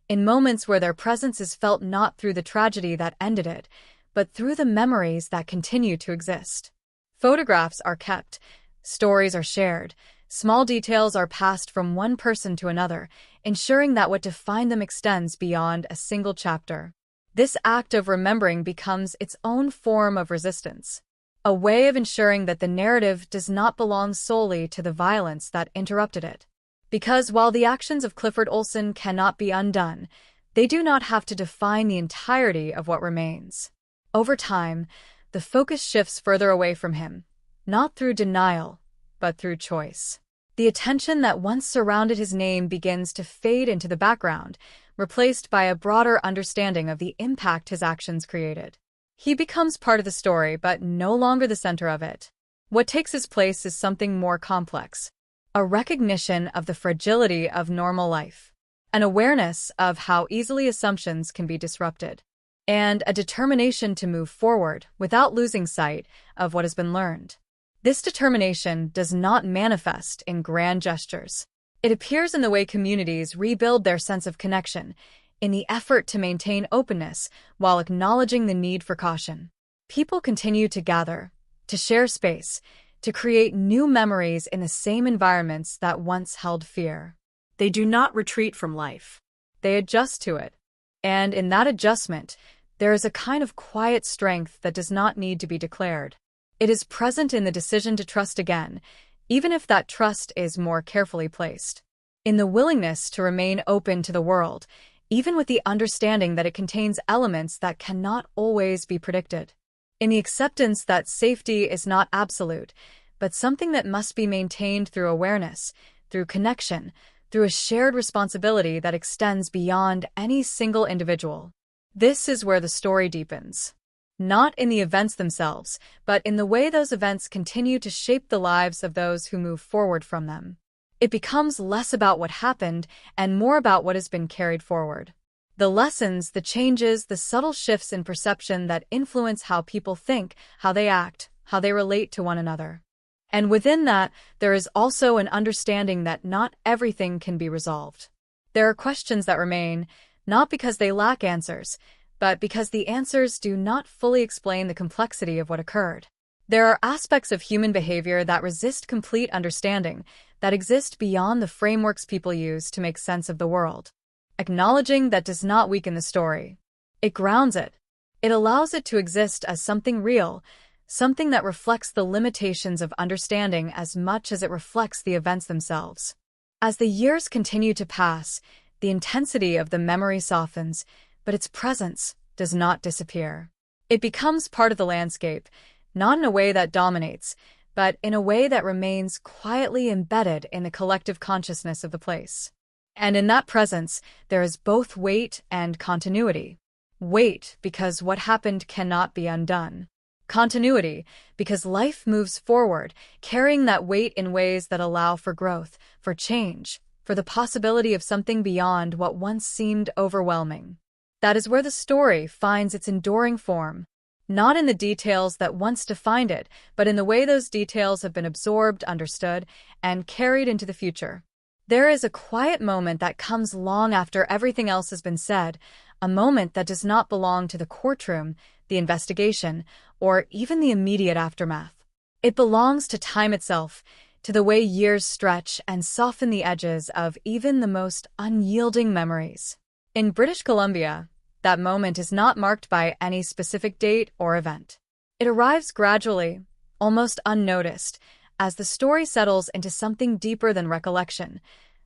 Speaker 12: in moments where their presence is felt not through the tragedy that ended it, but through the memories that continue to exist. Photographs are kept, stories are shared, small details are passed from one person to another, ensuring that what defined them extends beyond a single chapter. This act of remembering becomes its own form of resistance, a way of ensuring that the narrative does not belong solely to the violence that interrupted it. Because while the actions of Clifford Olson cannot be undone, they do not have to define the entirety of what remains. Over time, the focus shifts further away from him, not through denial, but through choice. The attention that once surrounded his name begins to fade into the background, replaced by a broader understanding of the impact his actions created. He becomes part of the story, but no longer the center of it. What takes his place is something more complex. A recognition of the fragility of normal life, an awareness of how easily assumptions can be disrupted, and a determination to move forward without losing sight of what has been learned. This determination does not manifest in grand gestures. It appears in the way communities rebuild their sense of connection, in the effort to maintain openness while acknowledging the need for caution. People continue to gather, to share space, to create new memories in the same environments that once held fear.
Speaker 2: They do not retreat from life.
Speaker 12: They adjust to it. And in that adjustment, there is a kind of quiet strength that does not need to be declared. It is present in the decision to trust again, even if that trust is more carefully placed. In the willingness to remain open to the world, even with the understanding that it contains elements that cannot always be predicted. In the acceptance that safety is not absolute, but something that must be maintained through awareness, through connection, through a shared responsibility that extends beyond any single individual. This is where the story deepens. Not in the events themselves, but in the way those events continue to shape the lives of those who move forward from them. It becomes less about what happened and more about what has been carried forward. The lessons, the changes, the subtle shifts in perception that influence how people think, how they act, how they relate to one another. And within that, there is also an understanding that not everything can be resolved. There are questions that remain, not because they lack answers, but because the answers do not fully explain the complexity of what occurred. There are aspects of human behavior that resist complete understanding, that exist beyond the frameworks people use to make sense of the world. Acknowledging that does not weaken the story. It grounds it. It allows it to exist as something real, something that reflects the limitations of understanding as much as it reflects the events themselves. As the years continue to pass, the intensity of the memory softens, but its presence, does not disappear. It becomes part of the landscape, not in a way that dominates, but in a way that remains quietly embedded in the collective consciousness of the place. And in that presence, there is both weight and continuity. Weight, because what happened cannot be undone. Continuity, because life moves forward, carrying that weight in ways that allow for growth, for change, for the possibility of something beyond what once seemed overwhelming. That is where the story finds its enduring form, not in the details that once defined it, but in the way those details have been absorbed, understood, and carried into the future. There is a quiet moment that comes long after everything else has been said, a moment that does not belong to the courtroom, the investigation, or even the immediate aftermath. It belongs to time itself, to the way years stretch and soften the edges of even the most unyielding memories. In British Columbia, that moment is not marked by any specific date or event. It arrives gradually, almost unnoticed, as the story settles into something deeper than recollection,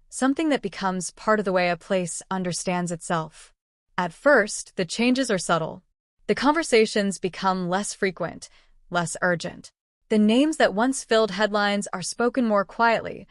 Speaker 12: something that becomes part of the way a place understands itself. At first, the changes are subtle. The conversations become less frequent, less urgent. The names that once filled headlines are spoken more quietly,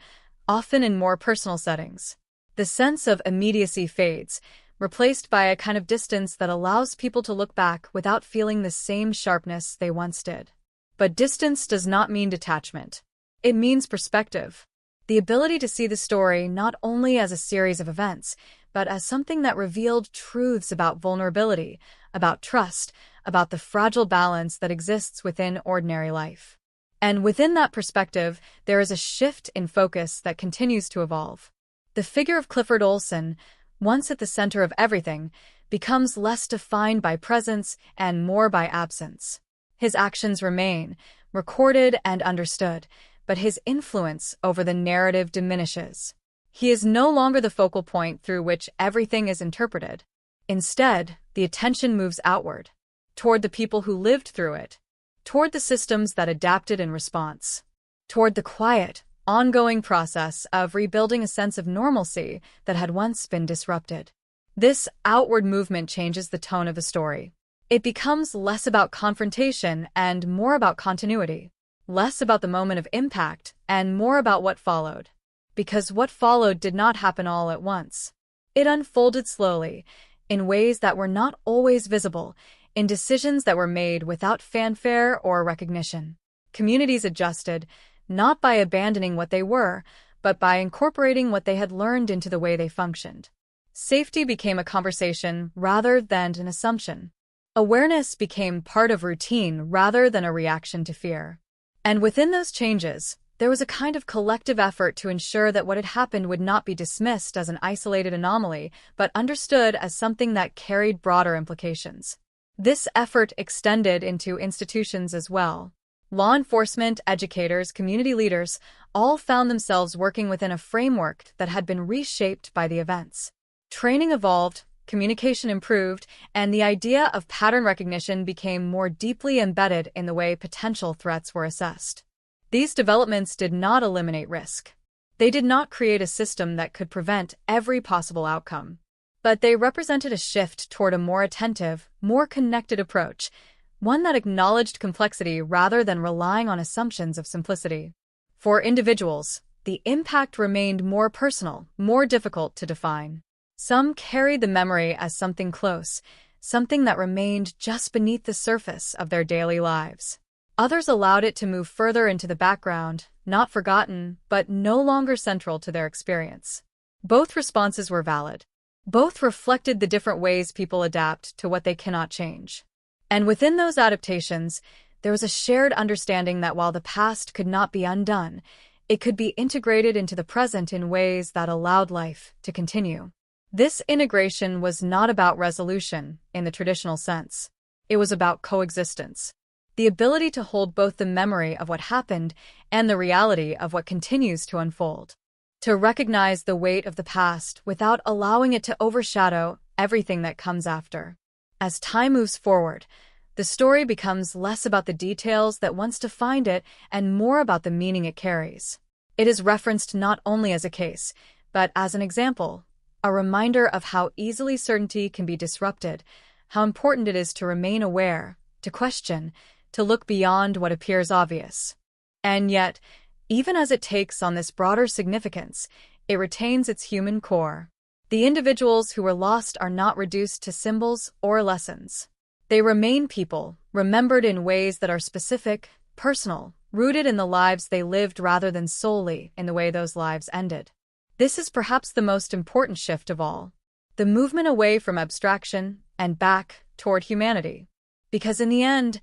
Speaker 12: often in more personal settings. The sense of immediacy fades, replaced by a kind of distance that allows people to look back without feeling the same sharpness they once did. But distance does not mean detachment. It means perspective. The ability to see the story not only as a series of events, but as something that revealed truths about vulnerability, about trust, about the fragile balance that exists within ordinary life. And within that perspective, there is a shift in focus that continues to evolve. The figure of Clifford Olson, once at the center of everything, becomes less defined by presence and more by absence. His actions remain, recorded and understood, but his influence over the narrative diminishes. He is no longer the focal point through which everything is interpreted. Instead, the attention moves outward, toward the people who lived through it, toward the systems that adapted in response, toward the quiet, ongoing process of rebuilding a sense of normalcy that had once been disrupted. This outward movement changes the tone of the story. It becomes less about confrontation and more about continuity, less about the moment of impact and more about what followed. Because what followed did not happen all at once. It unfolded slowly, in ways that were not always visible, in decisions that were made without fanfare or recognition. Communities adjusted, not by abandoning what they were, but by incorporating what they had learned into the way they functioned. Safety became a conversation rather than an assumption. Awareness became part of routine rather than a reaction to fear. And within those changes, there was a kind of collective effort to ensure that what had happened would not be dismissed as an isolated anomaly, but understood as something that carried broader implications. This effort extended into institutions as well. Law enforcement, educators, community leaders all found themselves working within a framework that had been reshaped by the events. Training evolved, communication improved, and the idea of pattern recognition became more deeply embedded in the way potential threats were assessed. These developments did not eliminate risk. They did not create a system that could prevent every possible outcome. But they represented a shift toward a more attentive, more connected approach, one that acknowledged complexity rather than relying on assumptions of simplicity. For individuals, the impact remained more personal, more difficult to define. Some carried the memory as something close, something that remained just beneath the surface of their daily lives. Others allowed it to move further into the background, not forgotten, but no longer central to their experience. Both responses were valid. Both reflected the different ways people adapt to what they cannot change. And within those adaptations, there was a shared understanding that while the past could not be undone, it could be integrated into the present in ways that allowed life to continue. This integration was not about resolution in the traditional sense. It was about coexistence. The ability to hold both the memory of what happened and the reality of what continues to unfold. To recognize the weight of the past without allowing it to overshadow everything that comes after. As time moves forward, the story becomes less about the details that once defined it and more about the meaning it carries. It is referenced not only as a case, but as an example, a reminder of how easily certainty can be disrupted, how important it is to remain aware, to question, to look beyond what appears obvious. And yet, even as it takes on this broader significance, it retains its human core. The individuals who were lost are not reduced to symbols or lessons. They remain people, remembered in ways that are specific, personal, rooted in the lives they lived rather than solely in the way those lives ended. This is perhaps the most important shift of all, the movement away from abstraction and back toward humanity. Because in the end,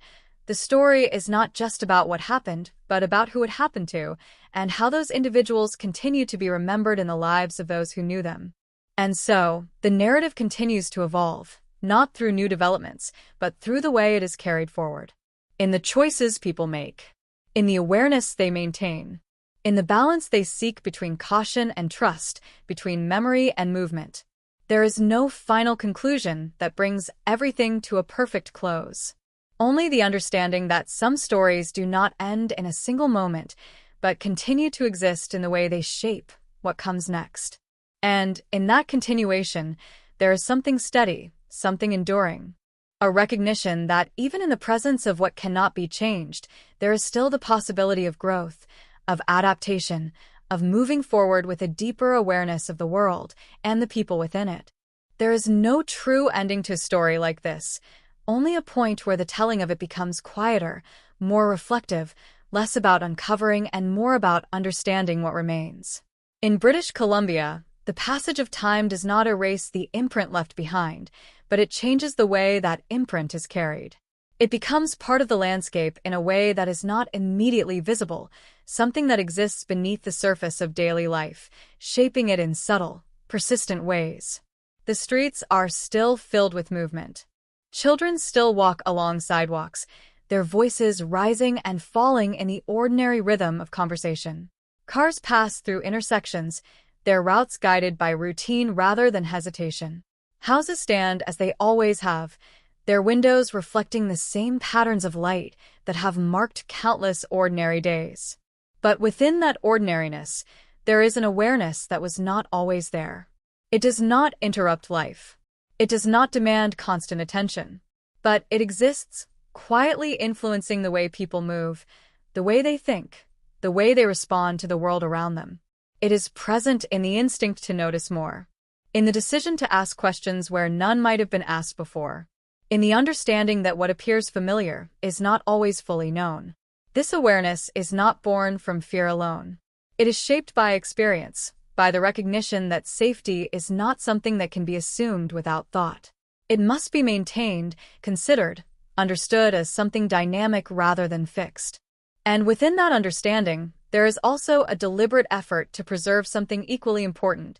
Speaker 12: the story is not just about what happened, but about who it happened to, and how those individuals continue to be remembered in the lives of those who knew them. And so, the narrative continues to evolve, not through new developments, but through the way it is carried forward. In the choices people make, in the awareness they maintain, in the balance they seek between caution and trust, between memory and movement. There is no final conclusion that brings everything to a perfect close. Only the understanding that some stories do not end in a single moment, but continue to exist in the way they shape what comes next. And in that continuation, there is something steady, something enduring. A recognition that even in the presence of what cannot be changed, there is still the possibility of growth, of adaptation, of moving forward with a deeper awareness of the world and the people within it. There is no true ending to a story like this, only a point where the telling of it becomes quieter, more reflective, less about uncovering and more about understanding what remains. In British Columbia, the passage of time does not erase the imprint left behind, but it changes the way that imprint is carried. It becomes part of the landscape in a way that is not immediately visible, something that exists beneath the surface of daily life, shaping it in subtle, persistent ways. The streets are still filled with movement. Children still walk along sidewalks, their voices rising and falling in the ordinary rhythm of conversation. Cars pass through intersections, their routes guided by routine rather than hesitation. Houses stand as they always have, their windows reflecting the same patterns of light that have marked countless ordinary days. But within that ordinariness, there is an awareness that was not always there. It does not interrupt life. It does not demand constant attention. But it exists, quietly influencing the way people move, the way they think, the way they respond to the world around them. It is present in the instinct to notice more, in the decision to ask questions where none might have been asked before, in the understanding that what appears familiar is not always fully known. This awareness is not born from fear alone. It is shaped by experience, by the recognition that safety is not something that can be assumed without thought. It must be maintained, considered, understood as something dynamic rather than fixed. And within that understanding, there is also a deliberate effort to preserve something equally important,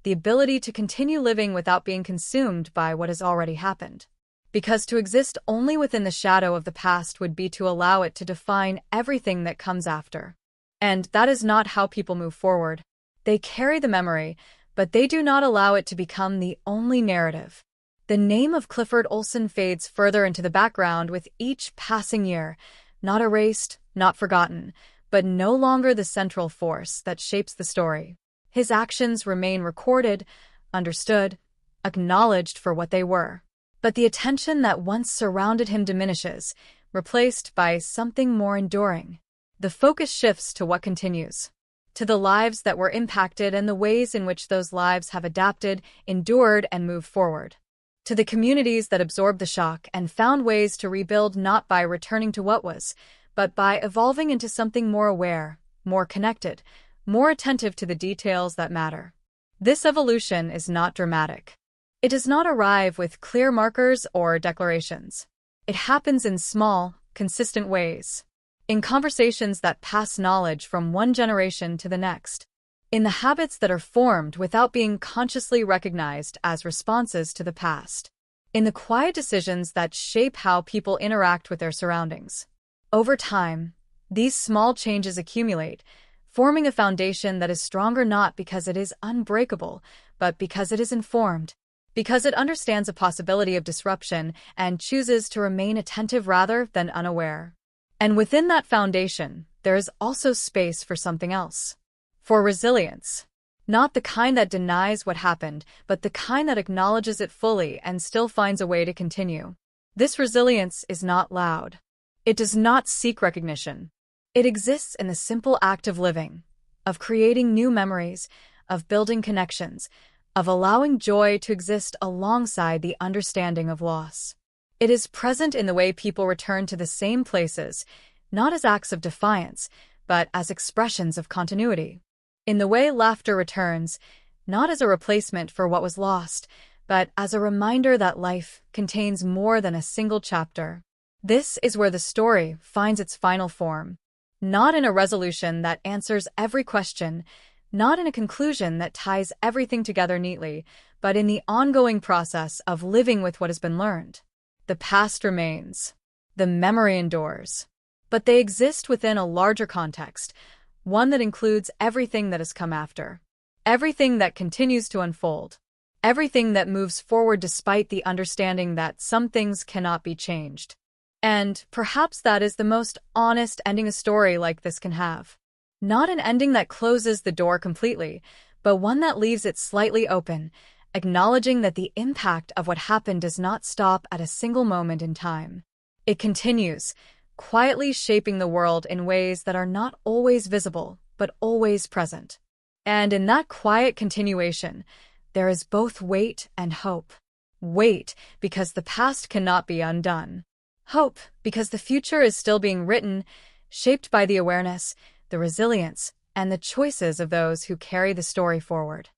Speaker 12: the ability to continue living without being consumed by what has already happened. Because to exist only within the shadow of the past would be to allow it to define everything that comes after. And that is not how people move forward. They carry the memory, but they do not allow it to become the only narrative. The name of Clifford Olson fades further into the background with each passing year, not erased, not forgotten, but no longer the central force that shapes the story. His actions remain recorded, understood, acknowledged for what they were. But the attention that once surrounded him diminishes, replaced by something more enduring. The focus shifts to what continues, to the lives that were impacted and the ways in which those lives have adapted, endured, and moved forward. To the communities that absorbed the shock and found ways to rebuild not by returning to what was, but by evolving into something more aware, more connected, more attentive to the details that matter. This evolution is not dramatic. It does not arrive with clear markers or declarations. It happens in small, consistent ways, in conversations that pass knowledge from one generation to the next, in the habits that are formed without being consciously recognized as responses to the past, in the quiet decisions that shape how people interact with their surroundings. Over time, these small changes accumulate, forming a foundation that is stronger not because it is unbreakable, but because it is informed, because it understands a possibility of disruption and chooses to remain attentive rather than unaware. And within that foundation, there is also space for something else, for resilience. Not the kind that denies what happened, but the kind that acknowledges it fully and still finds a way to continue. This resilience is not loud. It does not seek recognition. It exists in the simple act of living, of creating new memories, of building connections, of allowing joy to exist alongside the understanding of loss. It is present in the way people return to the same places, not as acts of defiance, but as expressions of continuity. In the way laughter returns, not as a replacement for what was lost, but as a reminder that life contains more than a single chapter. This is where the story finds its final form, not in a resolution that answers every question, not in a conclusion that ties everything together neatly, but in the ongoing process of living with what has been learned. The past remains. The memory endures. But they exist within a larger context, one that includes everything that has come after, everything that continues to unfold, everything that moves forward despite the understanding that some things cannot be changed. And perhaps that is the most honest ending a story like this can have. Not an ending that closes the door completely, but one that leaves it slightly open, acknowledging that the impact of what happened does not stop at a single moment in time. It continues, quietly shaping the world in ways that are not always visible, but always present. And in that quiet continuation, there is both weight and hope. Weight, because the past cannot be undone. Hope, because the future is still being written, shaped by the awareness, the resilience, and the choices of those who carry the story forward.